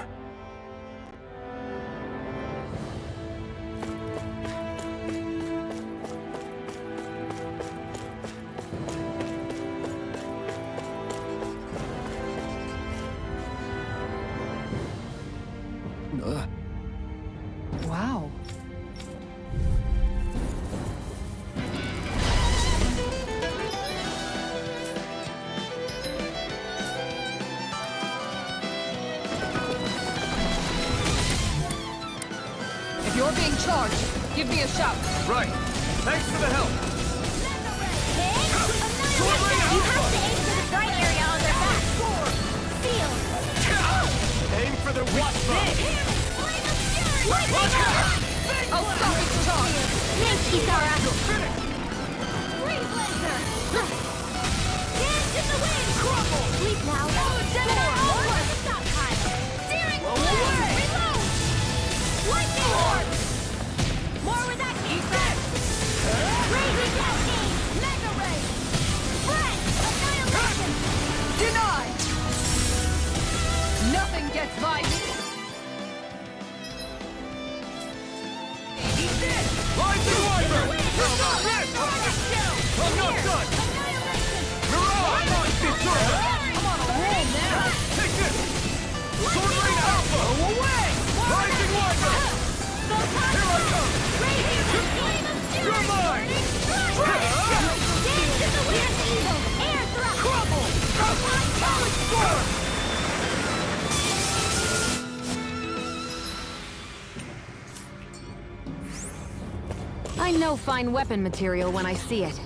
Wow. If you're being charged, give me a shout. Right. Thanks for the help. You have to aim for the bright area on their back. Sealed. Aim for the weak spot. Oh, stop its charge! Thanks, Kisara. Freeze laser! Dance in the wind! Crumble! Sleep now. Stop time. Steering wheel! Reload! Lightning orb! More with that defense! Raging Cascade! Mega Ray! Fret! Annihilation! Denied! Nothing gets by me! Rising Wiper! I'm not done! Mirage! I'm on a roll now! Take this! Sword Rain Alpha! Away! Rising Wiper! Here I come! You're mine! Dance in the wind! Air thrust! Crumble! Solid storm! I know fine weapon material when I see it.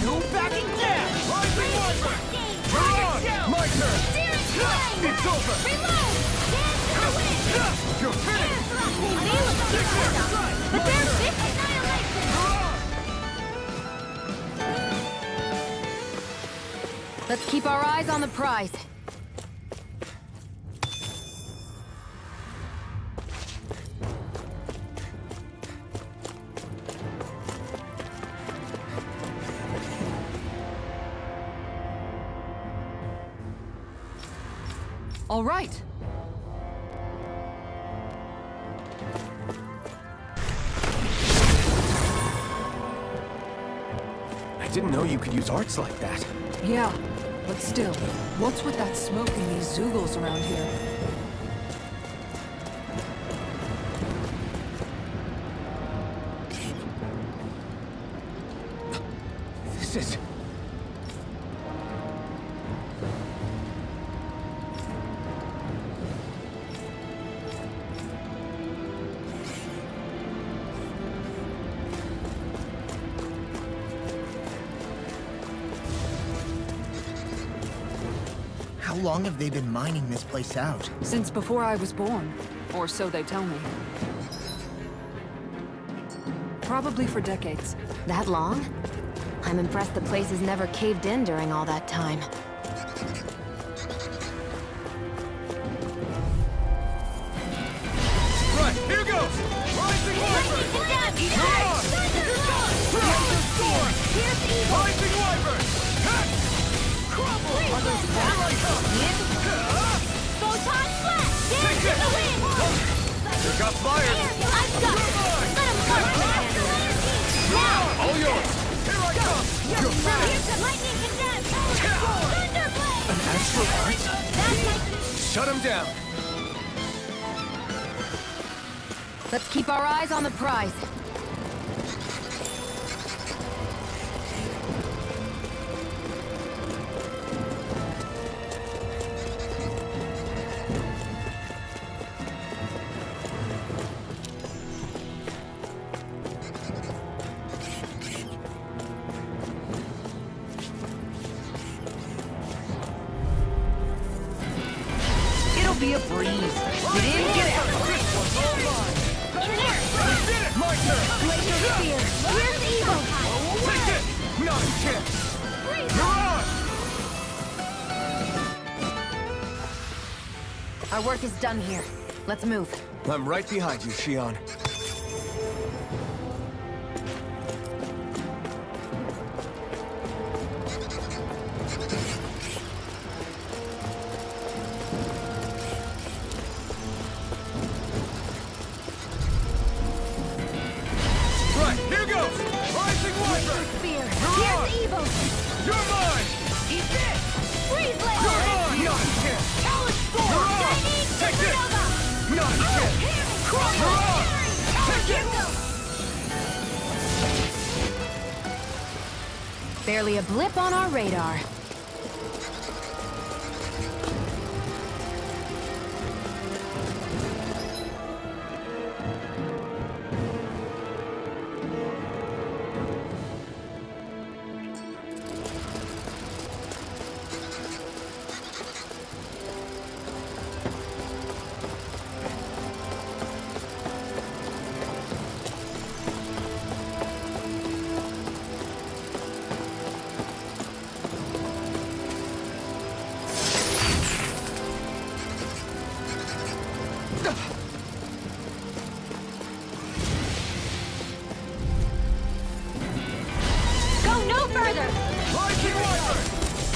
No backing down! Rising Wiper! Mirage! My turn! It's over! Reload! Dance in the wind! You're finished! But there's this annihilation! Let's keep our eyes on the prize. All right. I didn't know you could use arts like that. Yeah, but still, what's with that smoke and these Zoogles around here? This is... How long have they been mining this place out? Since before I was born. Or so they tell me. Probably for decades. That long? I'm impressed the place has never caved in during all that time. Right, here goes! Rising Wiper! Mirage! Rising Storm! Rising Wiper! Crumble! Here I come! Photon flash! Take Dance in this! the wind! You got fired! I've got it! Let him come! All yours! Lightning condemned! Thunderblade! An astral art? Shut him down! Let's keep our eyes on the prize. It'll be a breeze. Get in, get out. My turn! Laser spear. Here's evil. Take it! Not a chance! You're on! Our work is done here. Let's move. I'm right behind you, Xeon. Right, here goes! Rising Wiper! Spear. You're Here's on! evil. You're mine! Eat this! Freeze laser! You're mine! Not a chance! Challenge storm! You're on! Chinese Take this! supernova! Not a chance! You're on! Take it! Barely a blip on our radar. Go no further! Rising Wiper!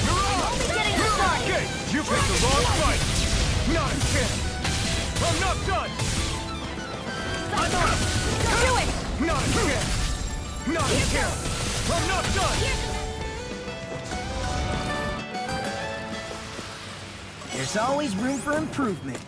You're on! Only getting started! Okay, you picked the wrong fight! Not a chance! I'm not done! I'm up! Do it! Not a chance! Not a chance! I'm not done! There's always room for improvement.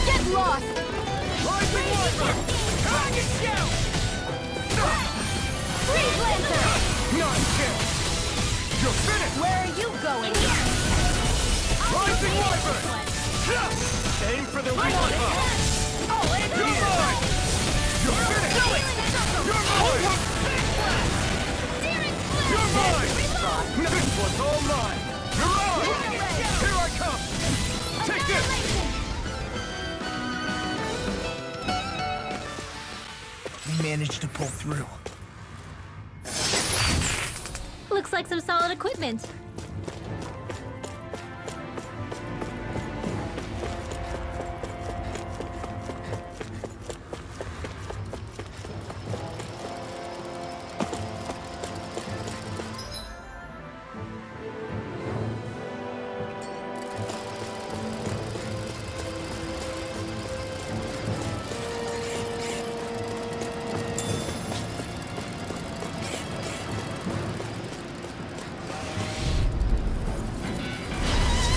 Get lost! Rising Wiper! Target shoot! Freeze laser! Not a chance! You're finished! Where are you going? Rising Wiper! Aim for the weak spot! You're mine! You're finished! You're mine! You're mine! This one's all mine! You're on! Here I come! Take this! We managed to pull through. Looks like some solid equipment.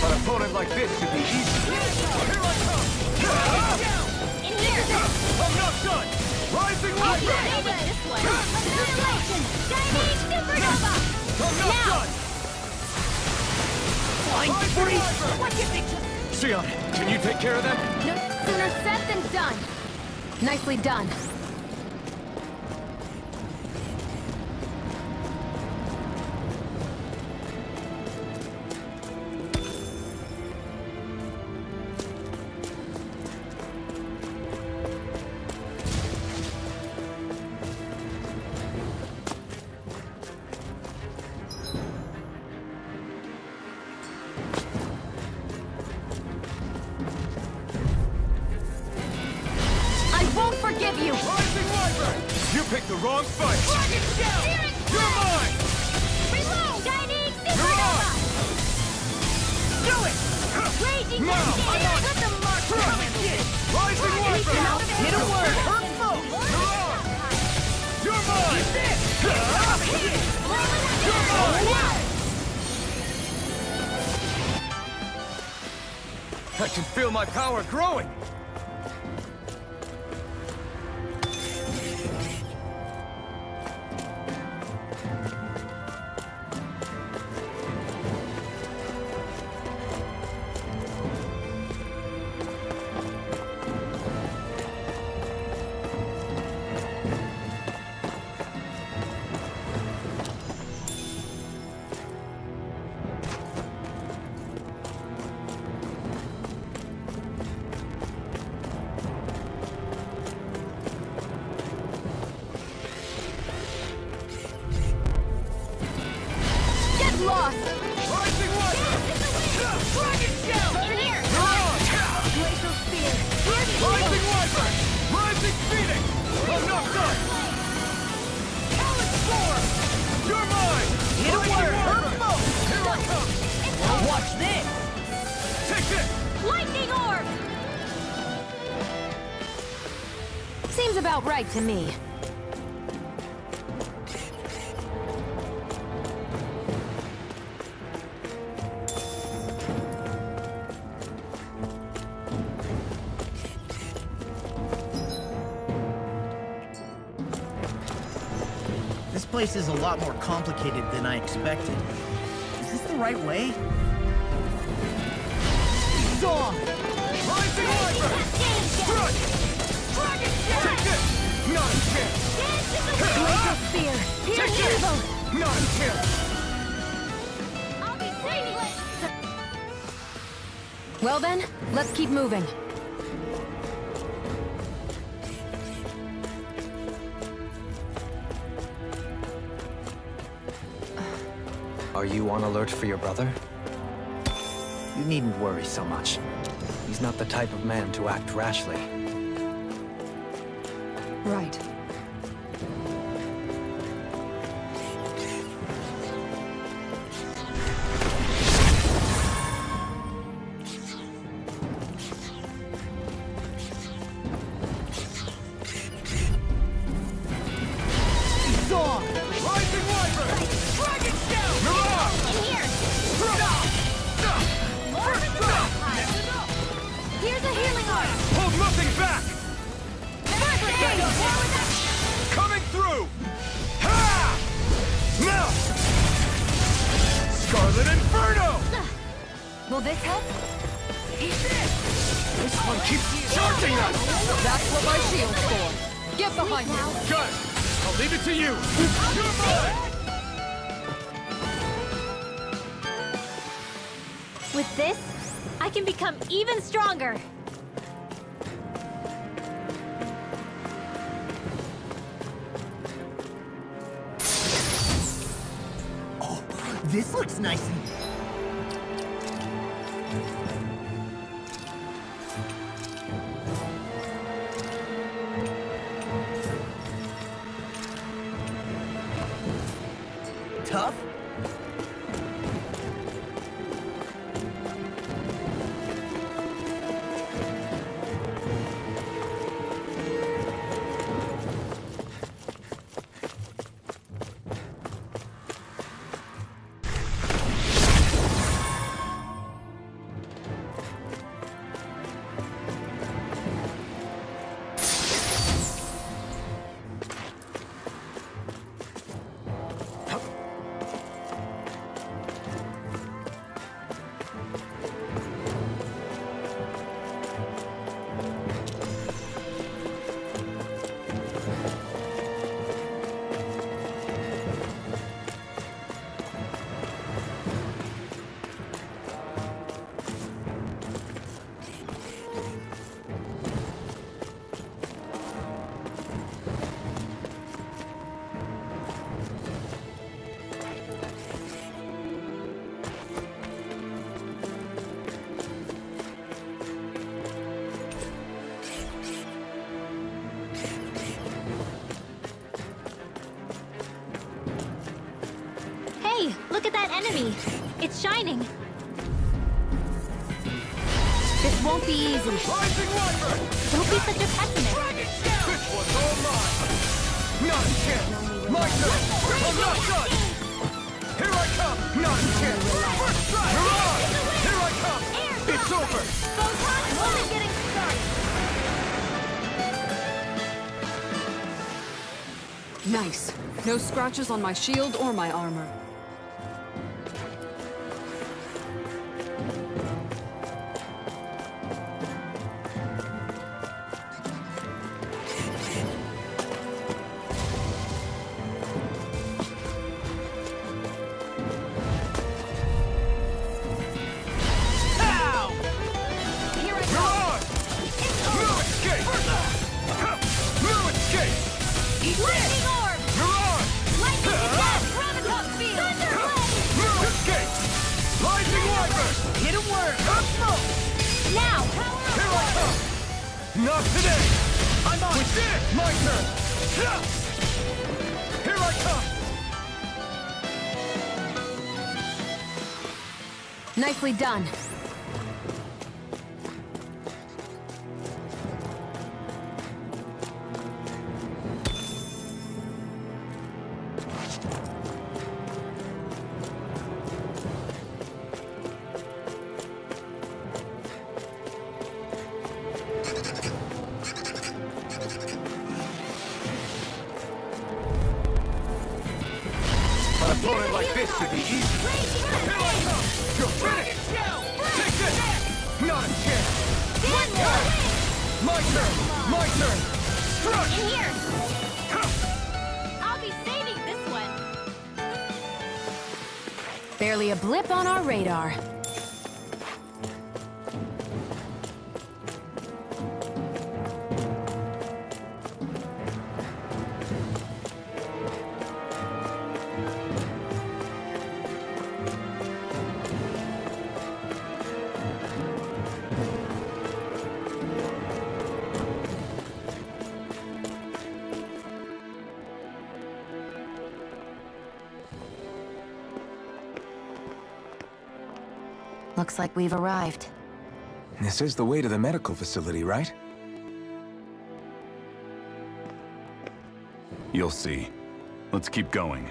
An opponent like this should be easy. Here I come! In here! I'm not done! Rising Wiper! Maybe this way! Annihilation! Chinese supernova! I'm not Now! done! Flying Rising freeze! Wiper! What did they Xeon, can you take care of them? No sooner said than done. Nicely done. You picked the wrong fight! Rocket shell! You're mine! Reload! Shining You're supernova! on! Do it! Raging No, Hurricane! I'm on! Let the mark coming! Rising weapon! Hit a word! Hurt foe! You're mine! You're mine! I can feel my power growing! Get lost! Rising weapon! Rocket shell! In here! Glacial spear! Rising weapon! Rising phoenix! I'm not done! Talent storm! You're mine! Hit a word! Hurt foe! Here I come! Well, watch this! Take this! Lightning orb! Seems about right to me. This place is a lot more complicated than I expected. Is this the right way? Song! Rising weapon! Strike! Rocket shell! Take this! Not a chance! Glacial spear! Take this! Not a chance! I'll be saving! Well then, let's keep moving. Are you on alert for your brother? You needn't worry so much. He's not the type of man to act rashly. Right. Song! Rising weapon! Rocket shell! In here! More with the Here's a healing orb! Hold nothing back! First aid! More with that! Coming through! Ha! Now! Scarlet Inferno! Will this help? This one keeps charging us! That's what my shield's for. Get behind me. Good! I'll leave it to you! You're mine! With this, I can become even stronger. Oh, this looks nice and... tough? me. It's shining. This won't be easy. Don't be such a pessimist. This one's all mine! Not a chance! My turn! I'm not done! Here I come! Not a chance! First strike! Mirage! Here I come! It's over! Photon is only getting started. Nice. No scratches on my shield or my armor. Lightning orb! Lightning to death! Graviton field! Thunderblade! Escape! Lightning Wyvern! Hit a word! Now, power of Here I come! Not today! I'm on! We did it! My turn! Here I come! Nicely done. An opponent like this should be easy. Here I come! You're finished! Take this! Not a chance! My turn! My turn! Strike! In here. I'll be saving this one. Barely a blip on our radar. Looks like we've arrived. This is the way to the medical facility, right? You'll see. Let's keep going.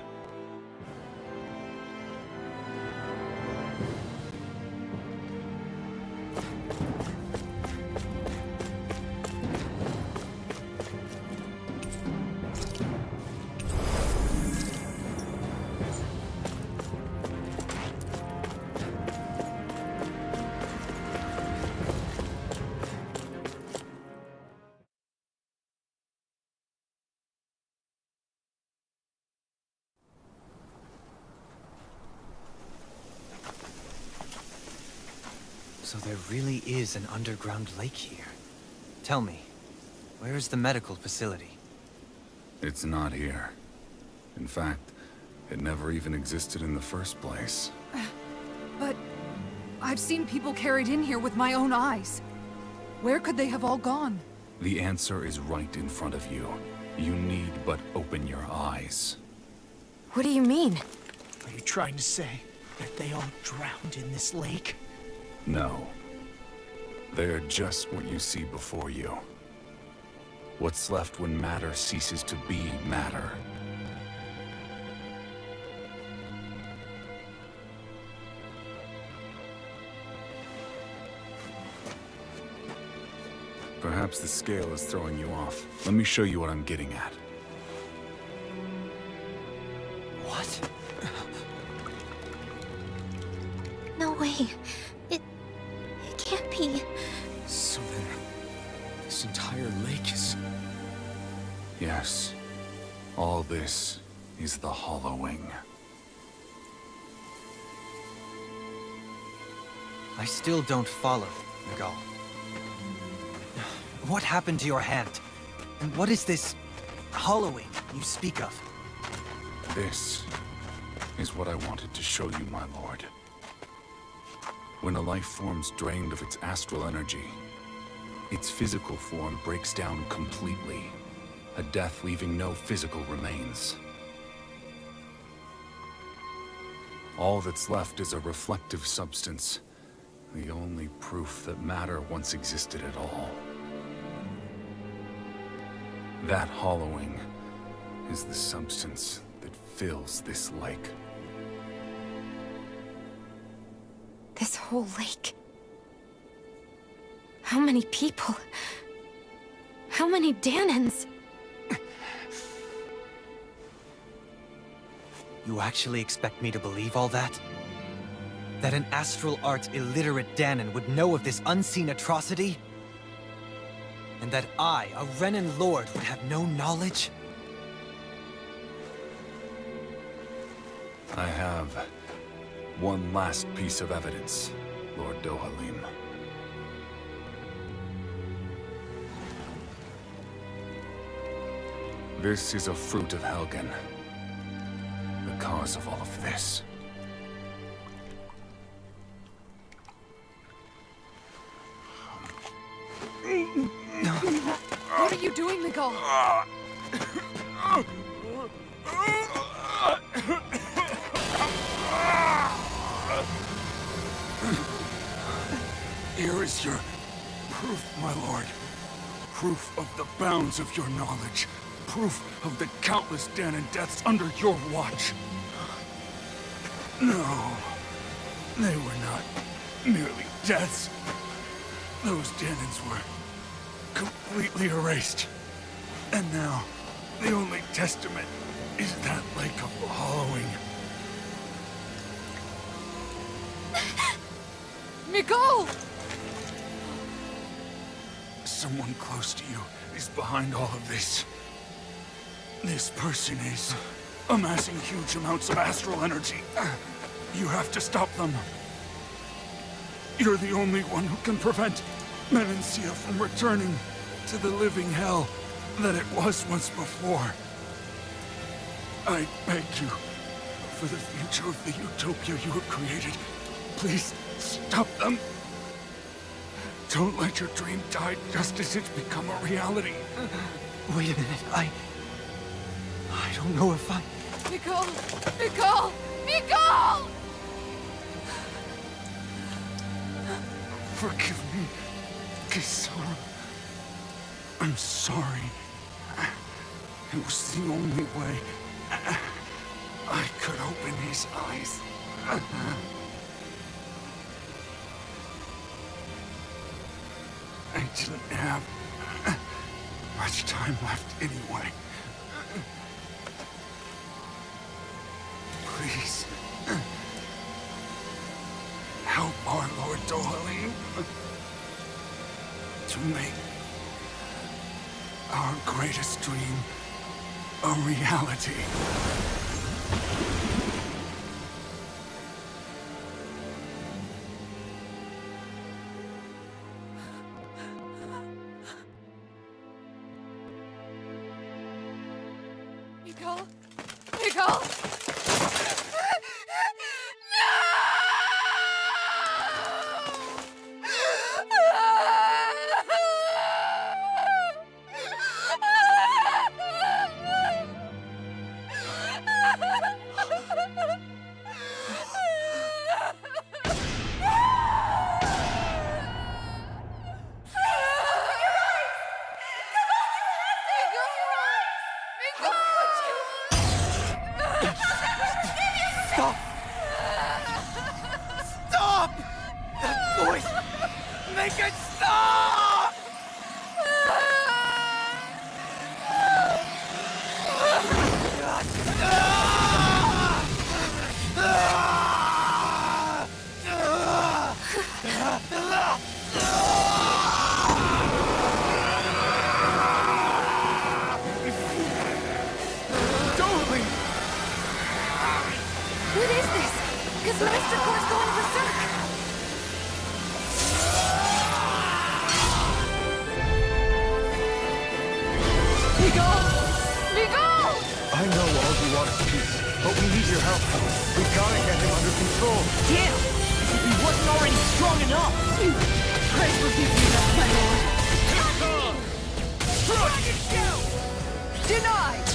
So there really is an underground lake here. Tell me, where is the medical facility? It's not here. In fact, it never even existed in the first place. But I've seen people carried in here with my own eyes. Where could they have all gone? The answer is right in front of you. You need but open your eyes. What do you mean? Are you trying to say that they all drowned in this lake? No. They're just what you see before you. What's left when matter ceases to be matter. Perhaps the scale is throwing you off. Let me show you what I'm getting at. What? No way. It can't be. So then, this entire lake is... Yes. All this is the hollowing. I still don't follow, Miguel. What happened to your hand? And what is this hollowing you speak of? This is what I wanted to show you, my lord. When a life form's drained of its astral energy, its physical form breaks down completely, a death leaving no physical remains. All that's left is a reflective substance. The only proof that matter once existed at all. That hollowing is the substance that fills this lake. This whole lake. How many people? How many Danans? You actually expect me to believe all that? That an astral arts illiterate Danan would know of this unseen atrocity? And that I, a Renan lord, would have no knowledge? I have one last piece of evidence, Lord Dohalim. This is a fruit of Helgen. The cause of all of this. What are you doing, Miguel? Here is your proof, my lord. Proof of the bounds of your knowledge. Proof of the countless Danan deaths under your watch. No, they were not merely deaths. Those Danans were completely erased. And now, the only testament is that lake of hollowing. Miguel! Someone close to you is behind all of this. This person is amassing huge amounts of astral energy. You have to stop them. You're the only one who can prevent Menancia from returning to the living hell that it was once before. I beg you, for the future of the utopia you have created, please stop them. Don't let your dream die just as it's become a reality. Wait a minute, I don't know if I... Miguel! Miguel! Miguel! Forgive me, Kisara. I'm sorry. It was the only way I could open his eyes. I didn't have much time left anyway. Please, help our Lord Dohalim to make our greatest dream a reality. Miguel! Miguel! Stop! Stop! That voice! Make it stop! What is this? Is the Mr. Course going berserk? Miguel! Miguel! I know all you want is peace, but we need your help. We gotta get him under control. Damn! As if he wasn't already strong enough! Pray forgive me, my lord. Denied!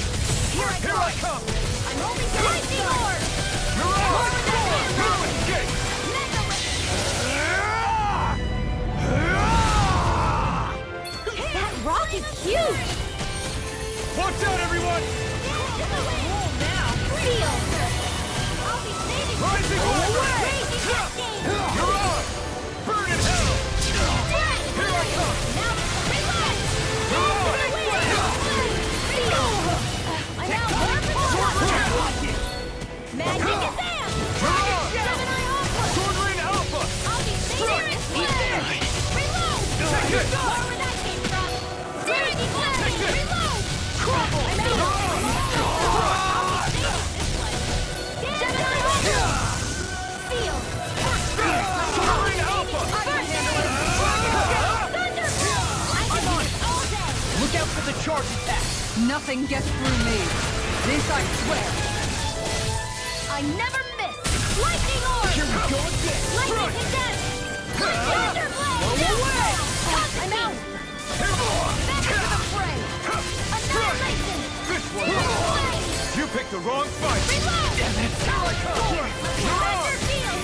Here I come! I'm only the lightning lord! Mirage! it! More where that came from! Daring defense! Reload! Crumble! Seal! Sword Rain Alpha! Look out for the charge attack! Nothing gets through me. This I swear. I never miss! Lightning Orb! Here we go again! Lightning Condense! Thunderblade! I'm out! Back to the fray! Annihilation! This one! Flame! You picked the wrong fight! Reload! Damn it! Here I come! You're on! Thunder Field!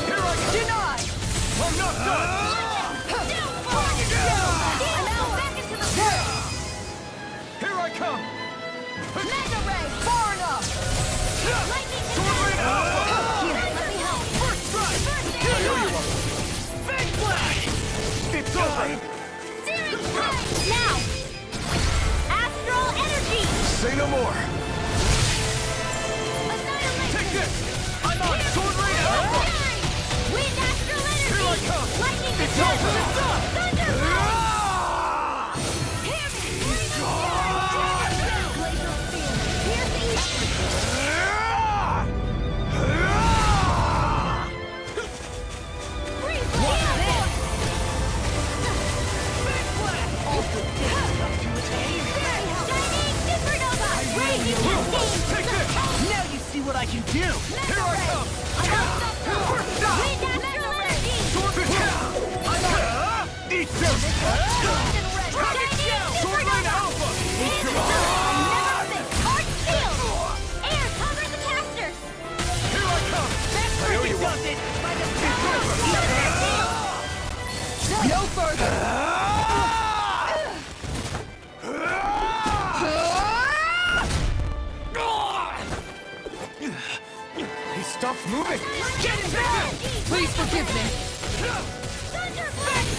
Here I come! Denied! I'm not done! I'm out! Back into the fray! Here I come! Mega Ray! Far enough! Lightning Sword Rain Alpha! Here, let me help! First strike! First aid! Big Flash! It's over! Searing Blade! Now! Astral Energy! Say no more! Annihilation! Take this! I'm on Sword Rain Alpha! Wind Astral Energy! Here I come! Lightning It's Condense! over! It's done! Thunderblade! Ah! Hear me! Dragon Blazer Field! Here's the Freeze Blade! Shining Supernova! Raging Cascade! Take this! Now you see what I can do! Here I come! Wind Astral Energy! Sword Rain Alpha! Eat them! Shining Sword Rain Supernova! Alpha! Never miss! Arc Shield! Air cover the casters! Here I come! I owe you one! Does it! No further! He stopped moving! Get him back! Please forgive me. Thunderblade!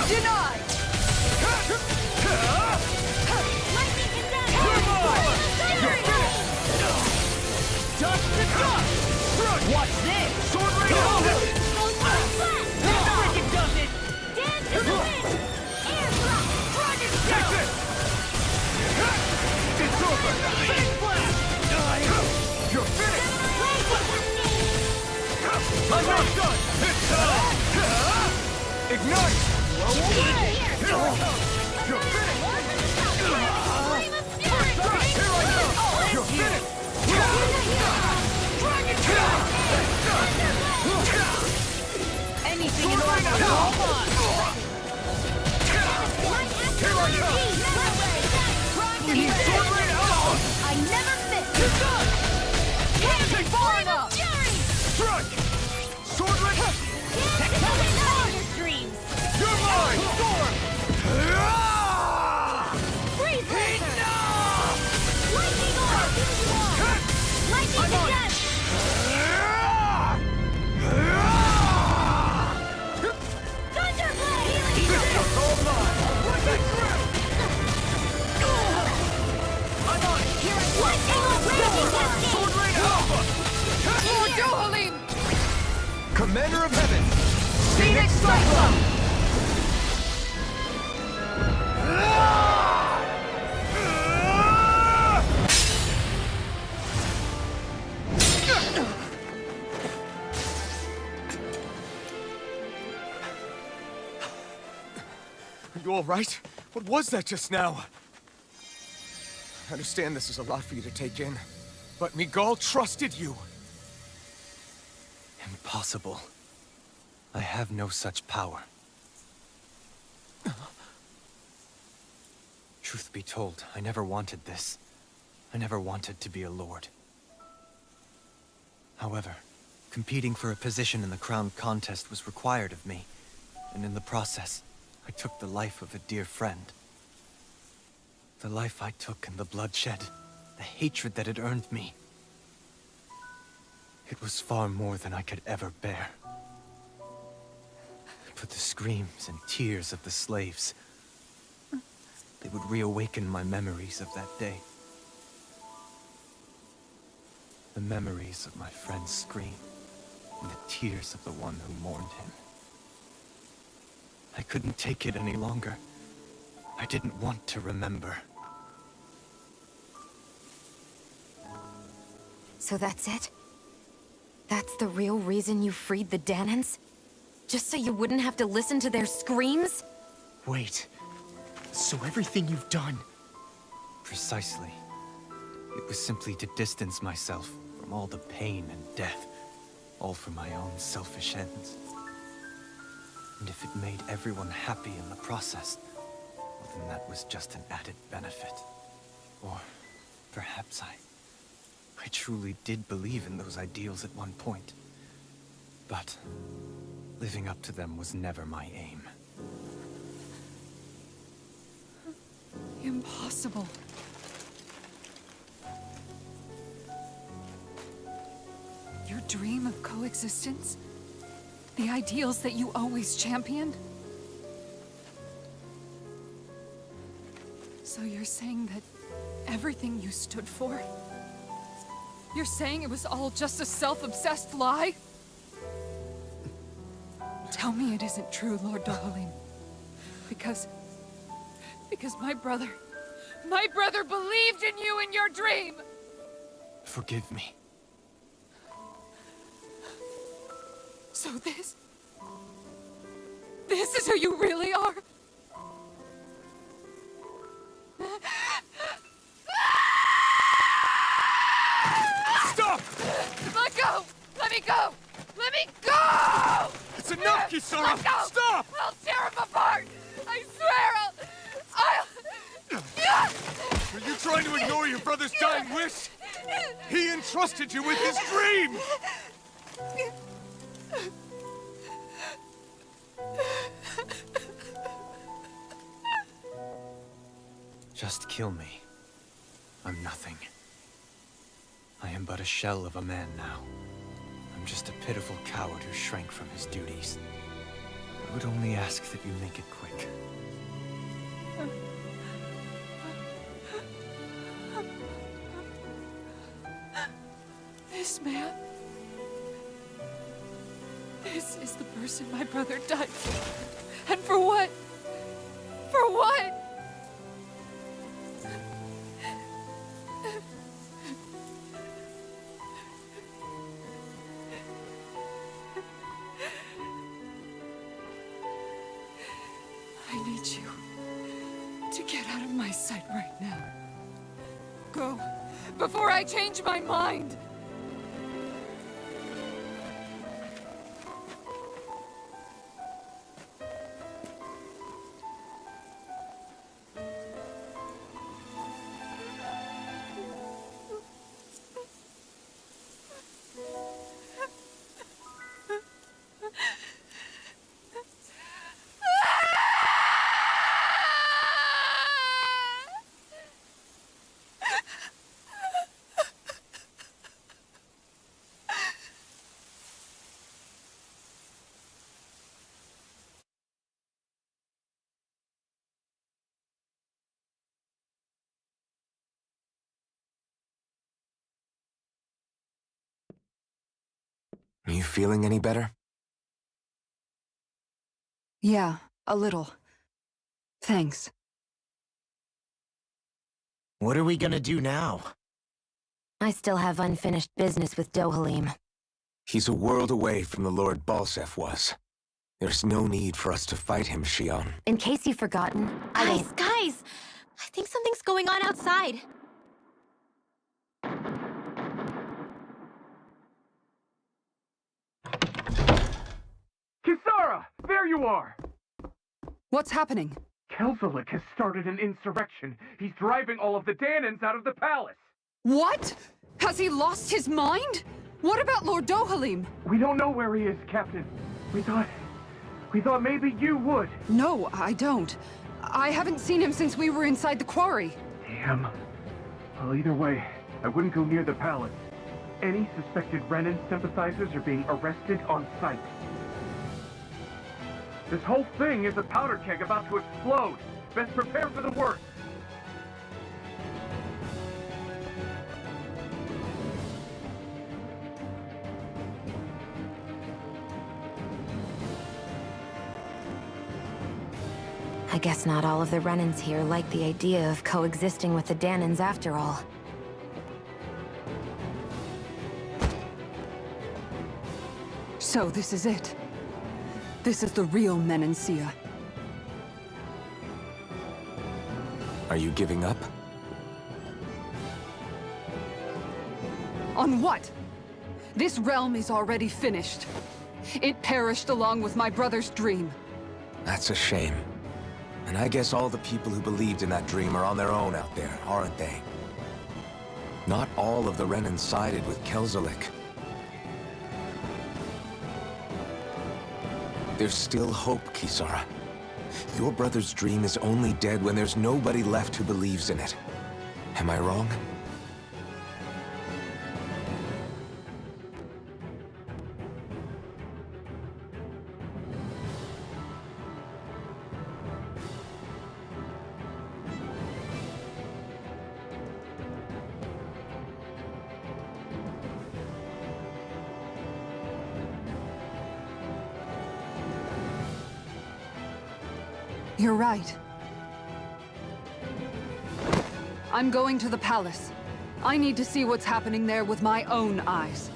Denied! Lightning Condense! You're finished! Dust to dust! What's this? Sword Rain Alpha! Frickin' does it! Dance to the wind! Air thrust! Dragon Take Shell! this! It's over! Big blast! You're finished! Blade I'm not done! It's time! Ignite! Here! Here I come! You're finished! Flame of Fury! Here I come! You're finished! Dragon Anything in order to Here I come! Sword Rain Alpha! I never miss! You're done! Take far enough! Strike! Sword Rain! Dreams! You're mine! Storm! Freeze Enough! Lightning Orb! Lightning Condense! Thunderblade! This one's all mine! Thanks! I'm on it! Lightning Orb! Raging Cascade! Sword Rain Alpha! Lord Dohalim! Commander of Heaven! Phoenix Cyclone! Are you all right? What was that just now? I understand this is a lot for you to take in, but Miguel trusted you. Impossible. I have no such power. Truth be told, I never wanted this. I never wanted to be a lord. However, competing for a position in the crown contest was required of me, and in the process, I took the life of a dear friend. The life I took and the bloodshed, the hatred that it earned me. It was far more than I could ever bear. But the screams and tears of the slaves, they would reawaken my memories of that day. The memories of my friend's scream and the tears of the one who mourned him. I couldn't take it any longer. I didn't want to remember. So that's it? That's the real reason you freed the Danans? Just so you wouldn't have to listen to their screams? Wait. So everything you've done... Precisely. It was simply to distance myself from all the pain and death, all for my own selfish ends. And if it made everyone happy in the process, well, then that was just an added benefit. Or perhaps I truly did believe in those ideals at one point. But living up to them was never my aim. Impossible. Your dream of coexistence? The ideals that you always championed? So you're saying that everything you stood for? You're saying it was all just a self-obsessed lie? Tell me it isn't true, Lord Dohalim. Because my brother believed in you in your dream! Forgive me. So this is who you really are? Stop! Let go! Let me go! Let me go! It's enough, Kisara! Let go! Stop! I'll tear him apart! I swear I'll... Are you trying to ignore your brother's dying wish? He entrusted you with his dream! Just kill me. I'm nothing. I am but a shell of a man now. I'm just a pitiful coward who shrank from his duties. I would only ask that you make it quick. This man... This is the person my brother died for. And for what? For what? I need you to get out of my sight right now. Go, before I change my mind! Are you feeling any better? Yeah, a little. Thanks. What are we gonna do now? I still have unfinished business with Dohalim. He's a world away from the Lord Balsef was. There's no need for us to fight him, Xeon. In case you've forgotten, Guys! I think something's going on outside. Kisara! There you are! What's happening? Kelzelik has started an insurrection. He's driving all of the Danans out of the palace. What? Has he lost his mind? What about Lord Dohalim? We don't know where he is, Captain. We thought maybe you would. No, I don't. I haven't seen him since we were inside the quarry. Damn. Well, either way, I wouldn't go near the palace. Any suspected Renan sympathizers are being arrested on sight. This whole thing is a powder keg about to explode. Best prepare for the worst. I guess not all of the Renans here like the idea of coexisting with the Danans after all. So this is it. This is the real Menancia. Are you giving up? On what? This realm is already finished. It perished along with my brother's dream. That's a shame. And I guess all the people who believed in that dream are on their own out there, aren't they? Not all of the Renans sided with Kelzelik. There's still hope, Kisara. Your brother's dream is only dead when there's nobody left who believes in it. Am I wrong? You're right. I'm going to the palace. I need to see what's happening there with my own eyes.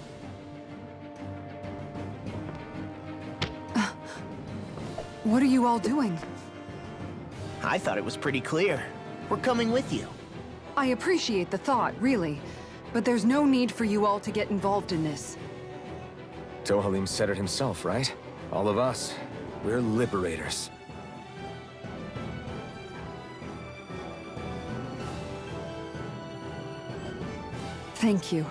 What are you all doing? I thought it was pretty clear. We're coming with you. I appreciate the thought, really. But there's no need for you all to get involved in this. Dohalim said it himself, right? All of us. We're liberators. Thank you.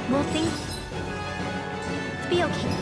Will things be okay?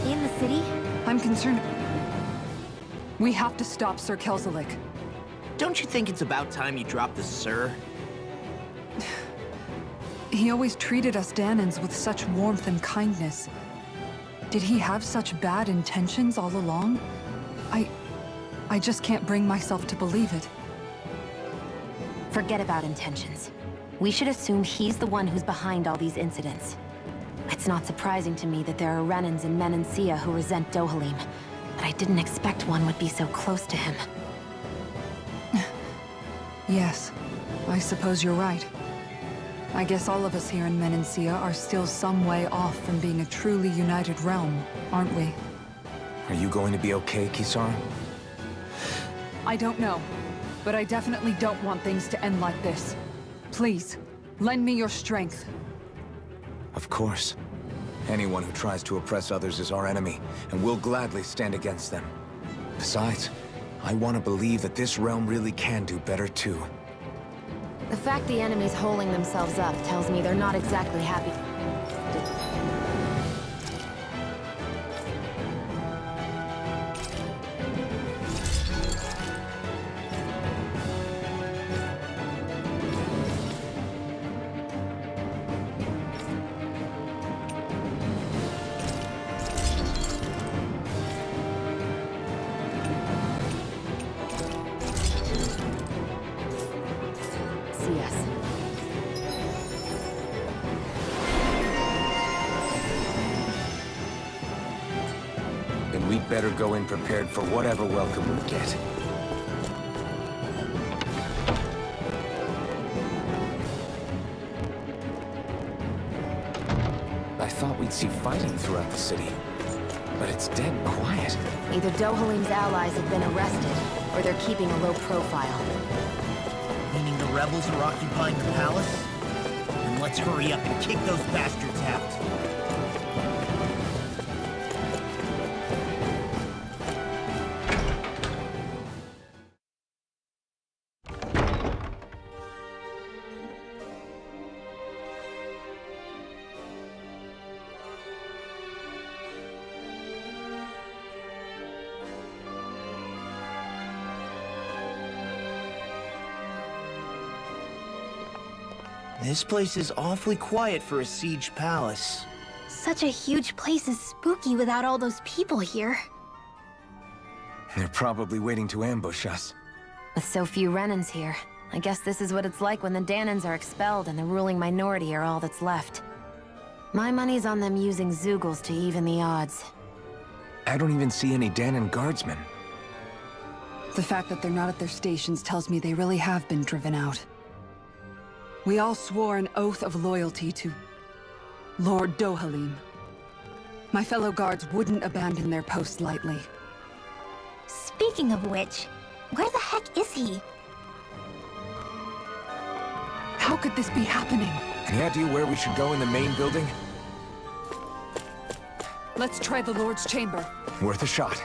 In the city? I'm concerned. We have to stop Sir Kelzelik. Don't you think it's about time you dropped the sir? He always treated us Danans with such warmth and kindness. Did he have such bad intentions all along? I just can't bring myself to believe it. Forget about intentions. We should assume he's the one who's behind all these incidents. It's not surprising to me that there are Renans and Menancia who resent Dohalim, but I didn't expect one would be so close to him. Yes, I suppose you're right. I guess all of us here in Menancia are still some way off from being a truly united realm, aren't we? Are you going to be okay, Kisara? I don't know, but I definitely don't want things to end like this. Please, lend me your strength. Of course. Anyone who tries to oppress others is our enemy, and we'll gladly stand against them. Besides, I want to believe that this realm really can do better too. The fact the enemy's holding themselves up tells me they're not exactly happy. Then we'd better go in prepared for whatever welcome we get. I thought we'd see fighting throughout the city. But it's dead quiet. Either Dohalim's allies have been arrested, or they're keeping a low profile. Meaning the rebels are occupying the palace? Then let's hurry up and kick those bastards out. This place is awfully quiet for a siege palace. Such a huge place is spooky without all those people here. They're probably waiting to ambush us. With so few Renans here, I guess this is what it's like when the Danans are expelled and the ruling minority are all that's left. My money's on them using Zeugles to even the odds. I don't even see any Danan guardsmen. The fact that they're not at their stations tells me they really have been driven out. We all swore an oath of loyalty to Lord Dohalim. My fellow guards wouldn't abandon their post lightly. Speaking of which, where the heck is he? How could this be happening? Any idea where we should go in the main building? Let's try the Lord's chamber. Worth a shot.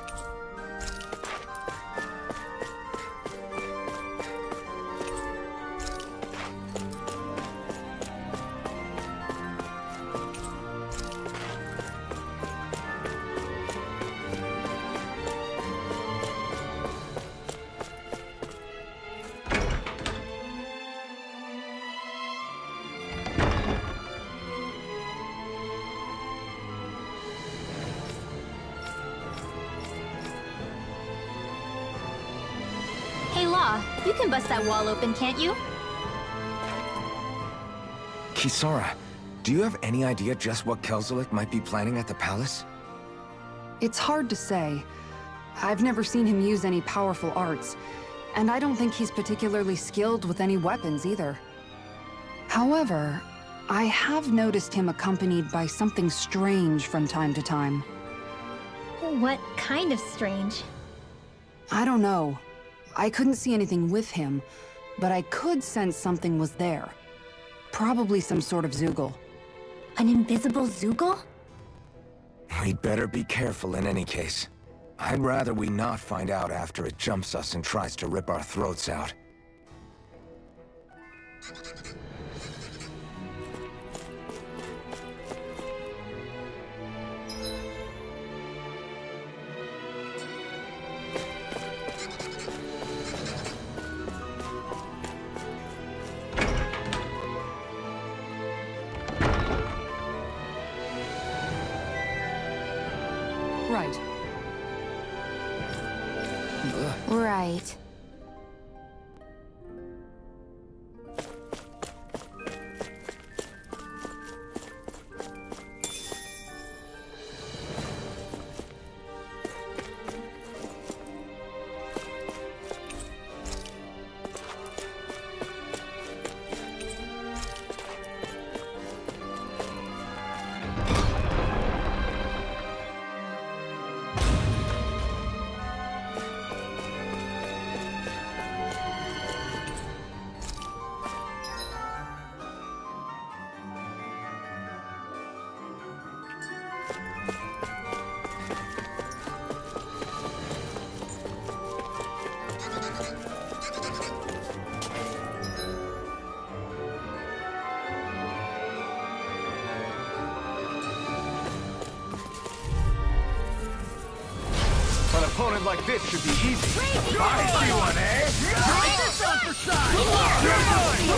Hey Law, you can bust that wall open, can't you? Kisara, do you have any idea just what Kelzelik might be planning at the palace? It's hard to say. I've never seen him use any powerful arts, and I don't think he's particularly skilled with any weapons either. However, I have noticed him accompanied by something strange from time to time. What kind of strange? I don't know. I couldn't see anything with him, but I could sense something was there. Probably some sort of Zeugle. An invisible Zeugle? We'd better be careful in any case. I'd rather we not find out after it jumps us and tries to rip our throats out. Right. Right. An opponent like this should be easy. I see one, eh? Drop this on for size! You're mine!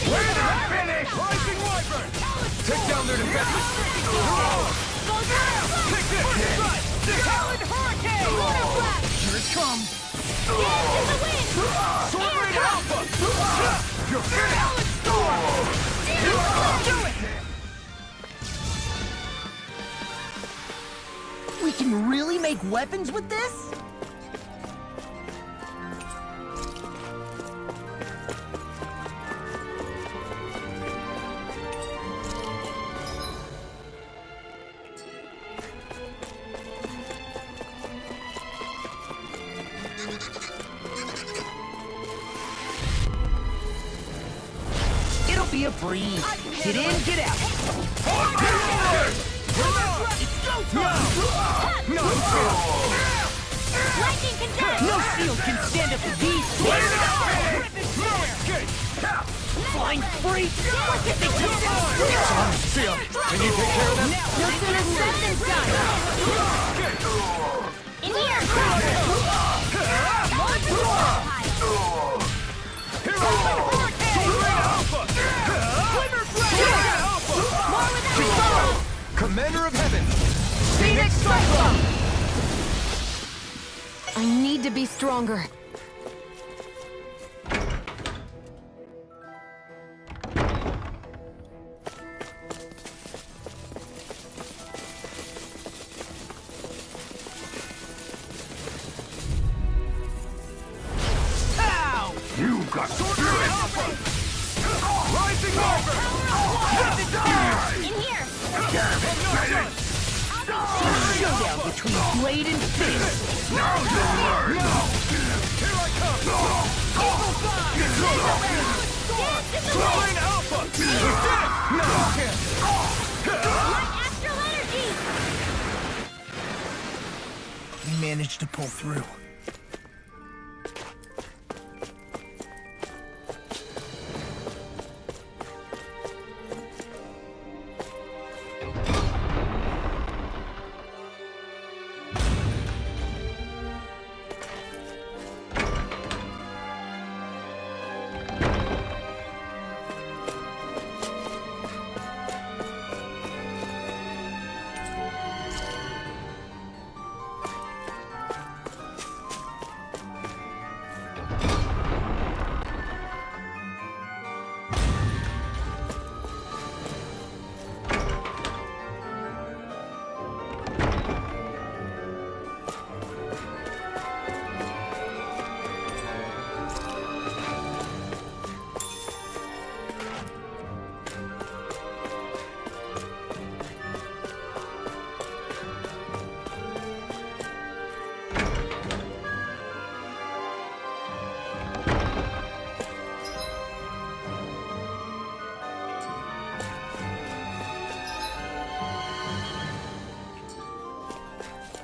Where did I finish? Rising Wyvern! Take down their defenses! Take this! First strike! Talon Hurricane! Water Blast! Here it comes! Hands in the wind! Sword Air Raid cut! Alpha! You're finished! Do it! We can really make weapons with this? breeze. Get in, get out. Lightning control! No shield can stand up to these. Flying freak! What did they just Xeon, can you take care of them? No sooner said than done! In here! Commander of Heaven! Phoenix Cyclone! I need to be stronger. You got Rising In here! showdown between Blade and Fist? Here I come! Light Alpha! You did it! No, you can't! Light astral energy! We managed to pull through.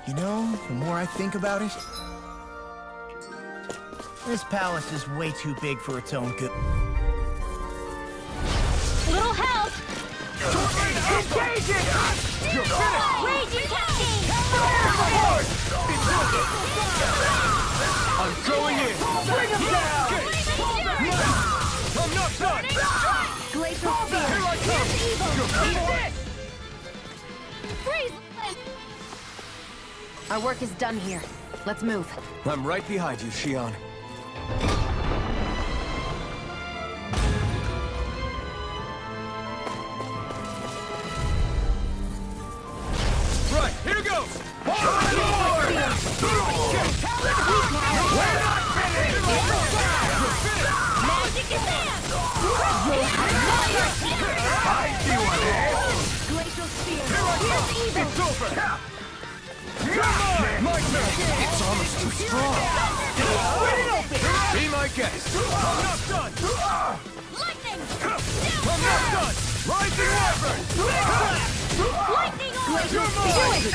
You know, the more I think about it, this palace is way too big for its own good. Little help! Engage it! Raging cascade! I'm going in! Bring him down! I'm not done! Glacial spear! Here I come! Here's evil! Freeze! Our work is done here. Let's move. I'm right behind you, Xeon. Right, here goes! Magic is there! I see what it is! Glacial spear! Here's evil! It's over! My turn! It's almost too strong! Be my guest! I'm not done! Lightning! I'm not done! Rising Wyvern! Lightning on! You're mine!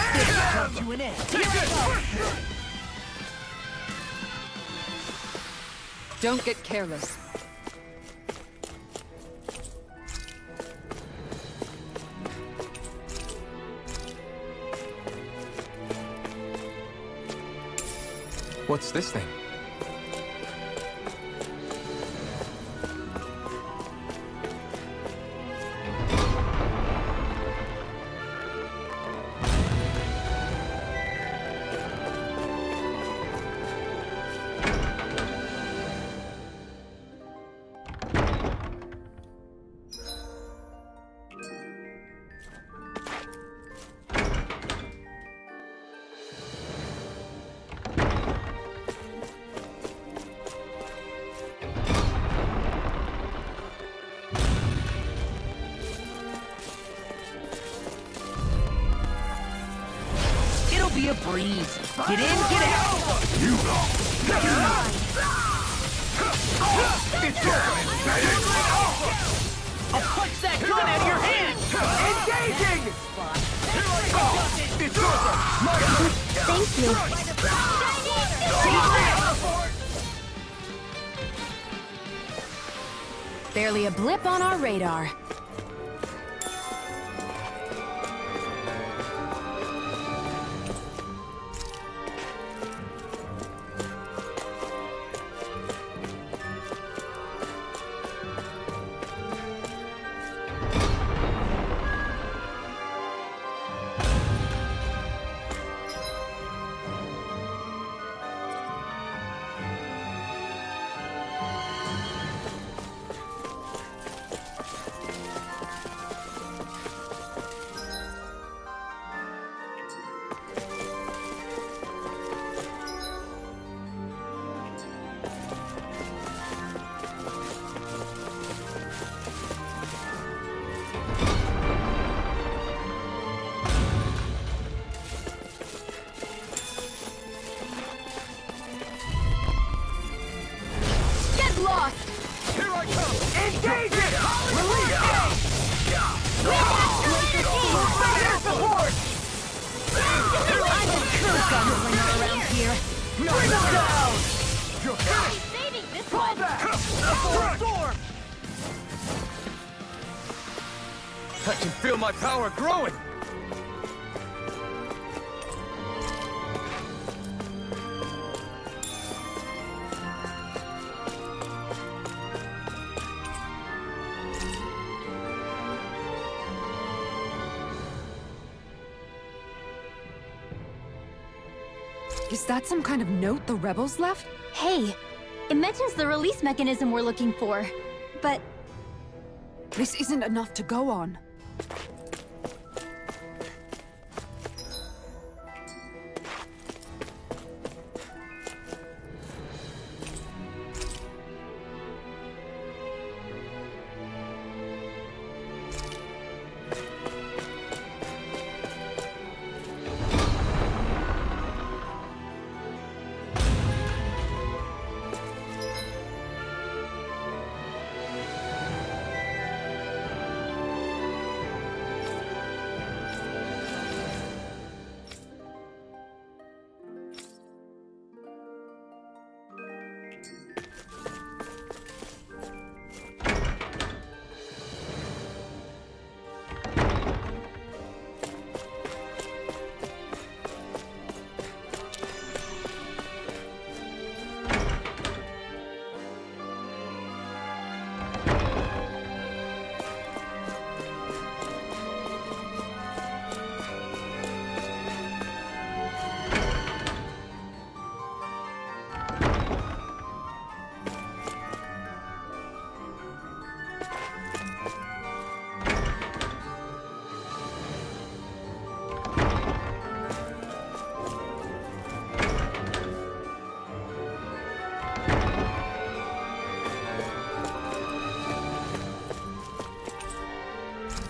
Come to an end. Take it! Don't get careless. What's this thing? Be a breeze. Get in, get out. You go. It's I'll punch that gun out of your hand! Engaging! Here I go! It's over! My turn! Thank you. Barely a blip on our radar. Here I come! Engage it! Release it! Here's the horse! Around here. Bring them down! You're He's finished! saving this Fall one. back! Full storm! I can feel my power growing! Is that some kind of note the rebels left? Hey, it mentions the release mechanism we're looking for, but This isn't enough to go on.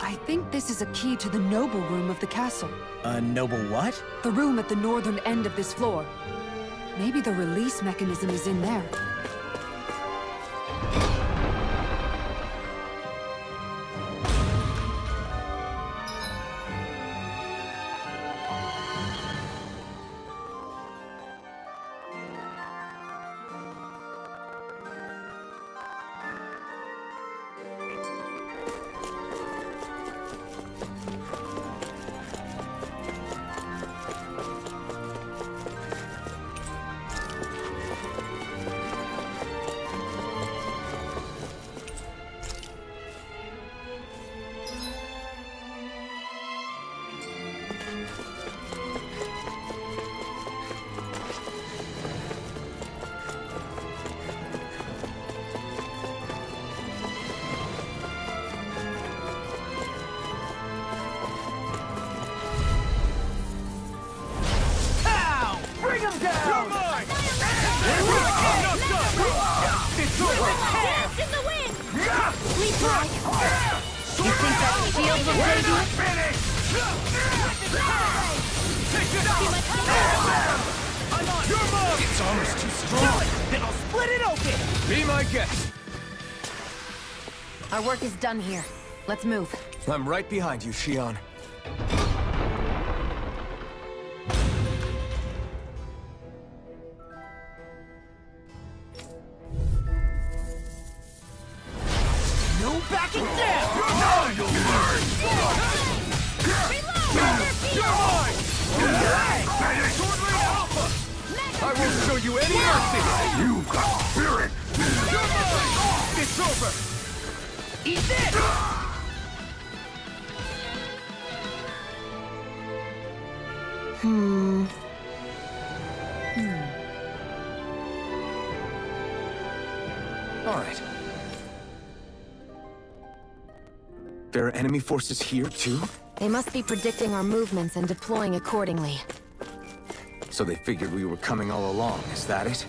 I think this is a key to the noble room of the castle. A noble what? The room at the northern end of this floor. Maybe the release mechanism is in there. Bring him down! You're mine! It's over! Dance in the wind. Sleep tight. You think that shield will save you? Take it out! I'm on! Your move! It's almost too strong! Then I'll split it open! Be my guest! Our work is done here. Let's move. I'm right behind you, Xeon. No backing down! Now you'll learn! I won't show you any mercy! You've got spirit! You're mine! It's over! Eat this! All right. There are enemy forces here, too? They must be predicting our movements and deploying accordingly. So they figured we were coming all along, is that it?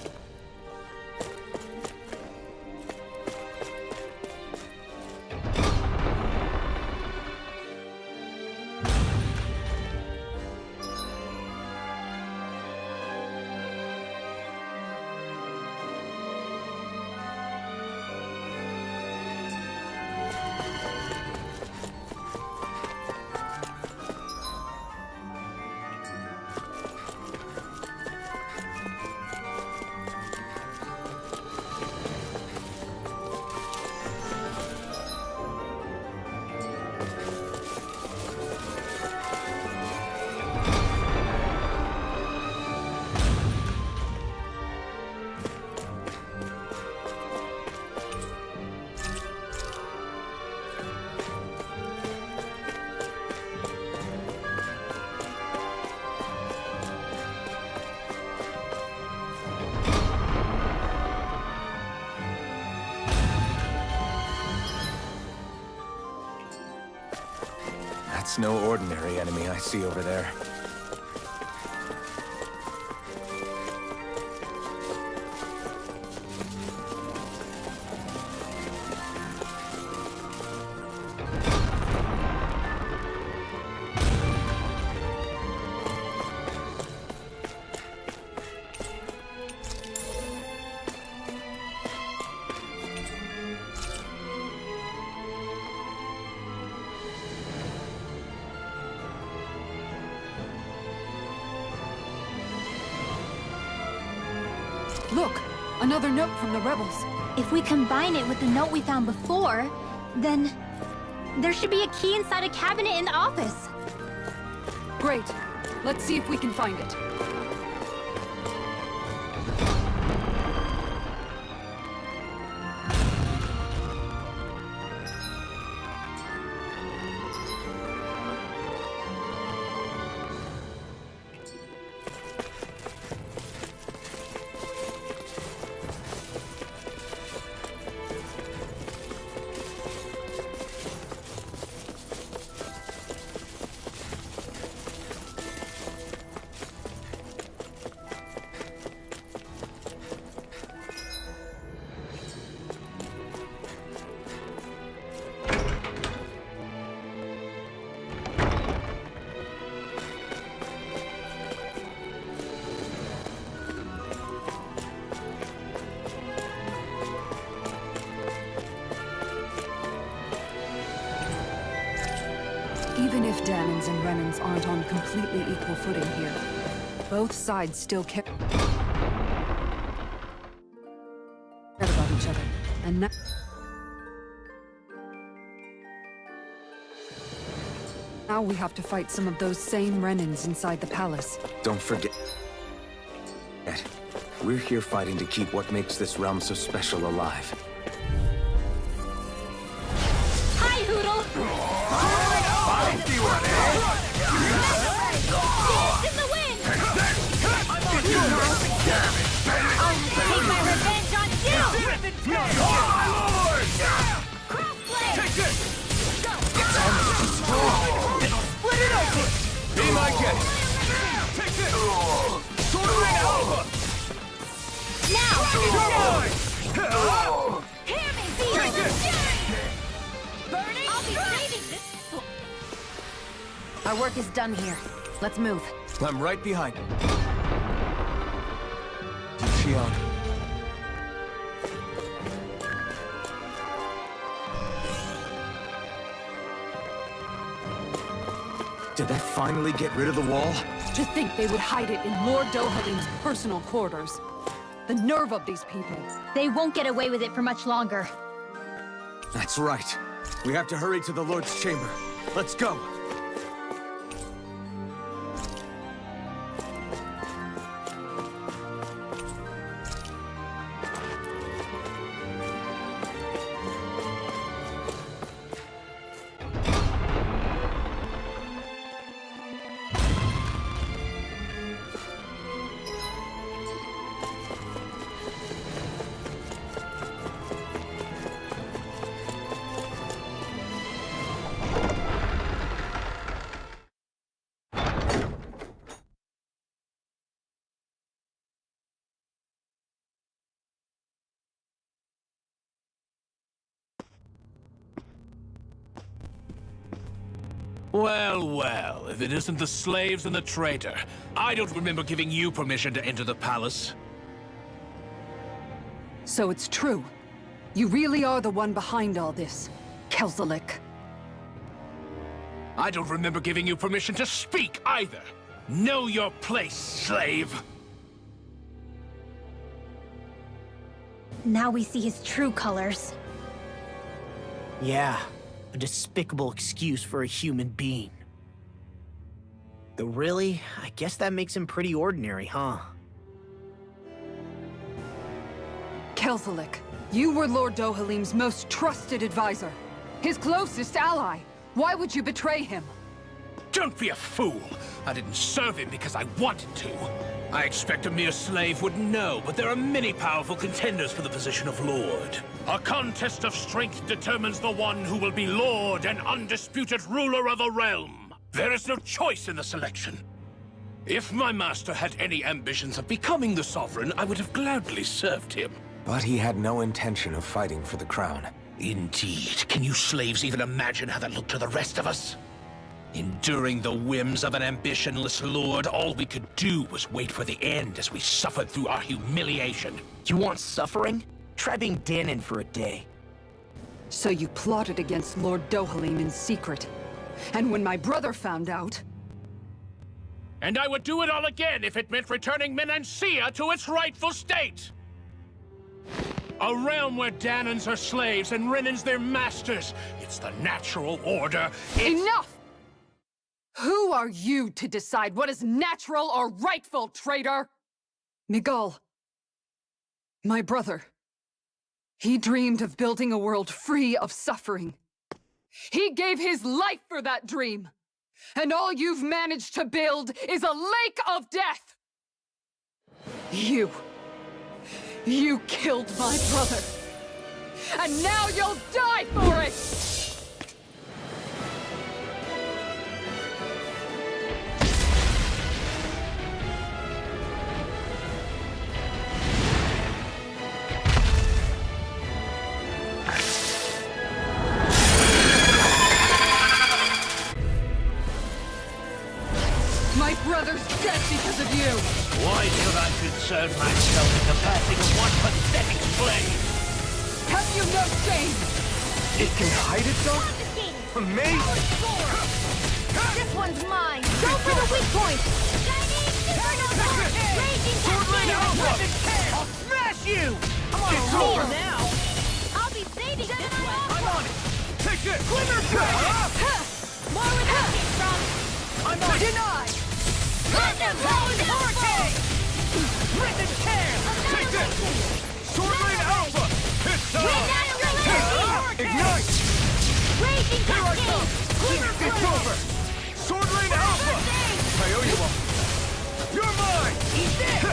That's no ordinary enemy I see over there. Look! Another note from the rebels. If we combine it with the note we found before, then there should be a key inside a cabinet in the office. Great. Let's see if we can find it. Even if Danins and Renans aren't on completely equal footing here, both sides still care about each other, and now we have to fight some of those same Renans inside the palace. Don't forget, we're here fighting to keep what makes this realm so special alive. Hi, Hoodle! Dance in the wind! I'll take my revenge on you! Crossblade! Take this! It's almost too strong! Split it open! Be my guest! Take this! Sword Ring Alpha! Now! Hear me! Take this! Burning I'll be saving this. Our work is done here. Let's move. I'm right behind you. Xeon. Did that finally get rid of the wall? To think they would hide it in Lord Dohalim's personal quarters. The nerve of these people. They won't get away with it for much longer. That's right. We have to hurry to the Lord's chamber. Let's go. Well, well, if it isn't the slaves and the traitor. I don't remember giving you permission to enter the palace. So it's true. You really are the one behind all this, Kelzelik. I don't remember giving you permission to speak either. Know your place, slave. Now we see his true colors. Yeah, a despicable excuse for a human being. Though really, I guess that makes him pretty ordinary, huh? Kelzelik, you were Lord Dohalim's most trusted advisor. His closest ally. Why would you betray him? Don't be a fool! I didn't serve him because I wanted to. I expect a mere slave would know, but there are many powerful contenders for the position of Lord. A contest of strength determines the one who will be Lord and undisputed ruler of a realm. There is no choice in the selection. If my master had any ambitions of becoming the sovereign, I would have gladly served him. But he had no intention of fighting for the crown. Indeed. Can you slaves even imagine how that looked to the rest of us? Enduring the whims of an ambitionless lord, all we could do was wait for the end as we suffered through our humiliation. You want suffering? Try being Danon for a day. So you plotted against Lord Dohalim in secret. And when my brother found out... And I would do it all again if it meant returning Menancia to its rightful state! A realm where Danons are slaves and Renans their masters. It's the natural order. Enough! Who are you to decide what is natural or rightful, traitor? Miguel, my brother, he dreamed of building a world free of suffering. He gave his life for that dream. And all you've managed to build is a lake of death! You killed my brother. And now you'll die for it! My brother's dead because of you! Why should I concern myself with the passing of one pathetic slave? Have you no shame? It can hide itself? Amazing! This one's mine! Go for the weak point! I'll smash you! It's over now! I'll be saving this one! I'm on it! Take this! Glimmer More where that came from! I'm on it! Denied! Let them blow the hurricane! Rip and tear! Take this! Sword Lane Alpha! It's Ignite! Raging Here I come! It's over! Sword Lane Alpha! I owe you one! You're mine! Eat this!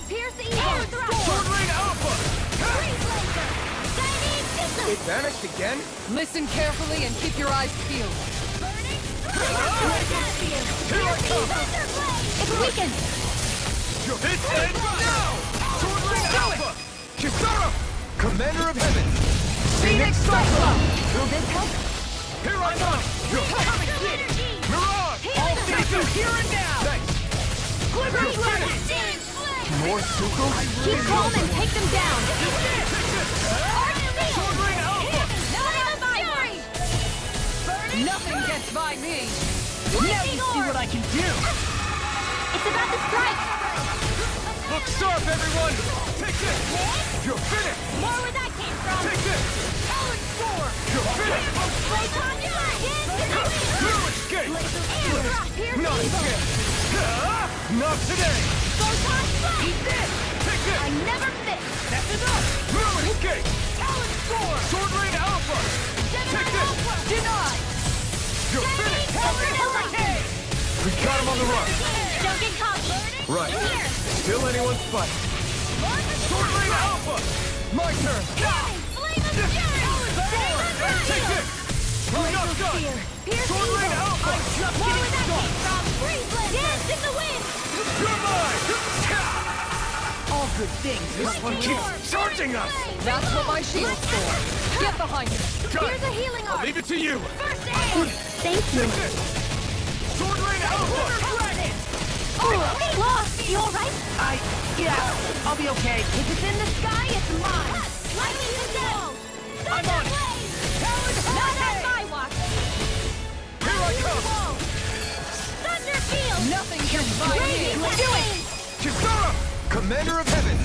Pierce the evil thrust! Sword Lane Alpha! Freeze laser! Chinese system! It vanished again? Listen carefully and keep your eyes peeled. Here I come! It's weakened! This ends now! Sword Lane Alpha! Kisara! Commander of Heaven! Phoenix Cyclone! Will this help? Here I come! Mirage! All phases here and now! Thanks! You're finished! More Suko? Keep calm and take them down! Sword Lane Alpha! Nothing gets by me! Now you see what I can do! It's about to strike! Look sharp, everyone! Take this! You're finished! More where that came from! Take this! Talon Storm! You're finished! Photon Strike! No escape! Air drop! Pierce Not evil! again! Not today! Photon Strike! Eat this! Take this! I never miss! That's enough! No escape! Talon Storm! Sword Rain Alpha! Take this! Denied! You're finished! We got him on the run! Don't get caught! Right. Here! Still anyone's fight. Sword Rain Alpha! My turn! Flame of Fury! Take this! You're not done! Pierce Sword Rain evil! Alpha! Just more where that came from! Freeze Lancer! Dance in the wind! You're mine! All good things. This one keeps charging us! That's what my shield's for. Get behind me. Got Here's it. a healing I'll arc! leave it to you! First aid! Thank you! Take this! Sword Rain Alpha! Oh, lost! You alright? Yeah, I'll be okay. If it's in the sky, it's mine! Lightning to death! I'm on it! Not on my watch! Here I come! Thunder field! Nothing can find me. Do it! Kisara! Commander of Heaven!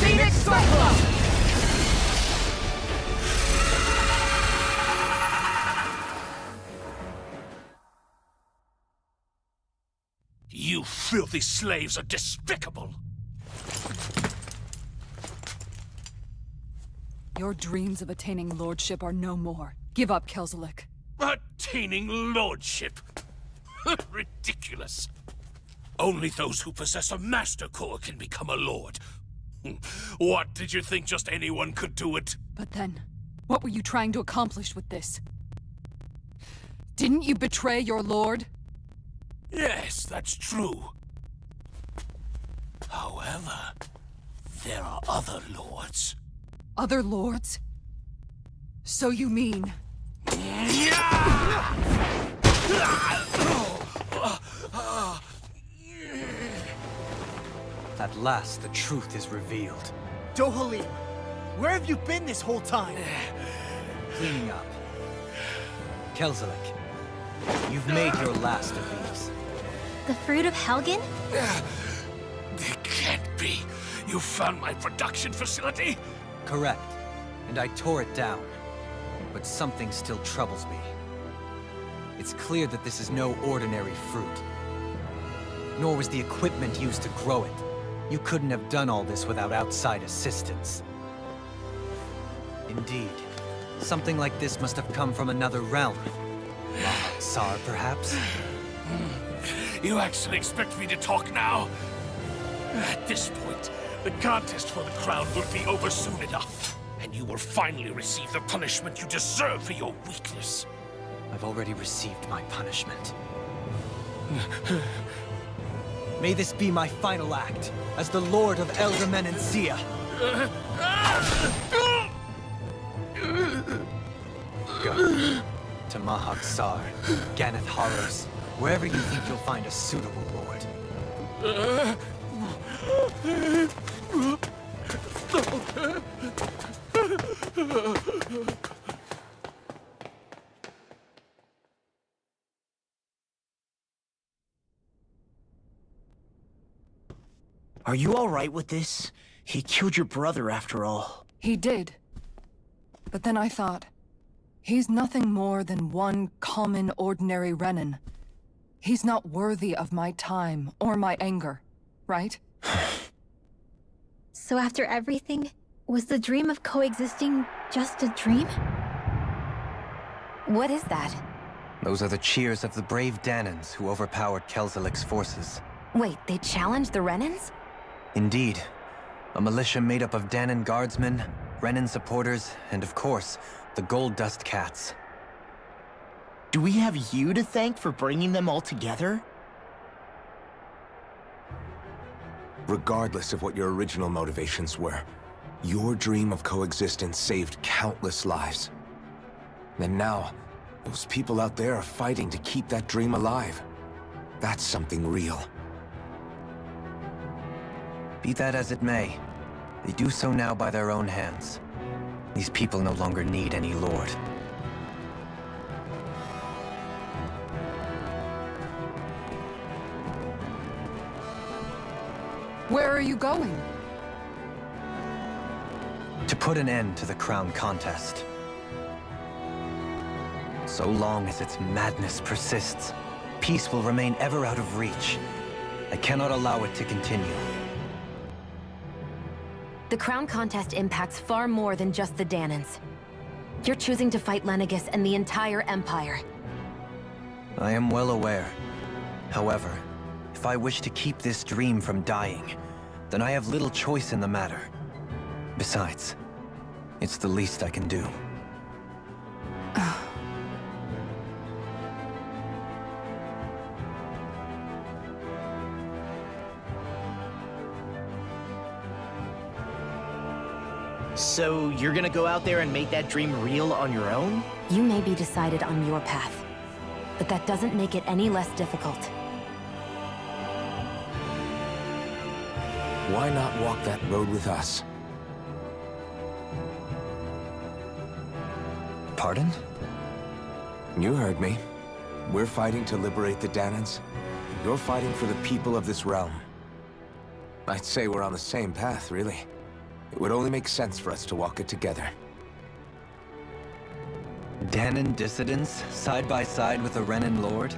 Phoenix Cyclops! You filthy slaves are despicable! Your dreams of attaining lordship are no more. Give up, Kelzelik. Attaining lordship! Ridiculous! Only those who possess a master core can become a lord. What, did you think just anyone could do it? But then, what were you trying to accomplish with this? Didn't you betray your lord? Yes, that's true. However, there are other lords. Other lords? So you mean... At last, the truth is revealed. Dohalim, where have you been this whole time? Cleaning up. Kelzelik, you've made your last of these. The fruit of Helgen? It can't be. You found my production facility? Correct. And I tore it down. But something still troubles me. It's clear that this is no ordinary fruit. Nor was the equipment used to grow it. You couldn't have done all this without outside assistance. Indeed. Something like this must have come from another realm. Tsar, perhaps? You actually expect me to talk now? At this point, the contest for the crown will be over soon enough. And you will finally receive the punishment you deserve for your weakness. I've already received my punishment. May this be my final act, as the Lord of Elder Menancia. Go. To Mahak Sar, Ganeth Horrors, wherever you think you'll find a suitable lord. Are you alright with this? He killed your brother after all. He did. But then I thought, he's nothing more than one common, ordinary Renin. He's not worthy of my time or my anger, right? So after everything, was the dream of coexisting just a dream? What is that? Those are the cheers of the brave Danans who overpowered Kelzelik's forces. Wait, they challenged the Renins? Indeed. A militia made up of Danan guardsmen, Renin supporters, and of course, the Gold Dust Cats. Do we have you to thank for bringing them all together? Regardless of what your original motivations were, your dream of coexistence saved countless lives. And now, those people out there are fighting to keep that dream alive. That's something real. Be that as it may, they do so now by their own hands. These people no longer need any lord. Where are you going? To put an end to the crown contest. So long as its madness persists, peace will remain ever out of reach. I cannot allow it to continue. The crown contest impacts far more than just the Danans. You're choosing to fight Lenegis and the entire Empire. I am well aware. However, if I wish to keep this dream from dying, then I have little choice in the matter. Besides, it's the least I can do. So you're gonna go out there and make that dream real on your own? You may be decided on your path, but that doesn't make it any less difficult. Why not walk that road with us? Pardon? You heard me. We're fighting to liberate the Danans. You're fighting for the people of this realm. I'd say we're on the same path, really. It would only make sense for us to walk it together. Danan dissidents, side by side with a Renan lord?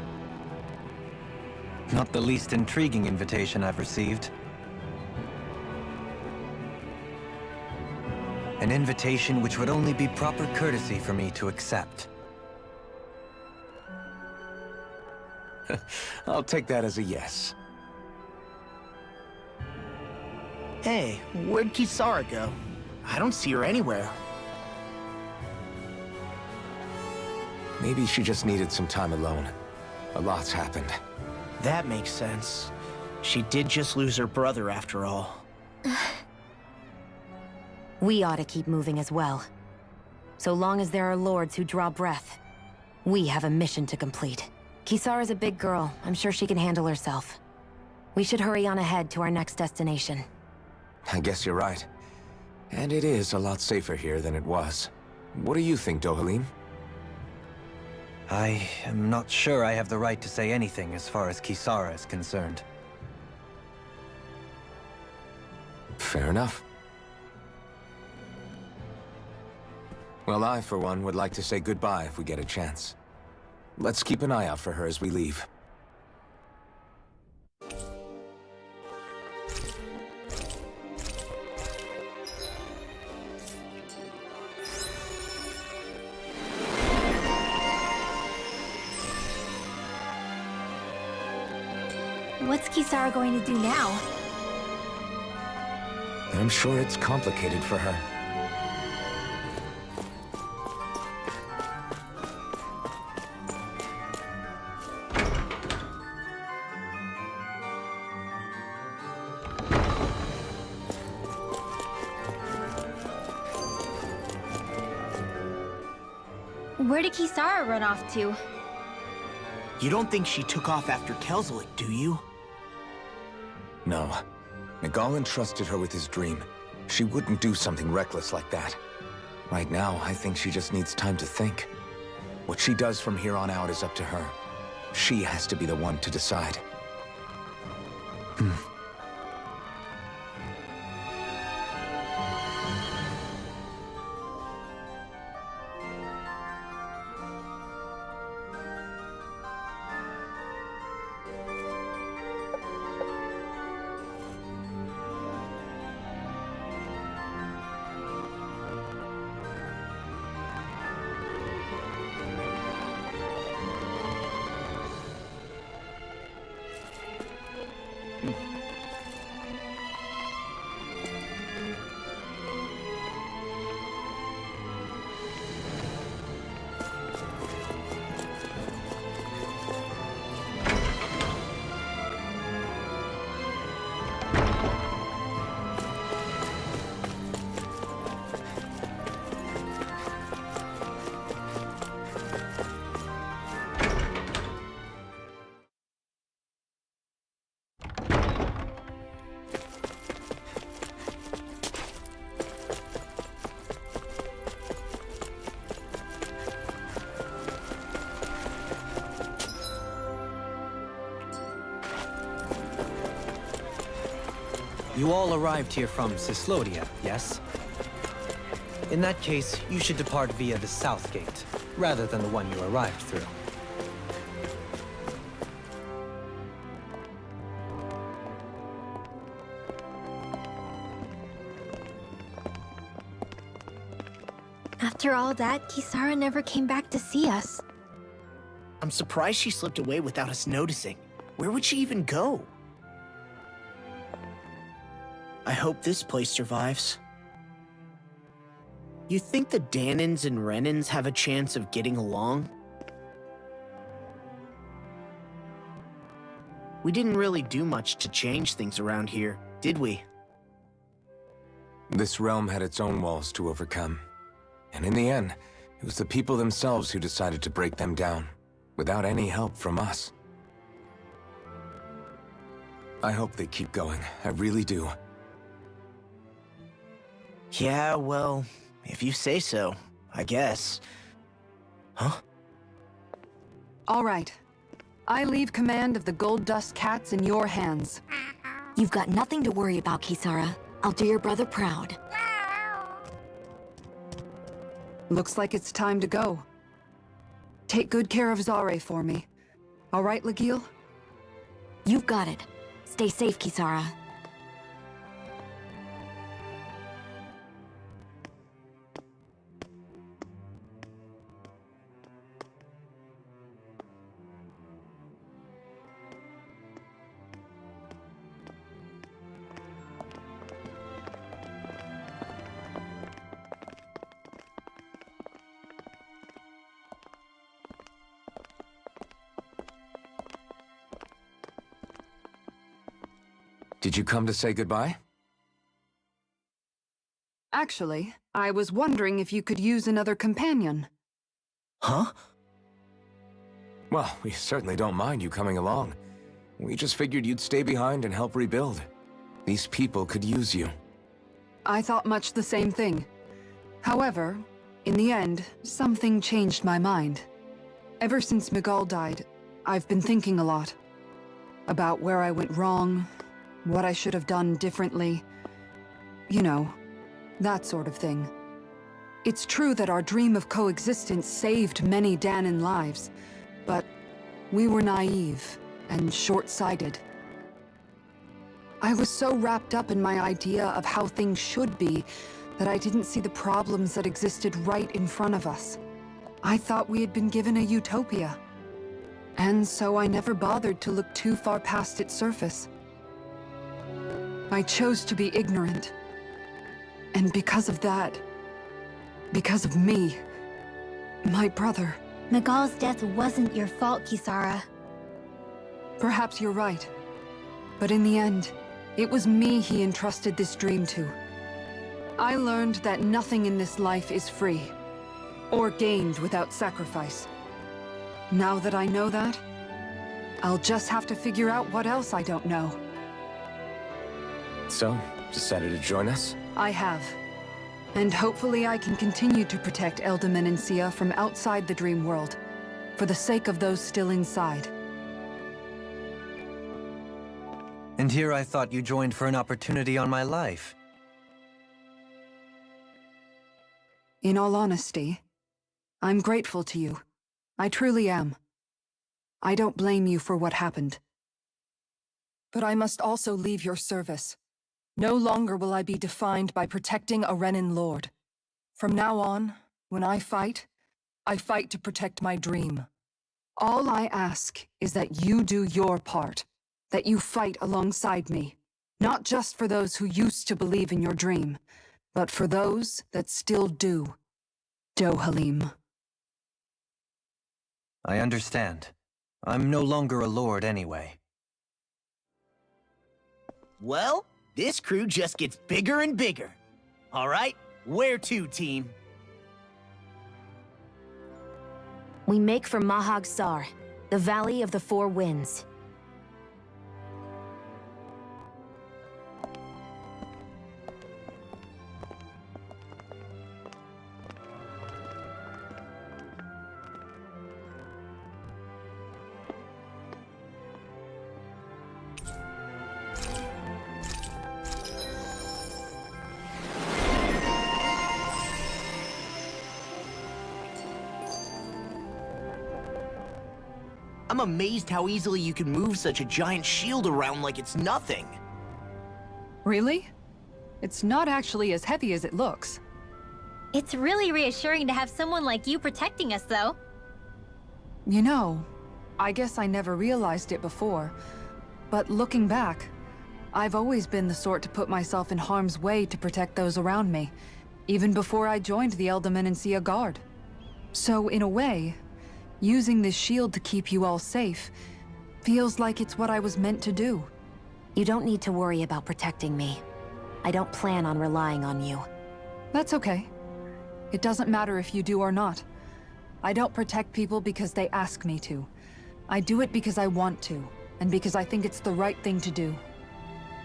Not the least intriguing invitation I've received. An invitation which would only be proper courtesy for me to accept. I'll take that as a yes. Hey, where'd Kisara go? I don't see her anywhere. Maybe she just needed some time alone. A lot's happened. That makes sense. She did just lose her brother after all. We ought to keep moving as well. So long as there are lords who draw breath, we have a mission to complete. Kisara's a big girl. I'm sure she can handle herself. We should hurry on ahead to our next destination. I guess you're right. And it is a lot safer here than it was. What do you think, Dohalim? I am not sure I have the right to say anything as far as Kisara is concerned. Fair enough. Well, I, for one, would like to say goodbye if we get a chance. Let's keep an eye out for her as we leave. What's Kisara going to do now? I'm sure it's complicated for her. Where did Kisara run off to? You don't think she took off after Kelzelik, do you? No. Nagal entrusted her with his dream. She wouldn't do something reckless like that. Right now, I think she just needs time to think. What she does from here on out is up to her. She has to be the one to decide. You all arrived here from Cislodia, yes? In that case, you should depart via the south gate, rather than the one you arrived through. After all that, Kisara never came back to see us. I'm surprised she slipped away without us noticing. Where would she even go? I hope this place survives. You think the Danins and Renins have a chance of getting along? We didn't really do much to change things around here, did we? This realm had its own walls to overcome. And in the end, it was the people themselves who decided to break them down, without any help from us. I hope they keep going, I really do. Yeah, well, if you say so, I guess. Huh? All right. I leave command of the Gold Dust Cats in your hands. You've got nothing to worry about, Kisara. I'll do your brother proud. Looks like it's time to go. Take good care of Zare for me. All right, Legil? You've got it. Stay safe, Kisara. Did you come to say goodbye? Actually, I was wondering if you could use another companion. Huh? Well, we certainly don't mind you coming along. We just figured you'd stay behind and help rebuild. These people could use you. I thought much the same thing. However, in the end, something changed my mind. Ever since Miguel died, I've been thinking a lot. About where I went wrong, what I should have done differently. You know, that sort of thing. It's true that our dream of coexistence saved many Danin lives, but we were naive and short-sighted. I was so wrapped up in my idea of how things should be that I didn't see the problems that existed right in front of us. I thought we had been given a utopia. And so I never bothered to look too far past its surface. I chose to be ignorant. And because of that, because of me, my brother... Miguel's death wasn't your fault, Kisara. Perhaps you're right. But in the end, it was me he entrusted this dream to. I learned that nothing in this life is free, or gained without sacrifice. Now that I know that, I'll just have to figure out what else I don't know. So, decided to join us? I have. And hopefully I can continue to protect Eldaman and Sia from outside the dream world, for the sake of those still inside. And here I thought you joined for an opportunity on my life. In all honesty, I'm grateful to you. I truly am. I don't blame you for what happened. But I must also leave your service. No longer will I be defined by protecting a Renin Lord. From now on, when I fight to protect my dream. All I ask is that you do your part, that you fight alongside me, not just for those who used to believe in your dream, but for those that still do. Dohalim. I understand. I'm no longer a lord anyway. Well, this crew just gets bigger and bigger. All right, where to, team? We make for Mahag Sar, the Valley of the Four Winds. I'm amazed how easily you can move such a giant shield around like it's nothing. Really? It's not actually as heavy as it looks. It's really reassuring to have someone like you protecting us, though. You know, I guess I never realized it before, but looking back, I've always been the sort to put myself in harm's way to protect those around me, even before I joined the Eldermenancia Guard. So, in a way, using this shield to keep you all safe feels like it's what I was meant to do. You don't need to worry about protecting me. I don't plan on relying on you. That's okay. It doesn't matter if you do or not. I don't protect people because they ask me to. I do it because I want to, and because I think it's the right thing to do.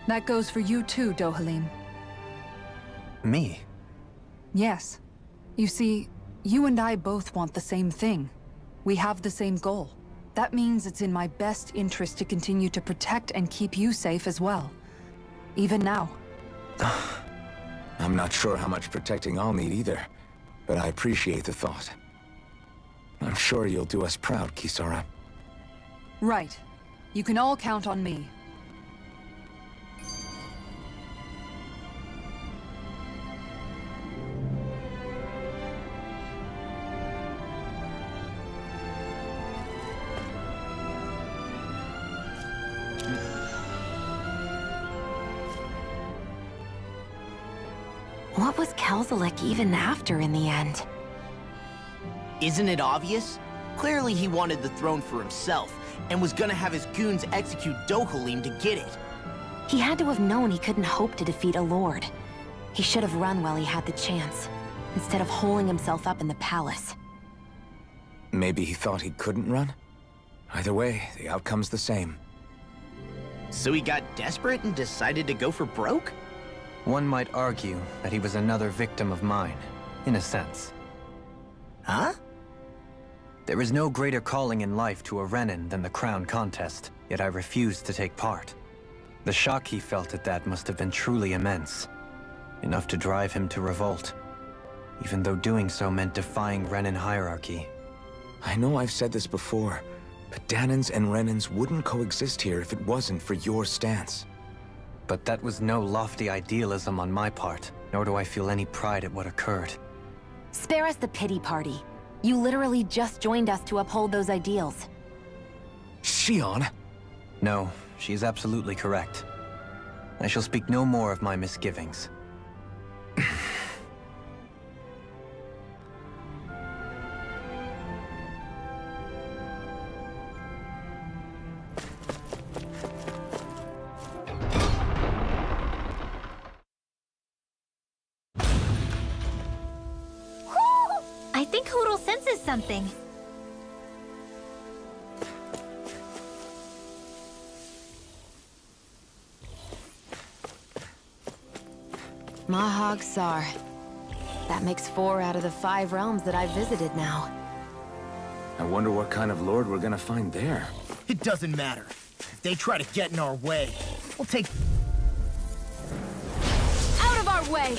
That goes for you too, Dohalim. Me? Yes. You see, you and I both want the same thing. We have the same goal. That means it's in my best interest to continue to protect and keep you safe as well. Even now. I'm not sure how much protecting I'll need either, but I appreciate the thought. I'm sure you'll do us proud, Kisara. Right. You can all count on me. What was Kelzelik even after in the end? Isn't it obvious? Clearly he wanted the throne for himself, and was gonna have his goons execute Dohalim to get it. He had to have known he couldn't hope to defeat a lord. He should have run while he had the chance, instead of holding himself up in the palace. Maybe he thought he couldn't run? Either way, the outcome's the same. So he got desperate and decided to go for broke? One might argue that he was another victim of mine, in a sense. Huh? There is no greater calling in life to a Renin than the crown contest, yet I refused to take part. The shock he felt at that must have been truly immense, enough to drive him to revolt, even though doing so meant defying Renin hierarchy. I know I've said this before, but Danins and Renins wouldn't coexist here if it wasn't for your stance. But that was no lofty idealism on my part, nor do I feel any pride at what occurred. Spare us the pity party. You literally just joined us to uphold those ideals. Xeon? No, she is absolutely correct. I shall speak no more of my misgivings. I think Hoodle senses something. Mahag Sar. That makes 4 out of the 5 realms that I've visited now. I wonder what kind of lord we're gonna find there. It doesn't matter. If they try to get in our way, we'll take... Out of our way!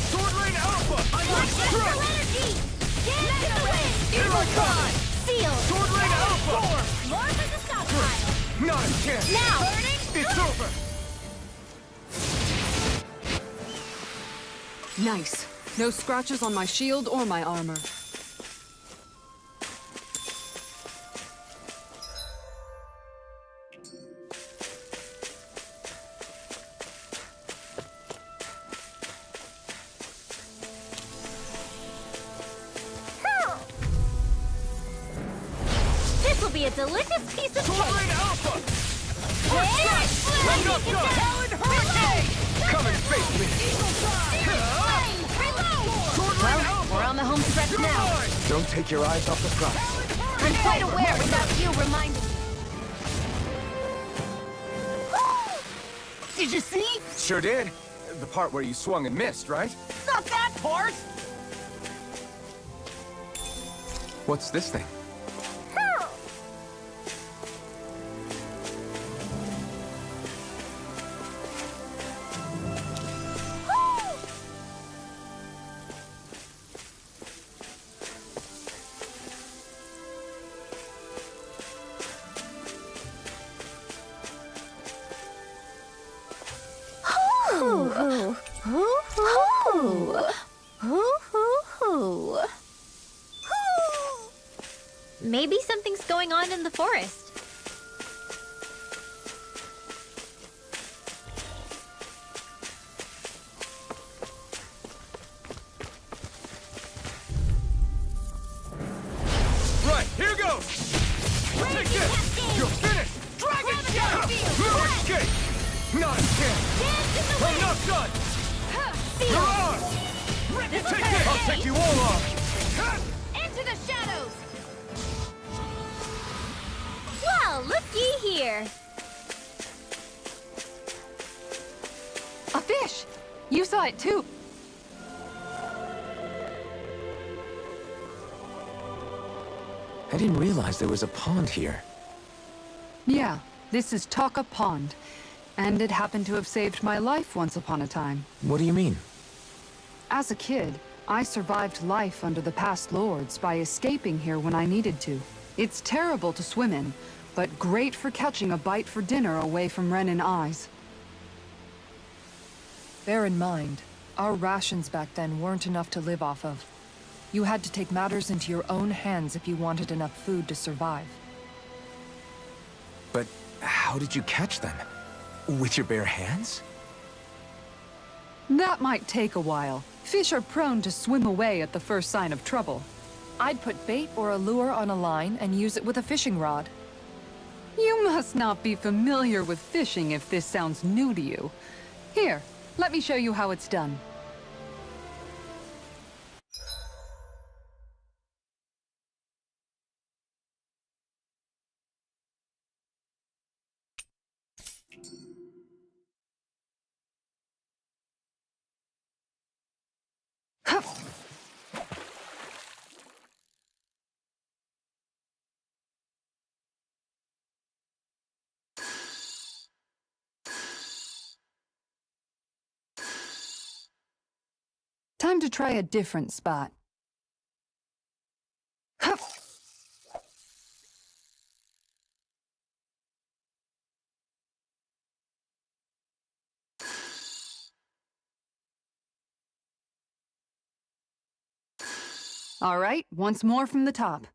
Sword Rain Alpha! I got struck! energy! Dance in the wind! Here I come! Seal! Sword Rain Alpha! More for the stockpile! Not a chance! Now! It's over! Nice. No scratches on my shield or my armor. This will be a delicious piece of Sword Rain cake! Alpha! Round up gun! Talon Hurricane! Come and face me! Sword Rain Alpha! We're on the home stretch now. Don't take your eyes off the prize. I'm quite aware without you reminding me. Did you see? Sure did. The part where you swung and missed, right? Not that part! What's this thing? maybe something's going on in the forest. Right, here goes! Take this! You're finished! Dragon Shadow! No escape! Not a chance! I'm not done! You're on! Take this! I'll take you all on! Into the shadows! Well, looky here! A fish! You saw it too. I didn't realize there was a pond here. Yeah, this is Taka Pond. And it happened to have saved my life once upon a time. What do you mean? As a kid, I survived life under the past lords by escaping here when I needed to. It's terrible to swim in, but great for catching a bite for dinner away from Renin eyes. Bear in mind, our rations back then weren't enough to live off of. You had to take matters into your own hands if you wanted enough food to survive. But how did you catch them? With your bare hands? That might take a while. Fish are prone to swim away at the first sign of trouble. I'd put bait or a lure on a line and use it with a fishing rod. You must not be familiar with fishing if this sounds new to you. Here, let me show you how it's done. Time to try a different spot. All right, once more from the top.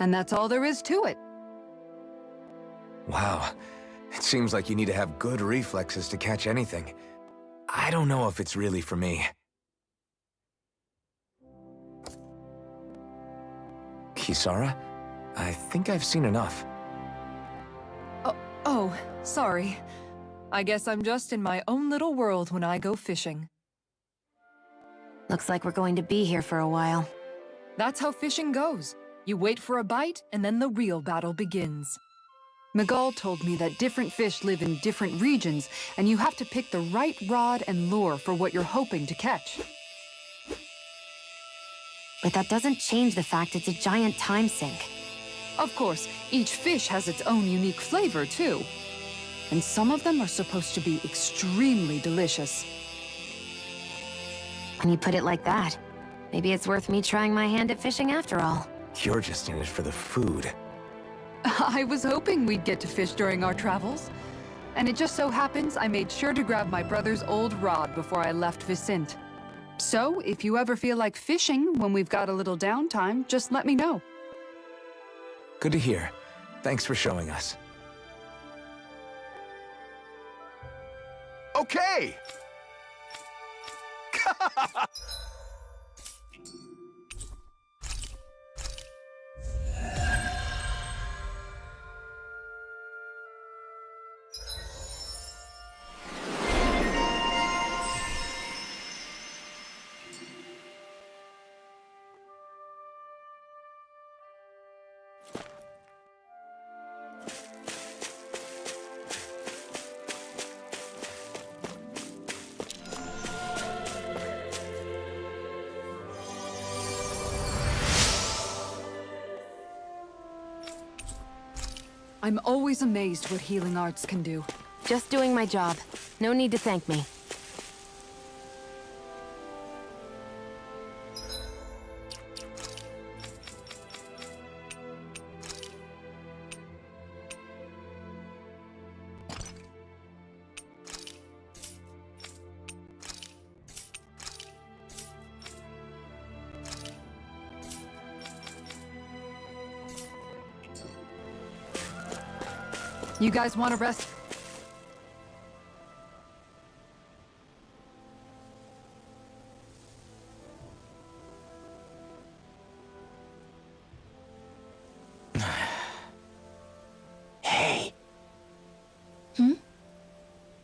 And that's all there is to it. Wow. It seems like you need to have good reflexes to catch anything. I don't know if it's really for me. Kisara? I think I've seen enough. Oh, sorry. I guess I'm just in my own little world when I go fishing. Looks like we're going to be here for a while. That's how fishing goes. You wait for a bite, and then the real battle begins. Miguel told me that different fish live in different regions, and you have to pick the right rod and lure for what you're hoping to catch. But that doesn't change the fact it's a giant time sink. Of course, each fish has its own unique flavor, too. And some of them are supposed to be extremely delicious. When you put it like that, maybe it's worth me trying my hand at fishing after all. You're just in it for the food. I was hoping we'd get to fish during our travels. And it just so happens I made sure to grab my brother's old rod before I left Vicente. So, if you ever feel like fishing when we've got a little downtime, just let me know. Good to hear. Thanks for showing us. Okay! I'm always amazed what healing arts can do. Just doing my job. No need to thank me. You guys want to rest? Hey.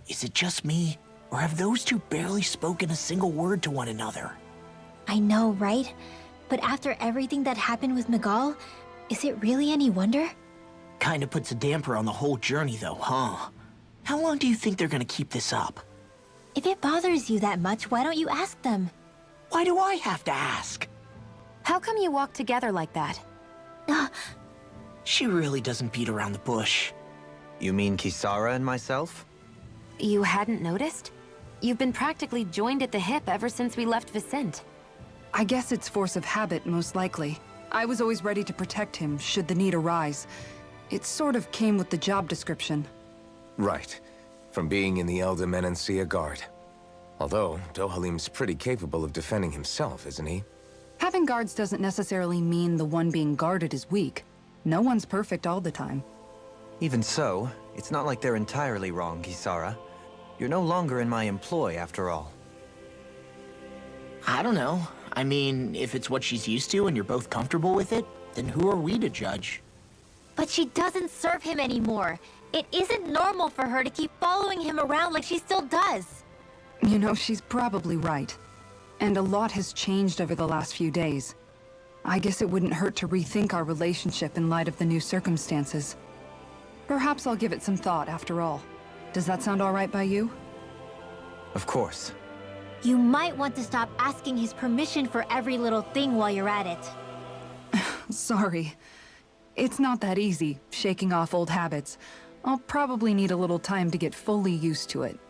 Is it just me, or have those two barely spoken a single word to one another? I know, right? But after everything that happened with Miguel, is it really any wonder? Kinda puts a damper on the whole journey though, huh? How long do you think they're gonna keep this up? If it bothers you that much, why don't you ask them? Why do I have to ask? How come you walk together like that? She really doesn't beat around the bush. You mean Kisara and myself? You hadn't noticed? You've been practically joined at the hip ever since we left Vicente. I guess it's force of habit, most likely. I was always ready to protect him, should the need arise. It sort of came with the job description. Right. From being in the Elder Menancia Guard. Although, Dohalim's pretty capable of defending himself, isn't he? Having guards doesn't necessarily mean the one being guarded is weak. No one's perfect all the time. Even so, it's not like they're entirely wrong, Kisara. You're no longer in my employ, after all. I don't know. I mean, if it's what she's used to and you're both comfortable with it, then who are we to judge? But she doesn't serve him anymore. It isn't normal for her to keep following him around like she still does. You know, she's probably right. And a lot has changed over the last few days. I guess it wouldn't hurt to rethink our relationship in light of the new circumstances. Perhaps I'll give it some thought, after all. Does that sound all right by you? Of course. You might want to stop asking his permission for every little thing while you're at it. Sorry. It's not that easy, shaking off old habits. I'll probably need a little time to get fully used to it.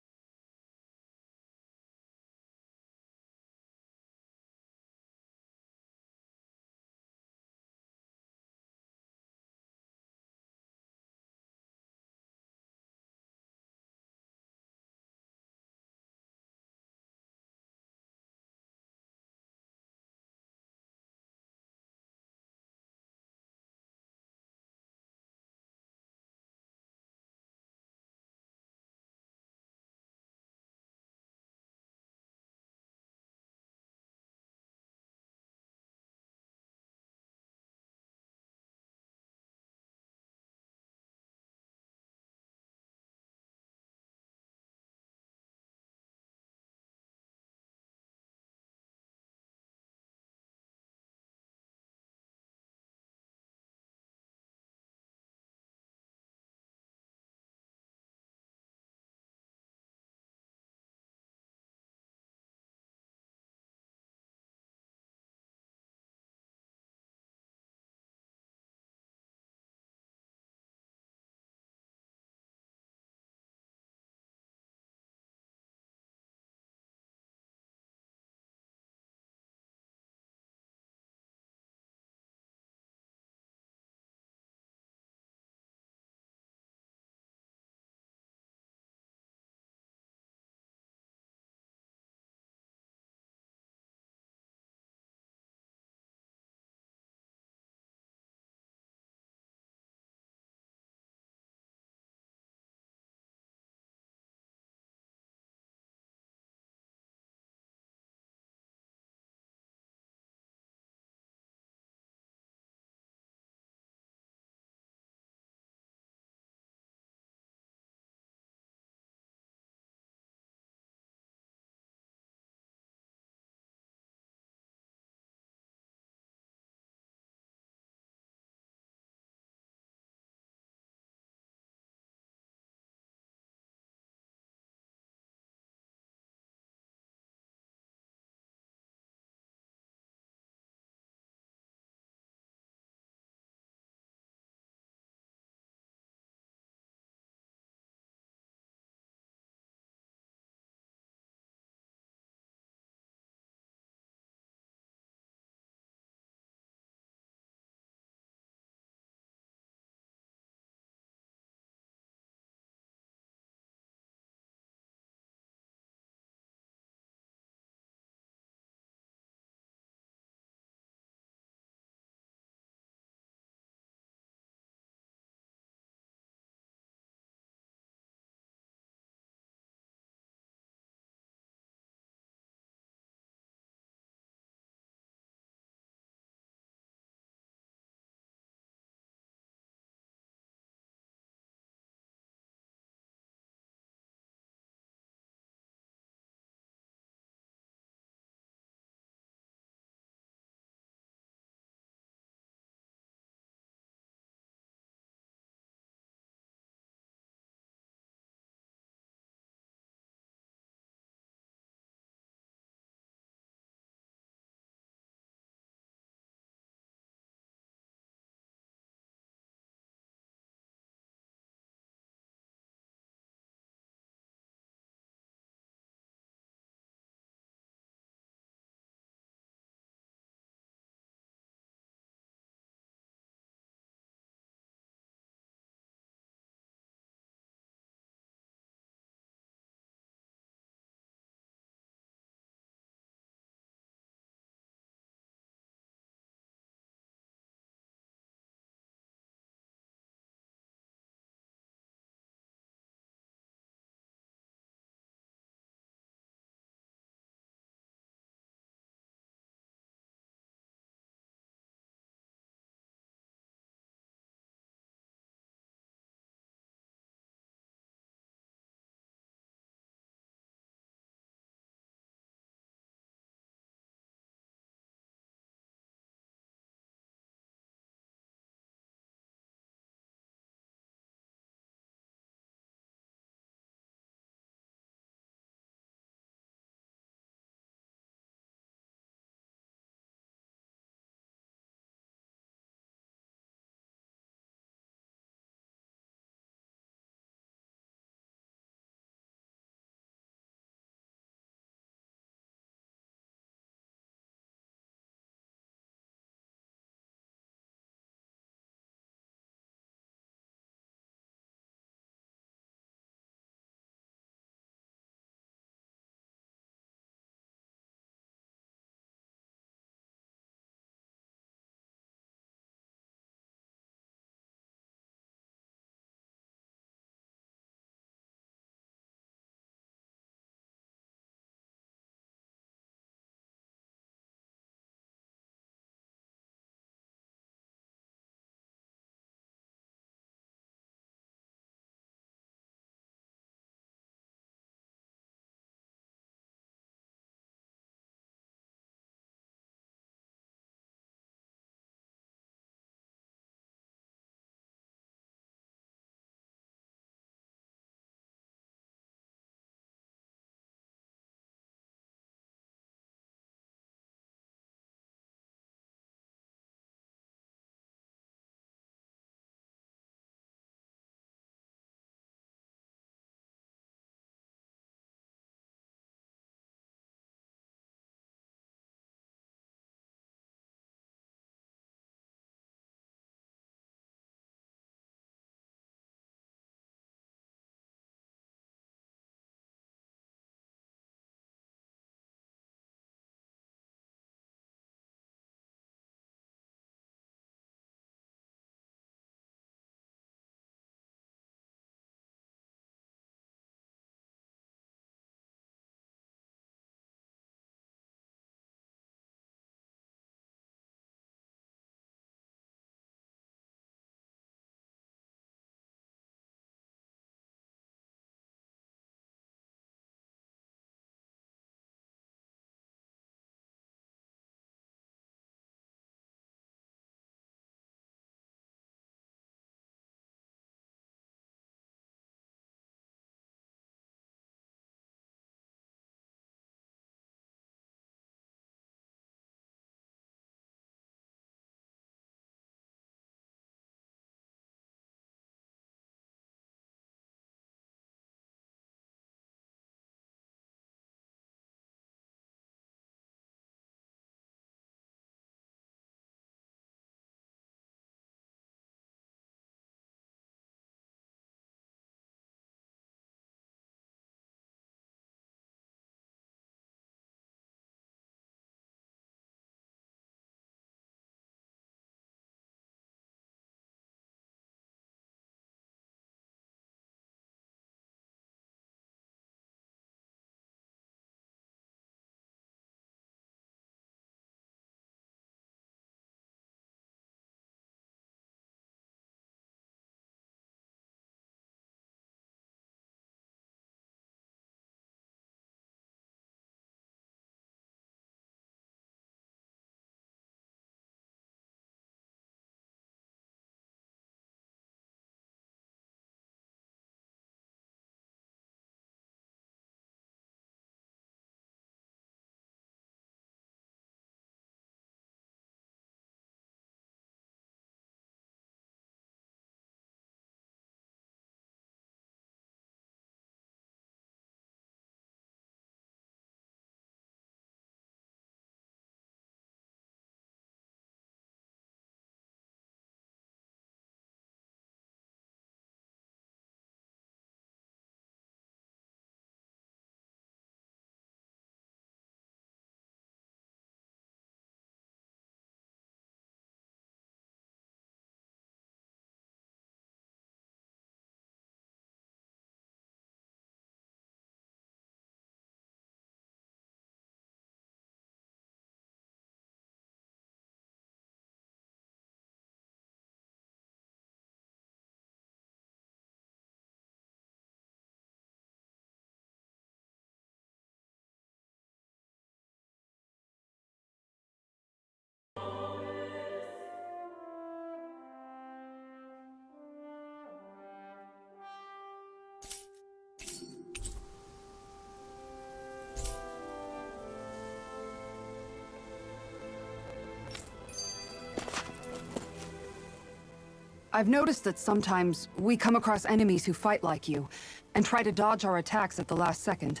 I've noticed that sometimes we come across enemies who fight like you, and try to dodge our attacks at the last second.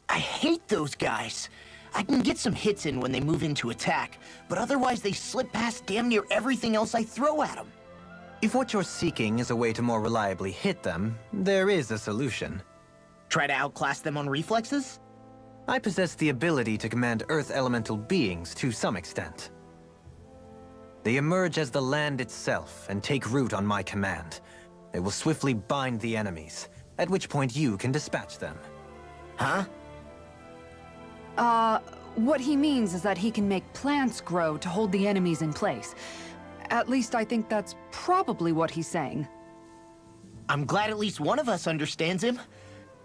I hate those guys. I can get some hits in when they move into attack, but otherwise they slip past damn near everything else I throw at them. If what you're seeking is a way to more reliably hit them, there is a solution. Try to outclass them on reflexes? I possess the ability to command Earth elemental beings to some extent. They emerge as the land itself and take root on my command. They will swiftly bind the enemies, at which point you can dispatch them. Huh? What he means is that he can make plants grow to hold the enemies in place. At least I think that's probably what he's saying. I'm glad at least one of us understands him.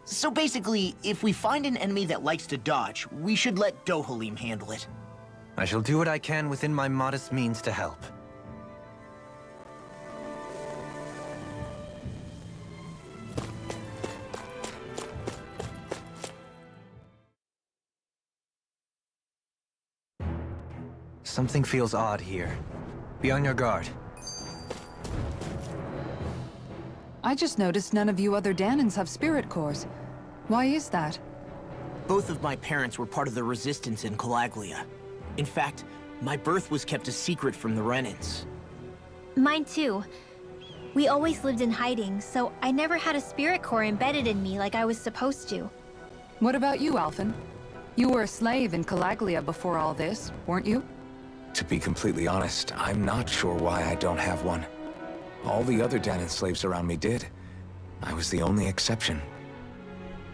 So basically, if we find an enemy that likes to dodge, we should let Dohalim handle it. I shall do what I can within my modest means to help. Something feels odd here. Be on your guard. I just noticed none of you other Danans have spirit cores. Why is that? Both of my parents were part of the resistance in Calaglia. In fact, my birth was kept a secret from the Renans. Mine too. We always lived in hiding, so I never had a spirit core embedded in me like I was supposed to. What about you, Alphen? You were a slave in Calaglia before all this, weren't you? To be completely honest, I'm not sure why I don't have one. All the other Danan slaves around me did. I was the only exception.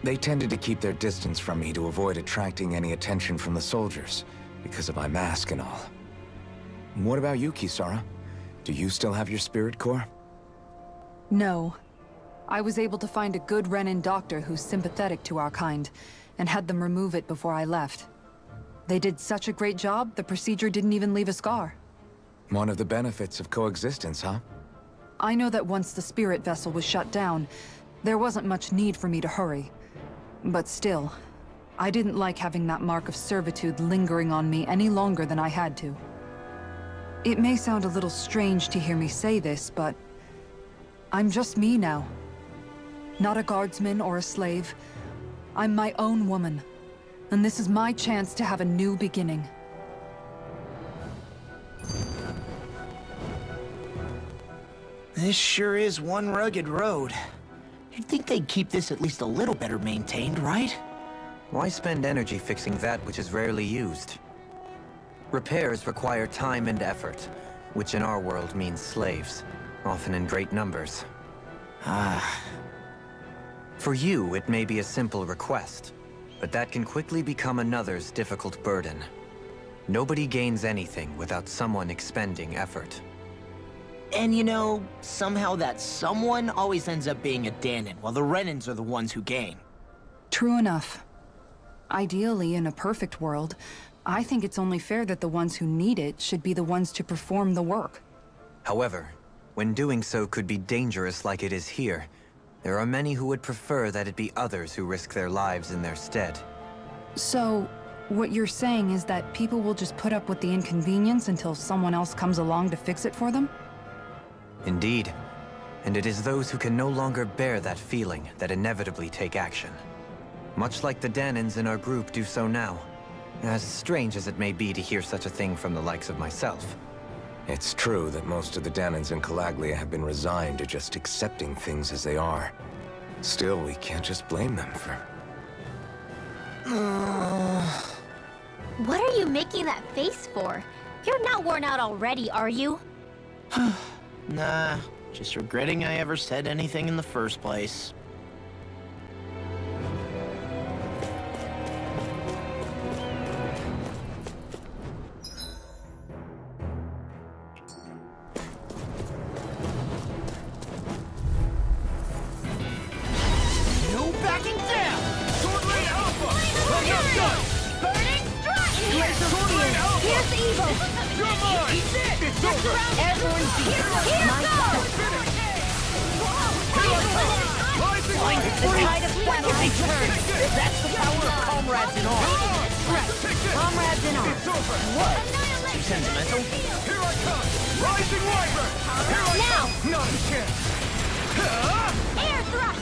They tended to keep their distance from me to avoid attracting any attention from the soldiers, because of my mask and all. What about you, Kisara? Do you still have your spirit core? No. I was able to find a good Renin doctor who's sympathetic to our kind, and had them remove it before I left. They did such a great job, the procedure didn't even leave a scar. One of the benefits of coexistence, huh? I know that once the spirit vessel was shut down, there wasn't much need for me to hurry. But still, I didn't like having that mark of servitude lingering on me any longer than I had to. It may sound a little strange to hear me say this, but I'm just me now. Not a guardsman or a slave. I'm my own woman. And this is my chance to have a new beginning. This sure is one rugged road. You'd think they'd keep this at least a little better maintained, right? Why spend energy fixing that which is rarely used? Repairs require time and effort, which in our world means slaves, often in great numbers. For you, it may be a simple request, but that can quickly become another's difficult burden. Nobody gains anything without someone expending effort. And you know, somehow that someone always ends up being a Danan, while the Renans are the ones who gain. True enough. Ideally, in a perfect world, I think it's only fair that the ones who need it should be the ones to perform the work. However, when doing so could be dangerous like it is here, there are many who would prefer that it be others who risk their lives in their stead. So, what you're saying is that people will just put up with the inconvenience until someone else comes along to fix it for them? Indeed. And it is those who can no longer bear that feeling that inevitably take action. Much like the Danans in our group do so now. As strange as it may be to hear such a thing from the likes of myself. It's true that most of the Danans in Calaglia have been resigned to just accepting things as they are. Still, we can't just blame them for... What are you making that face for? You're not worn out already, are you? Nah, just regretting I ever said anything in the first place. No backing down! Sword Rain Alpha! I'm not done! Burning strike! Sword Rain Alpha! Here's evil! You're mine! It's over! Everyone's here! Here goes! Find it! The tide of battle returns! That's the power of comrades in arms! Right. Comrades in arms. What? too sentimental. Here I come! Rising Wyvern! Here I come! Not a chance! Air thrust!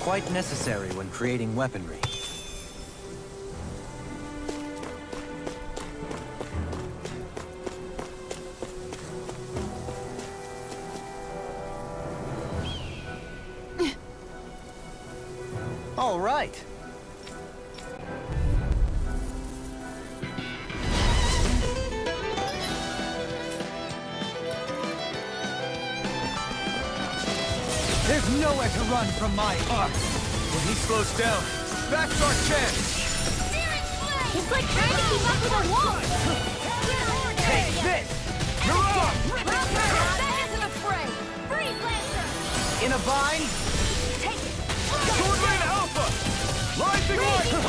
Quite necessary when creating weaponry. All right. There's nowhere to run from my arc. When he slows down, that's our chance! It's like trying to keep up with a wall! Take this! You're up! That isn't afraid! Freeze Lancer! In a bind? Take it! Sword Rain Alpha! Rising Wyvern!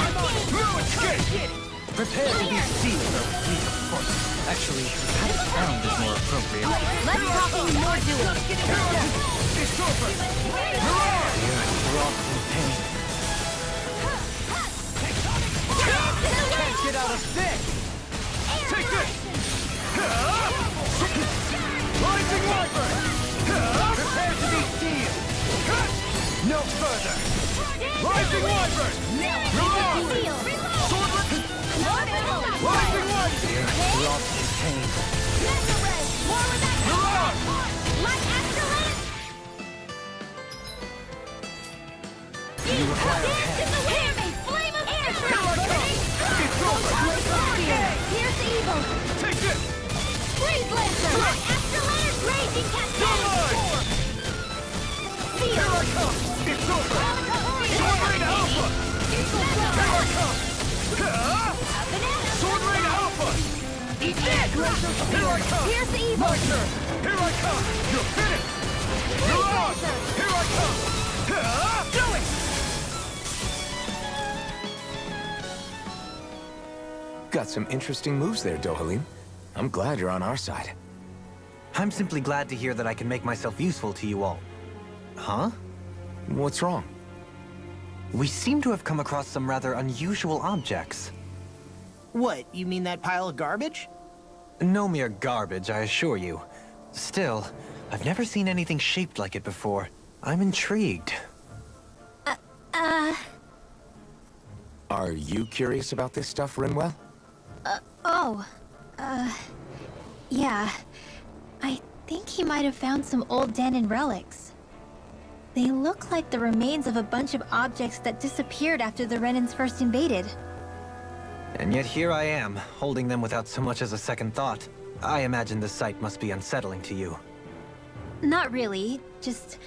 No escape! Prepare to be sealed. Actually, that sound is more appropriate. Less talking, more doing! It's over! You're on! We're all in pain. Can't get out of this! Take this! Rising Wyvern! Prepare to be sealed. No further. Rising Wyvern! You're on! Sword Rain! Rising Wyvern! We're all in pain. You're on! You require a hand. It's over! Here's the evil! Take this! Freeze Lancer! Afterland! Raging Come on! Cascade! Here I come! It's over! Sword Rain Alpha! Here I come! Sword Rain Alpha! Eat this! Here I come! Here's the evil! My turn! Here I come! You're finished! You're on! Here I come! Do it! Got some interesting moves there, Dohalim. I'm glad you're on our side. I'm simply glad to hear that I can make myself useful to you all. Huh? What's wrong? We seem to have come across some rather unusual objects. What, you mean that pile of garbage? No mere garbage, I assure you. Still, I've never seen anything shaped like it before. I'm intrigued. Are you curious about this stuff, Rinwell? Yeah. I think he might have found some old Danon relics. They look like the remains of a bunch of objects that disappeared after the Renans first invaded. And yet here I am, holding them without so much as a second thought. I imagine the sight must be unsettling to you. Not really, just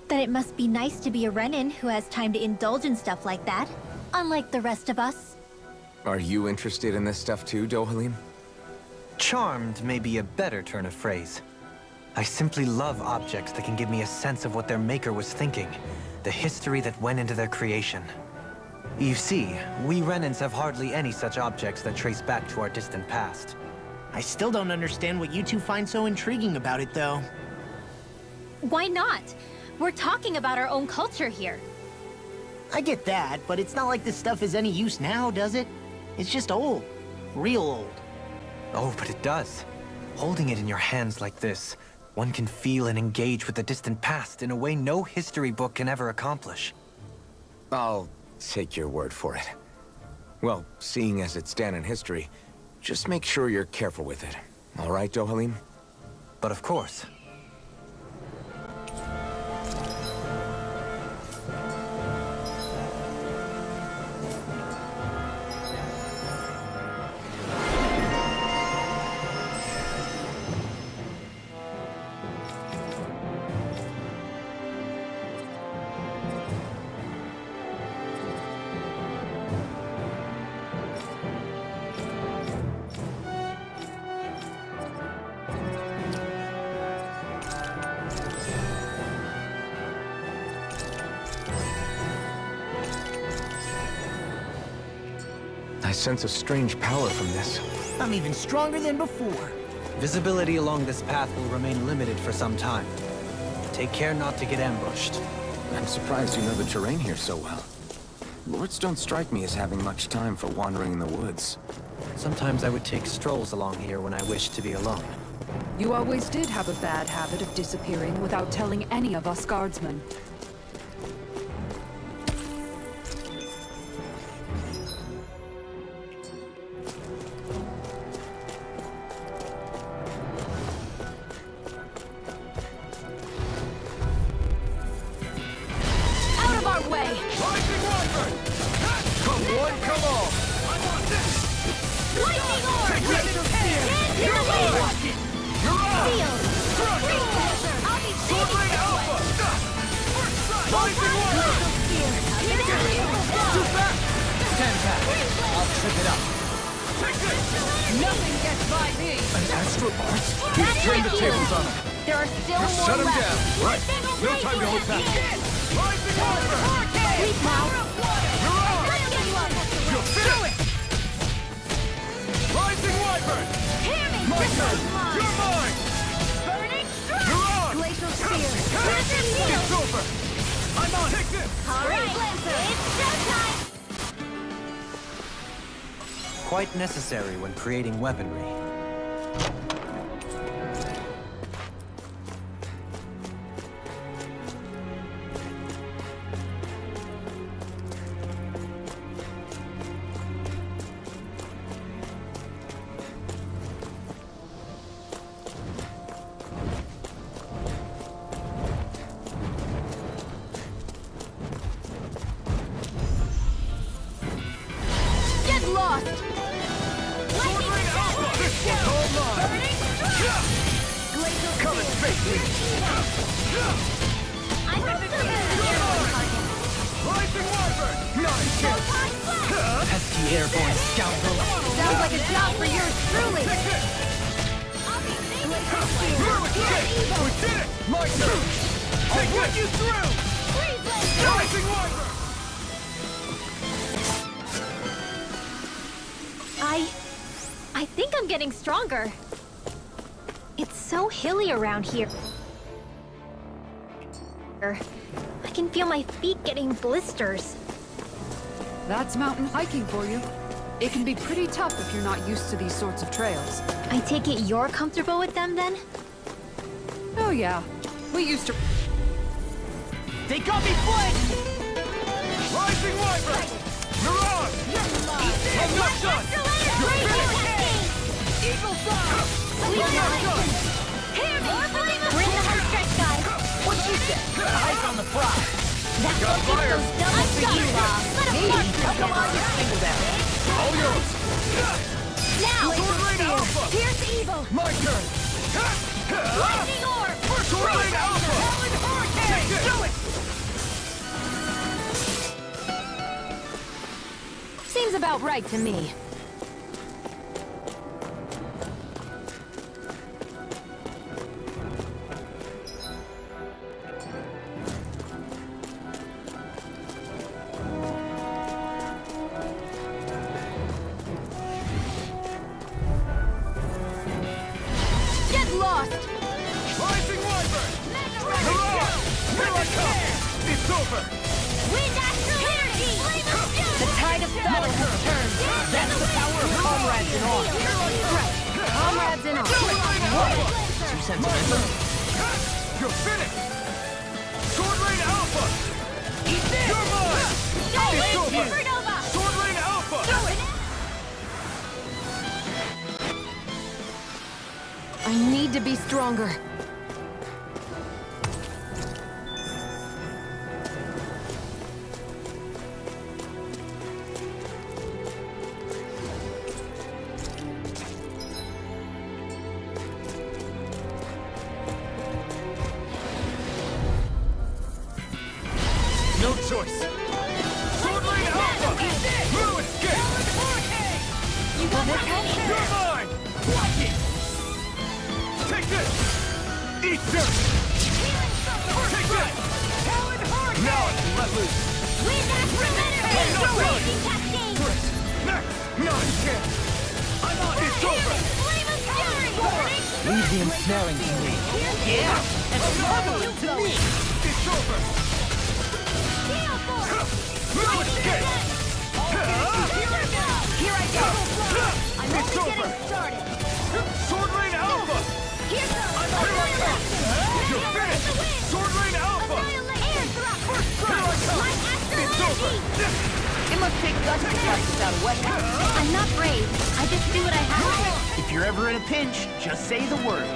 that it must be nice to be a Renan who has time to indulge in stuff like that, unlike the rest of us. Are you interested in this stuff too, Dohalim? Charmed may be a better turn of phrase. I simply love objects that can give me a sense of what their maker was thinking, the history that went into their creation. You see, we Renans have hardly any such objects that trace back to our distant past. I still don't understand what you two find so intriguing about it, though. Why not? We're talking about our own culture here. I get that, but it's not like this stuff is any use now, does it? It's just old. Real old. Oh, but it does. Holding it in your hands like this, one can feel and engage with the distant past in a way no history book can ever accomplish. I'll take your word for it. Well, seeing as it's Danon history, just make sure you're careful with it. All right, Dohalim? But of course. I sense a strange power from this. I'm even stronger than before. Visibility along this path will remain limited for some time. Take care not to get ambushed. I'm surprised you know the terrain here so well. Lords don't strike me as having much time for wandering in the woods. Sometimes I would take strolls along here when I wished to be alone. You always did have a bad habit of disappearing without telling any of us guardsmen. Out of our way! Rising Wyvern! Come one, come all! I'm on this! Lightning orb! Take this! Stand in You're the way! mine! You're on! Sealed! Crush! I'll be Sword saving Rain you! Alpha! First strike! Rising Wyvern! Too fast! Stand back. I'll trip it up. Take this! Nothing gets by me! An Astral Arts? That's Turn the my tables hero. on him! There are still more Shut him left. down! Right! No time to hold back! Rising Wyvern! Sleep now. You're on! Let's get you up. You'll do it! Rising Wyvern! Hear me! My This turn! is mine. You're mine! Burning strike! You're on! Glacial spear! Prison It's shield! over! I'm on! Take this! All right, it's showtime! Quite necessary when creating weaponry. Get lost! Lightning strike! This one's all mine! Burning strike! Glacial Come and spear! face me! I'm the target! Rising Wyvern! Not a chance! Showtime flash! Pesky airborne scoundrel. Sounds like a job for yours truly! Take this! I'll be saving You're escape! We did it! My turn! I'll run you through! Rising Wyvern! I think I'm getting stronger. It's so hilly around here. I can feel my feet getting blisters. That's mountain hiking for you. It can be pretty tough if you're not used to these sorts of trails. I take it you're comfortable with them then? Oh yeah, we used to... They got me flanked! Rising Wyvern! You're on! I'm not done! You're finished! Eagle Star! I'm not done! Hear me! We're in the home stretch, guys! What you say? Eyes on the prize! That Got will fire. those double for you, Rob! Come on, you single down! All yours! Now! Sword Rain Alpha! Here's evil! My turn! Lightning orb! Sword Rain Alpha! Helen Hurricane! Take this! Do it! Seems about right to me. Get lost! Rising Wyvern! You're on! Here I come! It's over! Wind Astral Energy! The tide of battle has turned! That's the power of comrades in arms! Right. Comrades in arms. Too sentimental? You're finished! Sword Rain Alpha! Eat this! You're mine! It's over! Supernova! Sword Rain Alpha! Do it! I need to be stronger. No choice! Sword Rain Alpha! No escape! You got my hand! You're mine! Watch it! Take this! Eat dirt! Take this! Now I can let loose! Wind Astral Energy! Raging Cascade! Next! Not a chance! I'm on! It's over! Flame of Fury! Leave the ensnaring to me. Yeah! And the level to me! It's over! Gale Force! Here I go! I'm It's only over. getting started! Sword Rain Alpha! Here goes! Here I come! You're finished! Sword Rain Alpha! Air thrust! First Here I come! My astral It's over! energy! It must take guts to fight without a weapon. I'm not brave. I just do what I have to. If you're ever in a pinch, just say the word.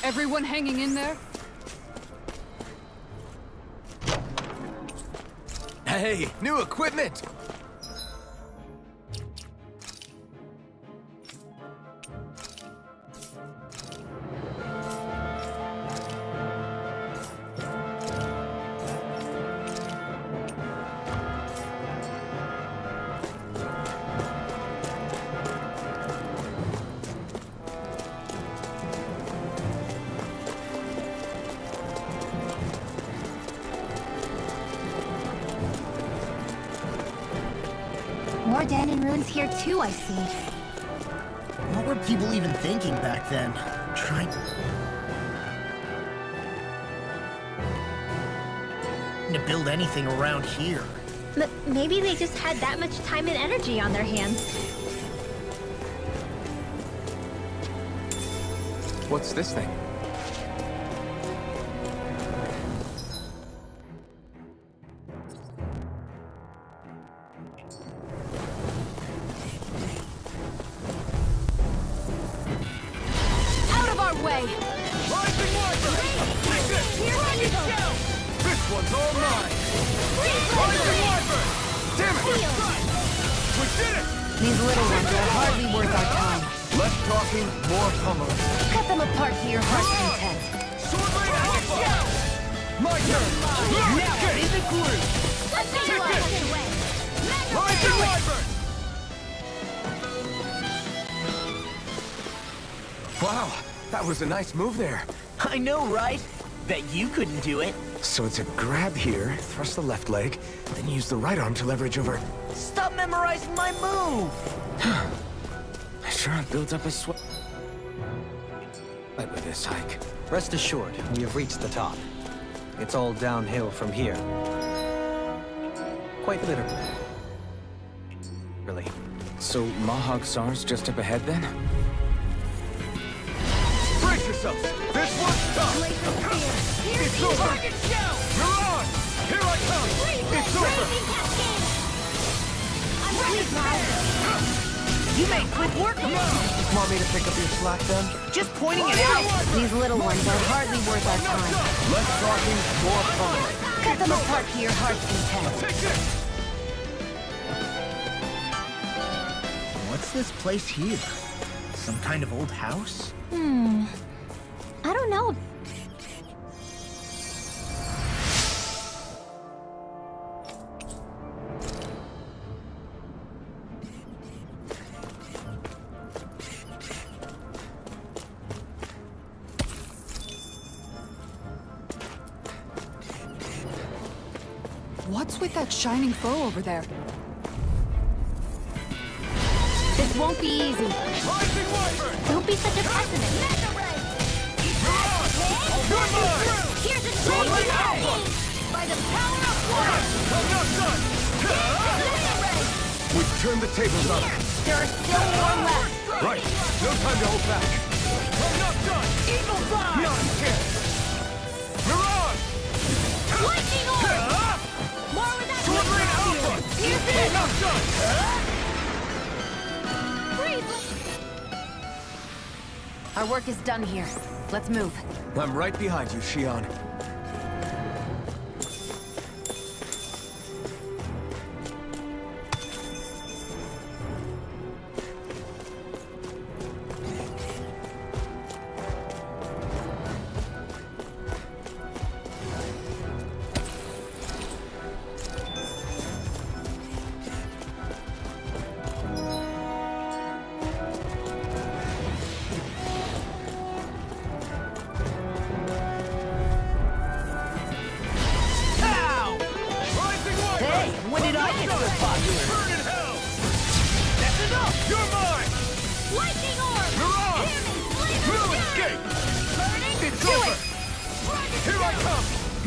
Everyone hanging in there? Hey, new equipment! More Danon ruins here too, I see. What were people even thinking back then? Trying to build anything around here. Maybe they just had that much time and energy on their hands. What's this thing? Out of our way! Rising Wyvern! Take this! This one's all mine! Rising Wyvern! Damn it! We did it! These little ones are hardly worth our time. Less talking, more pummeling. Cut them apart to your heart's content. Sword Rain Alpha! My turn! Now be the glue! Let's go! Take Out this! of the way! Rising Wyvern! Wow, that was a nice move there. I know, right? Bet you couldn't do it. So it's a grab here, thrust the left leg, then use the right arm to leverage over. Stop memorizing my move! Sure builds up a sweat with this hike. Rest assured, we have reached the top. It's all downhill from here. Quite literally. Really. So Mahog Sar's just up ahead then? Brace yourselves! This one's tough! It's over! You're on! Here I come! It's over! I'm ready, You made quick work of it! Want me to pick up your slack then? Just pointing it out! These little ones are hardly worth our time. Less talking, more pummeling. Cut them apart to your heart's content. Take this! What's this place here? Some kind of old house? I don't know. What's with that shining foe over there? This won't be easy. Rising Wyvern! Don't be such a pessimist. Here's a Sword train Rain Alpha! by the power of water! I'm not done! We've turned the tables on it. There are still more left. Right. No time to hold back. I'm not done! Eagle fly! Not a chance! Mirage! Lightning orb! More with that Sword Rain Alpha! Here's I'm it! not done! Our work is done here. Let's move. I'm right behind you, Xeon.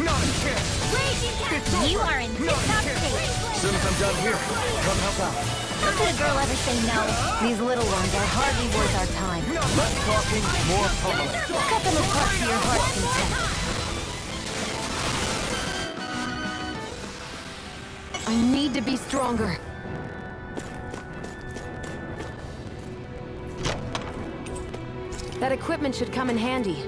Not a chance! Raging cat! You are in tip-top shape! Soon as I'm done here, come help out. How could a girl ever say no? These little ones are hardly worth our time. Less talking, more pummeling. Cut them apart to your heart's content. I need to be stronger. That equipment should come in handy.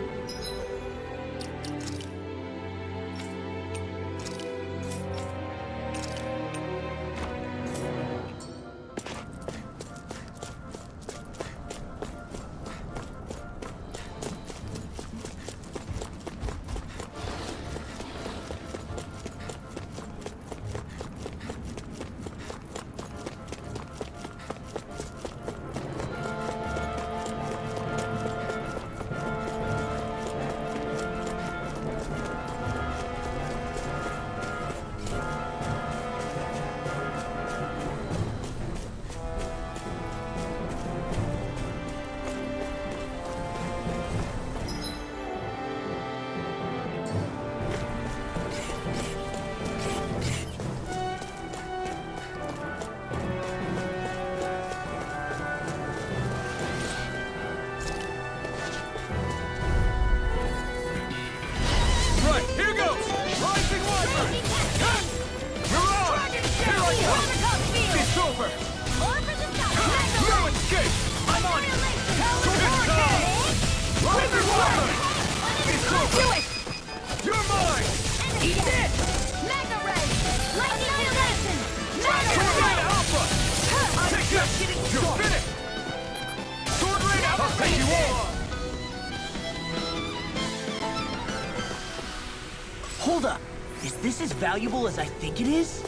Hold up. Is this as valuable as I think it is?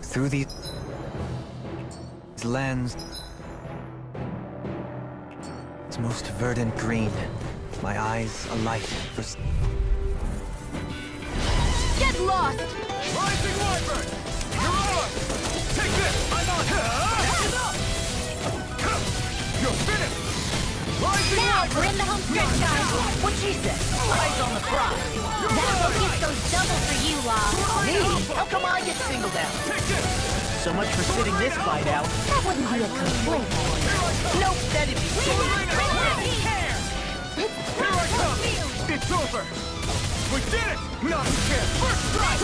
Through these lens, it's most verdant green. My eyes alight for. Get lost! Rising Wyvern! You're on! Take this! I'm on! That's enough! You're finished! Rising Now, Wyvern! we're in the home stretch, guys! What she said? Eyes on the prize! That'll get those double for you, Law! Me? How come I get singled out? Take this! So much for sitting this fight out. That wouldn't be a complaint. Nope, that'd be Here I come! It's over! We did it! Not a chance! First strike!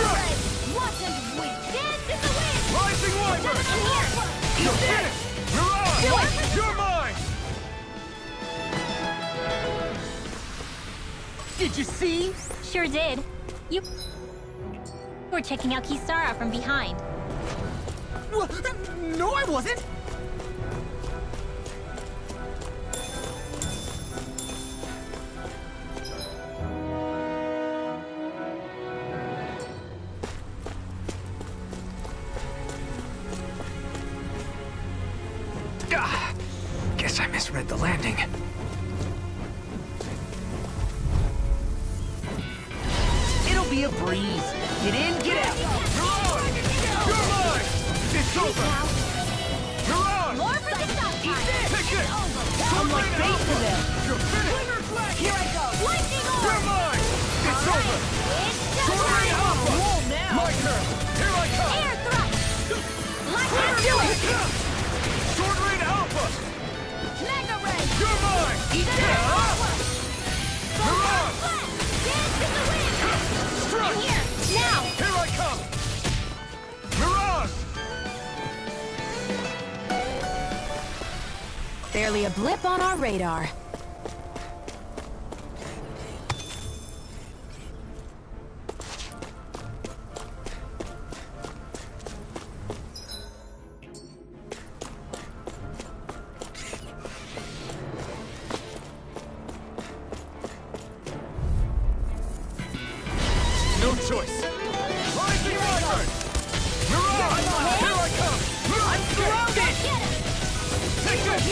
Watch and we dance in the wind! Rising Wyvern! You're finished! You're on! You're mine! Did you see? Sure did. You were checking out Kisara from behind. No, I wasn't! Guess I misread the landing. It'll be a breeze. Get in, get out. You're mine! It's over! You're on! More for the stop time! Take this! I'm like bait to them. You're finished! Here I go! Lightning You're orb! mine! It's over! It's Sword Ray showtime! Alpha! Whoa, now. My turn! Here I come! Air thrust! Lightning do it! Sword Ray Alpha! Mega ray! You're mine! Eat it! You're on! Dance in the wind! Strike! Here! Now! Here I come! Mirage! Barely a blip on our radar. No choice! Rising Wyvern! Mirage! Here I come! I'm surrounded! Take this!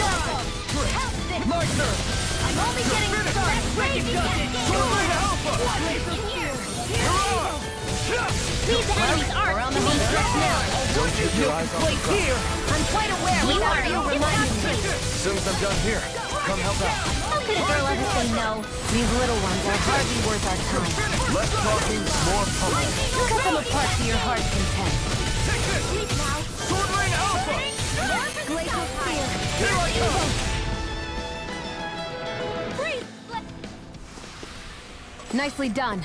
My turn! I'm only getting started! Raging cat! Sword Ray Alpha! In here! Mirage! These enemies aren't Around the to be home just now. Don't keep your eyes on the front. Here! I'm quite aware you are reminding me. As soon as I'm done here, come help out. How could a girl ever say no? These little ones are hardly worth our time. Less talking, more pummeling. Cut them apart to your heart's content. Sword Rain Alpha! Glacial Spear. Here I come! Nicely done.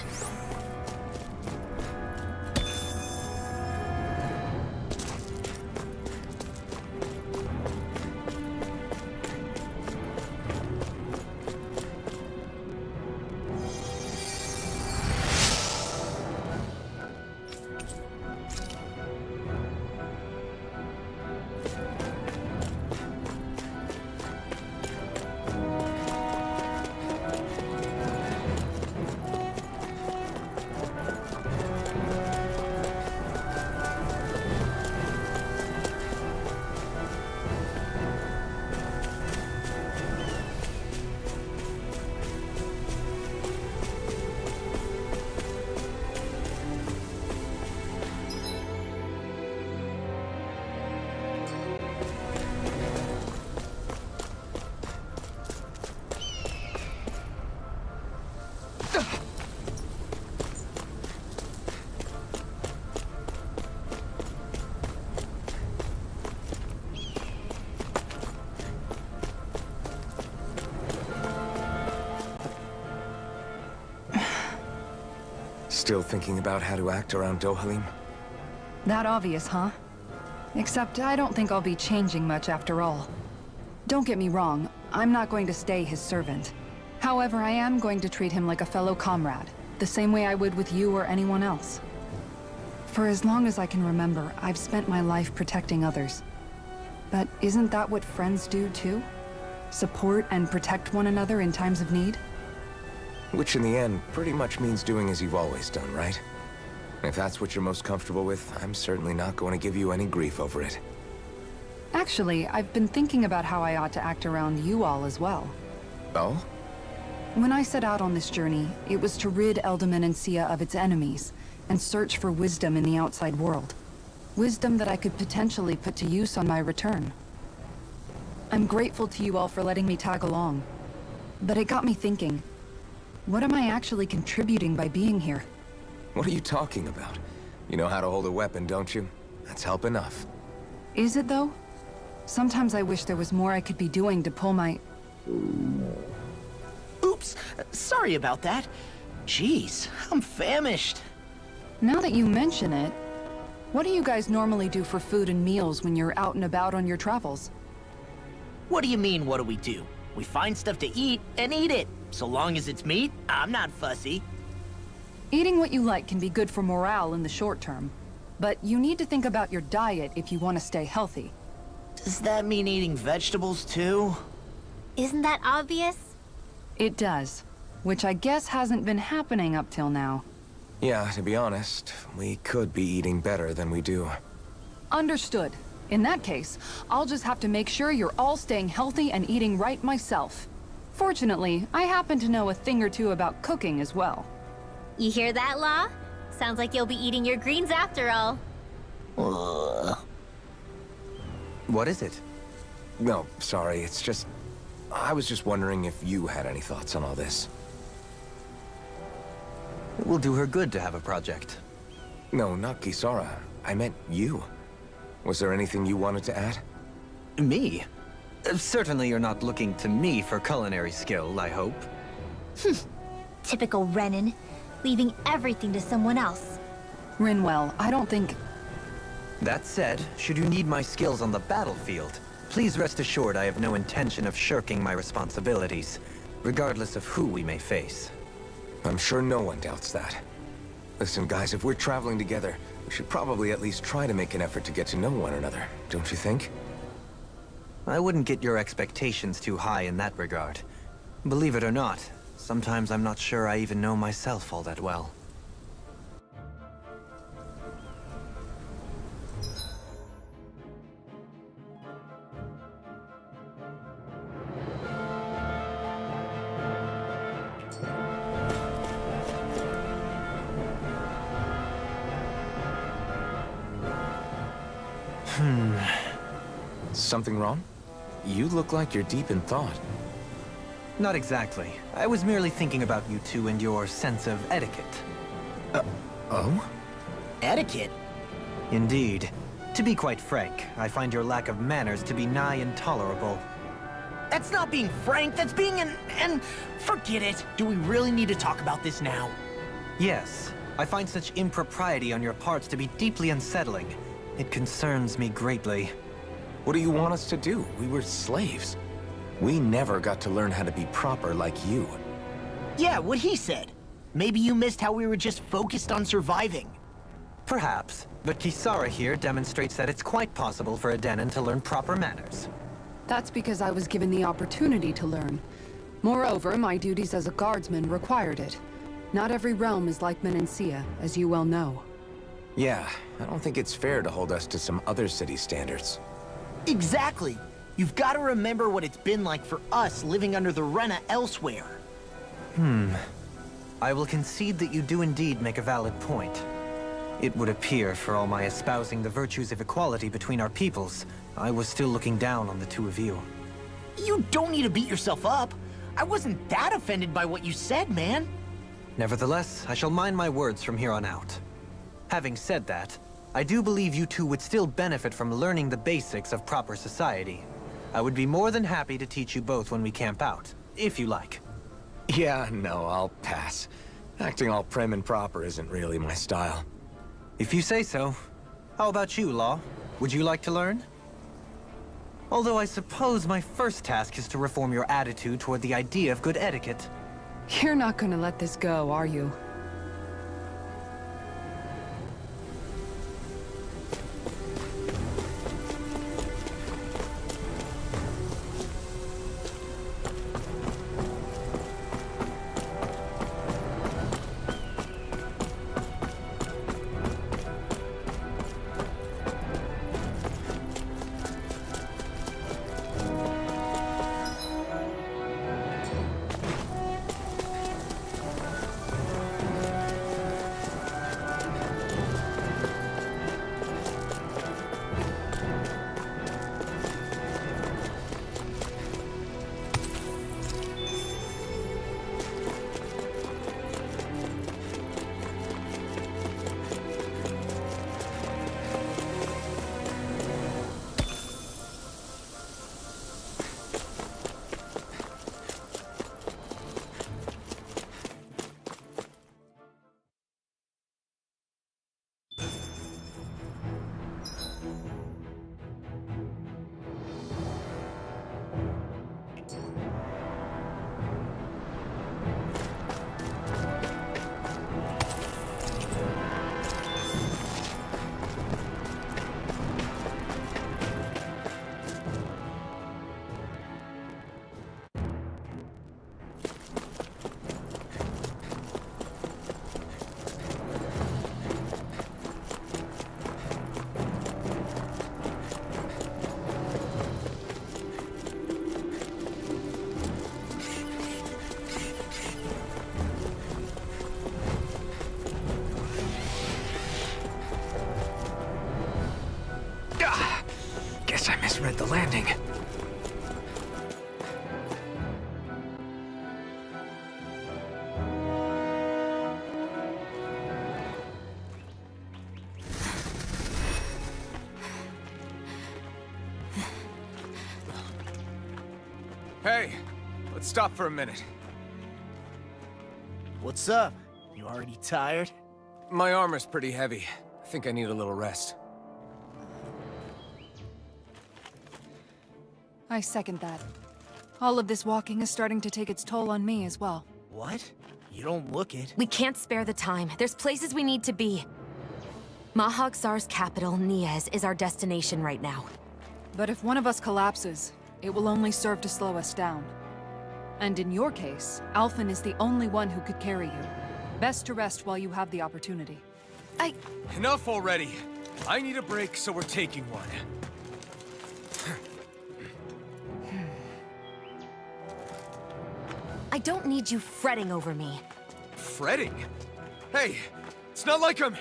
Still thinking about how to act around Dohalim? That obvious, huh? Except I don't think I'll be changing much after all. Don't get me wrong, I'm not going to stay his servant. However, I am going to treat him like a fellow comrade, the same way I would with you or anyone else. For as long as I can remember, I've spent my life protecting others. But isn't that what friends do too? Support and protect one another in times of need? Which in the end pretty much means doing as you've always done, right? If that's what you're most comfortable with, I'm certainly not going to give you any grief over it. Actually, I've been thinking about how I ought to act around you all as well. Oh? When I set out on this journey, it was to rid Eldaman and Sia of its enemies, and search for wisdom in the outside world. Wisdom that I could potentially put to use on my return. I'm grateful to you all for letting me tag along. But it got me thinking, what am I actually contributing by being here? What are you talking about? You know how to hold a weapon, don't you? That's help enough. Is it though? Sometimes I wish there was more I could be doing to pull my... Oops, sorry about that. Jeez, I'm famished. Now that you mention it, what do you guys normally do for food and meals when you're out and about on your travels? What do you mean, what do we do? We find stuff to eat and eat it. So long as it's meat, I'm not fussy. Eating what you like can be good for morale in the short term, but you need to think about your diet if you want to stay healthy. Does that mean eating vegetables too? Isn't that obvious? It does, which I guess hasn't been happening up till now. Yeah, to be honest, we could be eating better than we do. Understood. In that case, I'll just have to make sure you're all staying healthy and eating right myself. Fortunately, I happen to know a thing or two about cooking as well. You hear that, Law? Sounds like you'll be eating your greens after all. What is it? No, sorry, it's just... I was just wondering if you had any thoughts on all this. It will do her good to have a project. No, not Kisara. I meant you. Was there anything you wanted to add? Me? Certainly you're not looking to me for culinary skill, I hope. Typical Renan, leaving everything to someone else. Rinwell, I don't think... That said, should you need my skills on the battlefield, please rest assured I have no intention of shirking my responsibilities, regardless of who we may face. I'm sure no one doubts that. Listen, guys, if we're traveling together, we should probably at least try to make an effort to get to know one another, don't you think? I wouldn't get your expectations too high in that regard. Believe it or not, sometimes I'm not sure I even know myself all that well. Something wrong? You look like you're deep in thought. Not exactly. I was merely thinking about you two and your sense of etiquette. Oh? Etiquette? Indeed. To be quite frank, I find your lack of manners to be nigh intolerable. That's not being frank, that's being an... Forget it. Do we really need to talk about this now? Yes. I find such impropriety on your parts to be deeply unsettling. It concerns me greatly. What do you want us to do? We were slaves. We never got to learn how to be proper like you. Yeah, what he said. Maybe you missed how we were just focused on surviving. Perhaps, but Kisara here demonstrates that it's quite possible for a Denon to learn proper manners. That's because I was given the opportunity to learn. Moreover, my duties as a guardsman required it. Not every realm is like Menancia, as you well know. Yeah, I don't think it's fair to hold us to some other city standards. Exactly. You've got to remember what it's been like for us living under the Rena elsewhere. I will concede that you do indeed make a valid point. It would appear, for all my espousing the virtues of equality between our peoples, I was still looking down on the two of you. You don't need to beat yourself up. I wasn't that offended by what you said, man. Nevertheless, I shall mind my words from here on out. Having said that, I do believe you two would still benefit from learning the basics of proper society. I would be more than happy to teach you both when we camp out, if you like. Yeah, no, I'll pass. Acting all prim and proper isn't really my style. If you say so. How about you, Law? Would you like to learn? Although I suppose my first task is to reform your attitude toward the idea of good etiquette. You're not gonna let this go, are you? Guess I misread the landing. Hey, let's stop for a minute. What's up? You already tired? My armor's pretty heavy. I think I need a little rest. I second that. All of this walking is starting to take its toll on me as well. What? You don't look it. We can't spare the time. There's places we need to be. Mahag-Sar's capital, Niez, is our destination right now. But if one of us collapses, it will only serve to slow us down. And in your case, Alphen is the only one who could carry you. Best to rest while you have the opportunity. Enough already. I need a break, so we're taking one. I don't need you fretting over me. Fretting? Hey, it's not like I'm...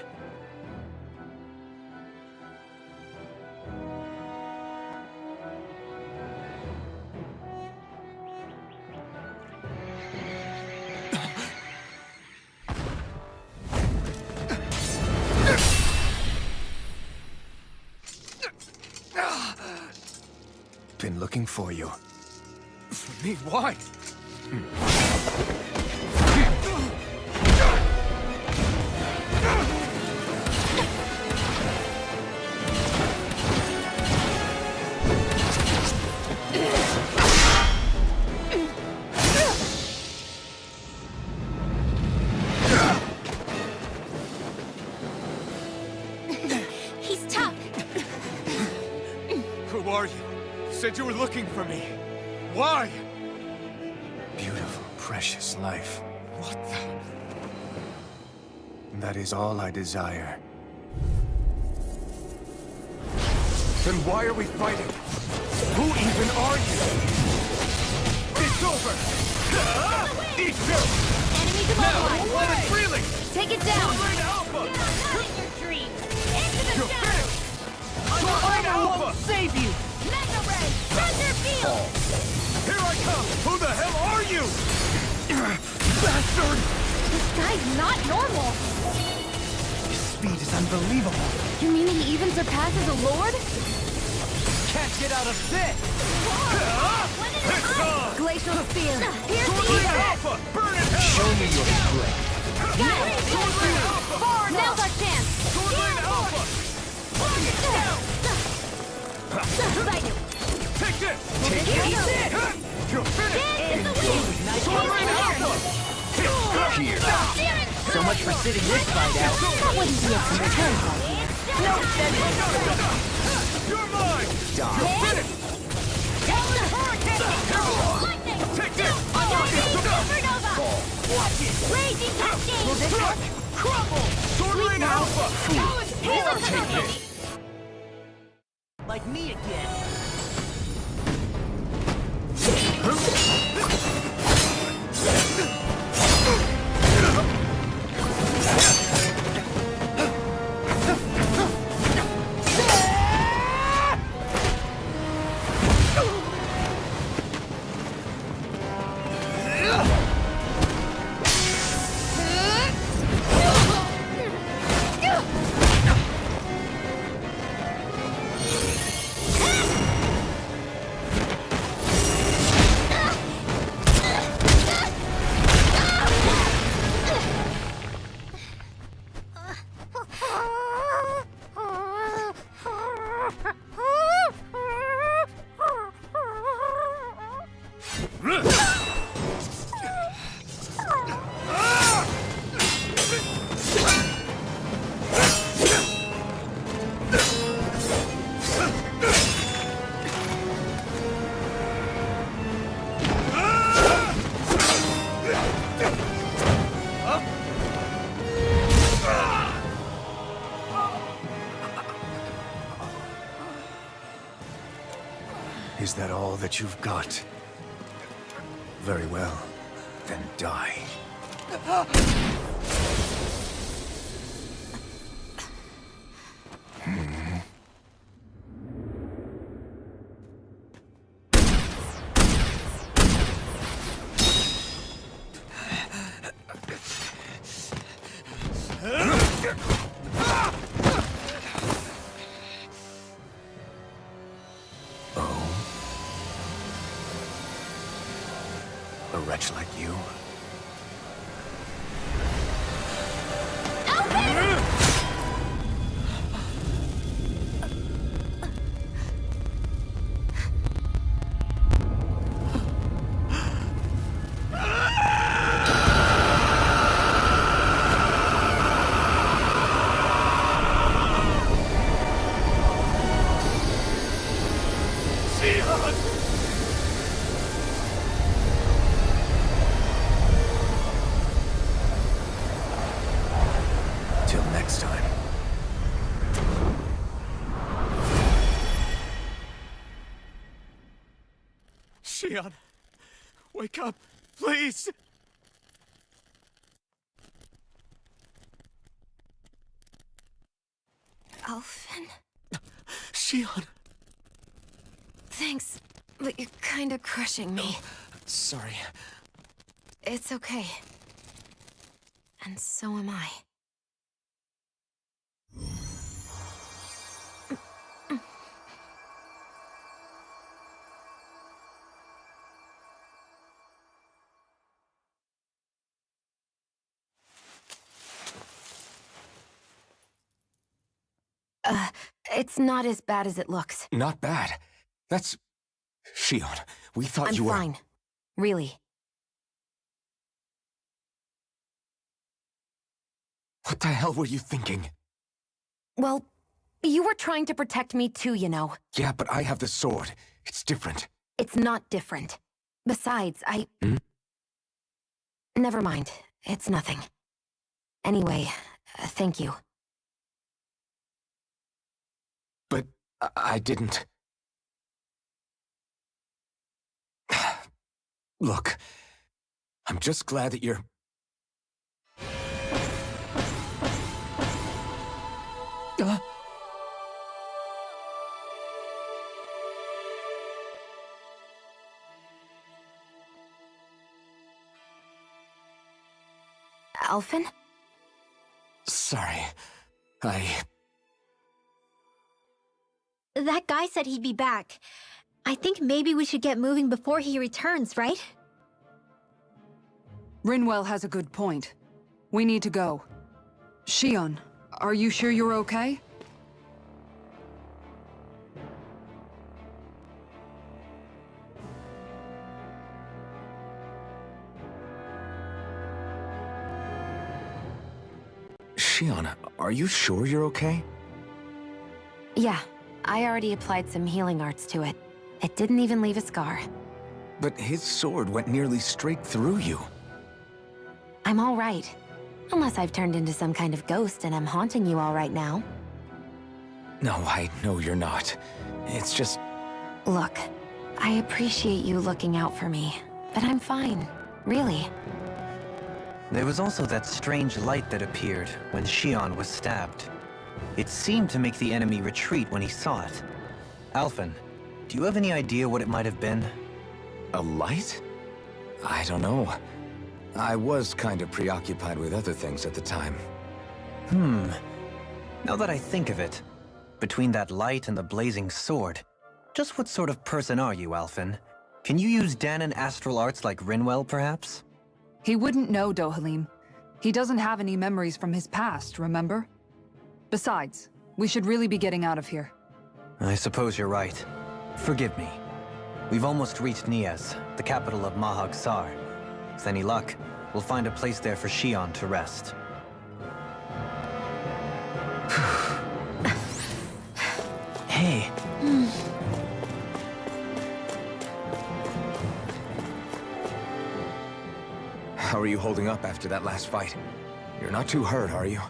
been looking for you. For me, why? He's tough. Who are you? You said you were looking for me. Why? Beautiful, precious life. What the... That is all I desire. Then why are we fighting? Who even are you? It's over! Eat you! Enemy Now, demobilized. let it freely! Take it down. Swordblade Alpha! Not in your dreams. Into the You're shadows. finished! Swordblade Alpha! Save you. Mega Ray. Thunder field. Here I come! Who the hell are you? Bastard! This guy's not normal. His speed is unbelievable. You mean he even surpasses a lord? Can't get out of this! It's on! Glacial spear. Here's the Swordblade ether. Alpha! Burn it hell! Show me your strength. Got it. Swordblade Alpha! Now's our chance. Swordblade Alpha! Fight it. Take this! Take it. You're finished! Dance the wind. Swordblade Alpha! Here. So much for sitting this fight out. That wouldn't be a return fight here. No, You're mine! You're finished! lightning. Take this! Supernova. Watch it. Raging cascade. Crumble! Swordblade Alpha! Take it. Like me again. Is that all that you've got? Very well. Then die. A wretch like you? Till next time. Xeon, wake up, please! Alphen? Xeon! Thanks, but you're kinda crushing me. Sorry. It's okay. And so am I. It's not as bad as it looks. Not bad. That's... Xeon, we thought I'm you were... fine. Really. What the hell were you thinking? Well, you were trying to protect me too, you know. Yeah, but I have the sword. It's different. It's not different. Besides, Never mind. It's nothing. Anyway, thank you. But I didn't... Look, I'm just glad that you're... Alphen? Sorry. That guy said he'd be back. I think maybe we should get moving before he returns, right? Rinwell has a good point. We need to go. Xeon, are you sure you're okay? Xeon, are you sure you're okay? Yeah, I already applied some healing arts to it. It didn't even leave a scar. But his sword went nearly straight through you. I'm all right. Unless I've turned into some kind of ghost and I'm haunting you all right now. No, I know you're not. It's just... Look, I appreciate you looking out for me, but I'm fine. Really. There was also that strange light that appeared when Xeon was stabbed. It seemed to make the enemy retreat when he saw it. Alphen, do you have any idea what it might have been? A light? I don't know. I was kind of preoccupied with other things at the time. Now that I think of it, between that light and the blazing sword, just what sort of person are you, Alphen? Can you use Danon astral arts like Rinwell, perhaps? He wouldn't know, Dohalim. He doesn't have any memories from his past, remember? Besides, we should really be getting out of here. I suppose you're right. Forgive me. We've almost reached Niez, the capital of Mahag Sar. With any luck, we'll find a place there for Xeon to rest. Hey. How are you holding up after that last fight? You're not too hurt, are you?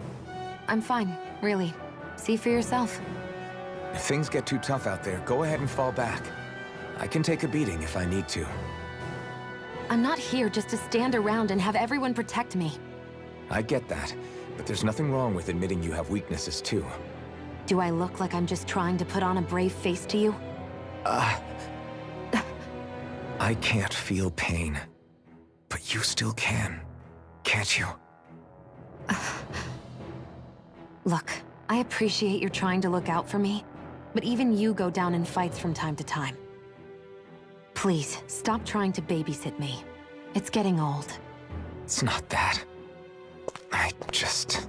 I'm fine, really. See for yourself. If things get too tough out there, go ahead and fall back. I can take a beating if I need to. I'm not here just to stand around and have everyone protect me. I get that, but there's nothing wrong with admitting you have weaknesses too. Do I look like I'm just trying to put on a brave face to you? I can't feel pain. But you still can, can't you? Look, I appreciate you're trying to look out for me, but even you go down in fights from time to time. Please, stop trying to babysit me. It's getting old. It's not that. I just...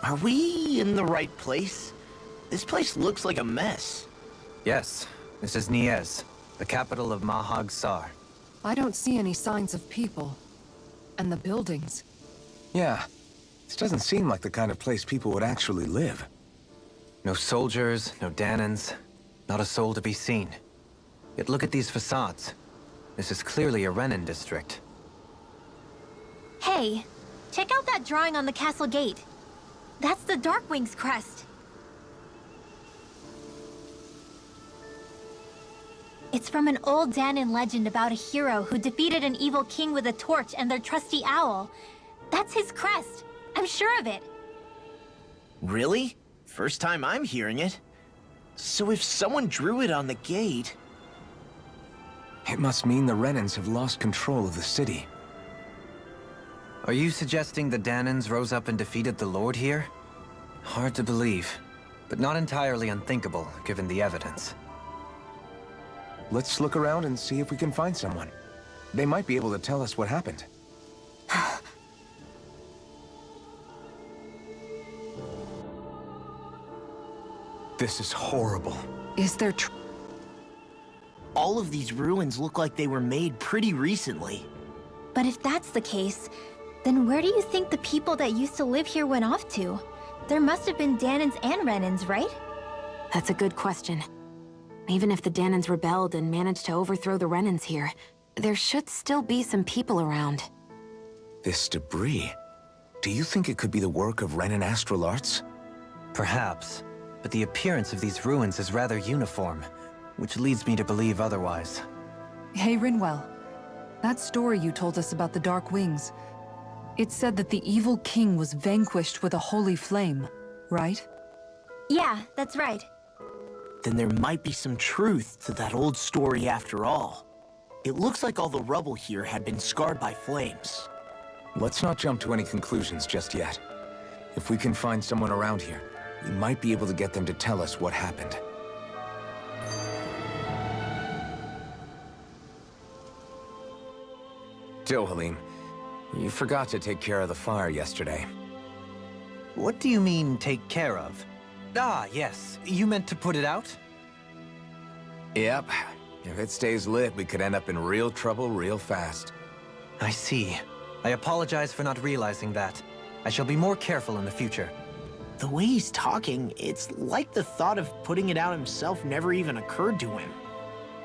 Are we in the right place? This place looks like a mess. Yes, this is Niez, the capital of Mahag Sar. I don't see any signs of people. And the buildings. Yeah. This doesn't seem like the kind of place people would actually live. No soldiers, no Danans, not a soul to be seen. Yet look at these facades. This is clearly a Renin district. Hey, check out that drawing on the castle gate. That's the Darkwing's crest. It's from an old Danan legend about a hero who defeated an evil king with a torch and their trusty owl. That's his crest. I'm sure of it. Really? First time I'm hearing it. So if someone drew it on the gate... It must mean the Renins have lost control of the city. Are you suggesting the Danans rose up and defeated the Lord here? Hard to believe, but not entirely unthinkable, given the evidence. Let's look around and see if we can find someone. They might be able to tell us what happened. This is horrible. Is there All of these ruins look like they were made pretty recently. But if that's the case, then where do you think the people that used to live here went off to? There must have been Danans and Renins, right? That's a good question. Even if the Danans rebelled and managed to overthrow the Renins here, there should still be some people around. This debris... Do you think it could be the work of Renin astral arts? Perhaps, but the appearance of these ruins is rather uniform, which leads me to believe otherwise. Hey, Rinwell. That story you told us about the Dark Wings. It said that the evil king was vanquished with a holy flame, right? Yeah, that's right. Then there might be some truth to that old story after all. It looks like all the rubble here had been scarred by flames. Let's not jump to any conclusions just yet. If we can find someone around here, we might be able to get them to tell us what happened. Dohalim, you forgot to take care of the fire yesterday. What do you mean, take care of? Ah, yes. You meant to put it out? Yep. If it stays lit, we could end up in real trouble real fast. I see. I apologize for not realizing that. I shall be more careful in the future. The way he's talking, it's like the thought of putting it out himself never even occurred to him.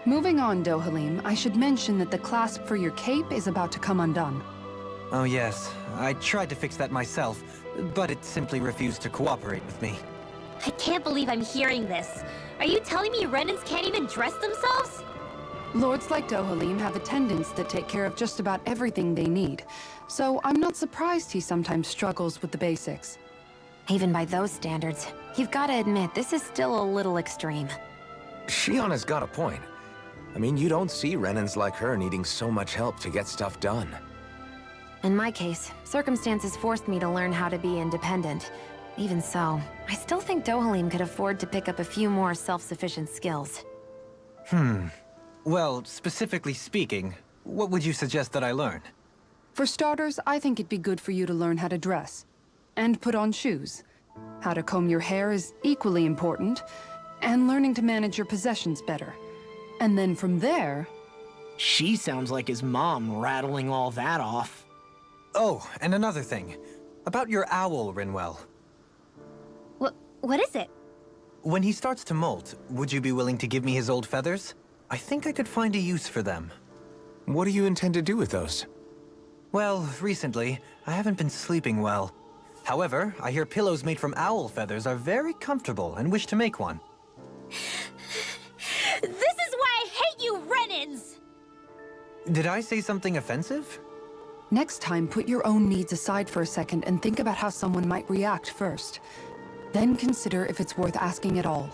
Moving on, Dohalim, I should mention that the clasp for your cape is about to come undone. Oh yes, I tried to fix that myself, but it simply refused to cooperate with me. I can't believe I'm hearing this. Are you telling me Renins can't even dress themselves? Lords like Dohalim have attendants that take care of just about everything they need, so I'm not surprised he sometimes struggles with the basics. Even by those standards, you've got to admit this is still a little extreme. Xeon has got a point. I mean, you don't see Renins like her needing so much help to get stuff done. In my case, circumstances forced me to learn how to be independent. Even so, I still think Dohalim could afford to pick up a few more self-sufficient skills. Well, specifically speaking, what would you suggest that I learn? For starters, I think it'd be good for you to learn how to dress. And put on shoes. How to comb your hair is equally important. And learning to manage your possessions better. And then from there... She sounds like his mom rattling all that off. Oh, and another thing. About your owl, Rinwell. What is it? When he starts to molt, would you be willing to give me his old feathers? I think I could find a use for them. What do you intend to do with those? Well, recently, I haven't been sleeping well. However, I hear pillows made from owl feathers are very comfortable and wish to make one. This is why I hate you, Renins! Did I say something offensive? Next time, put your own needs aside for a second and think about how someone might react first. Then consider if it's worth asking at all.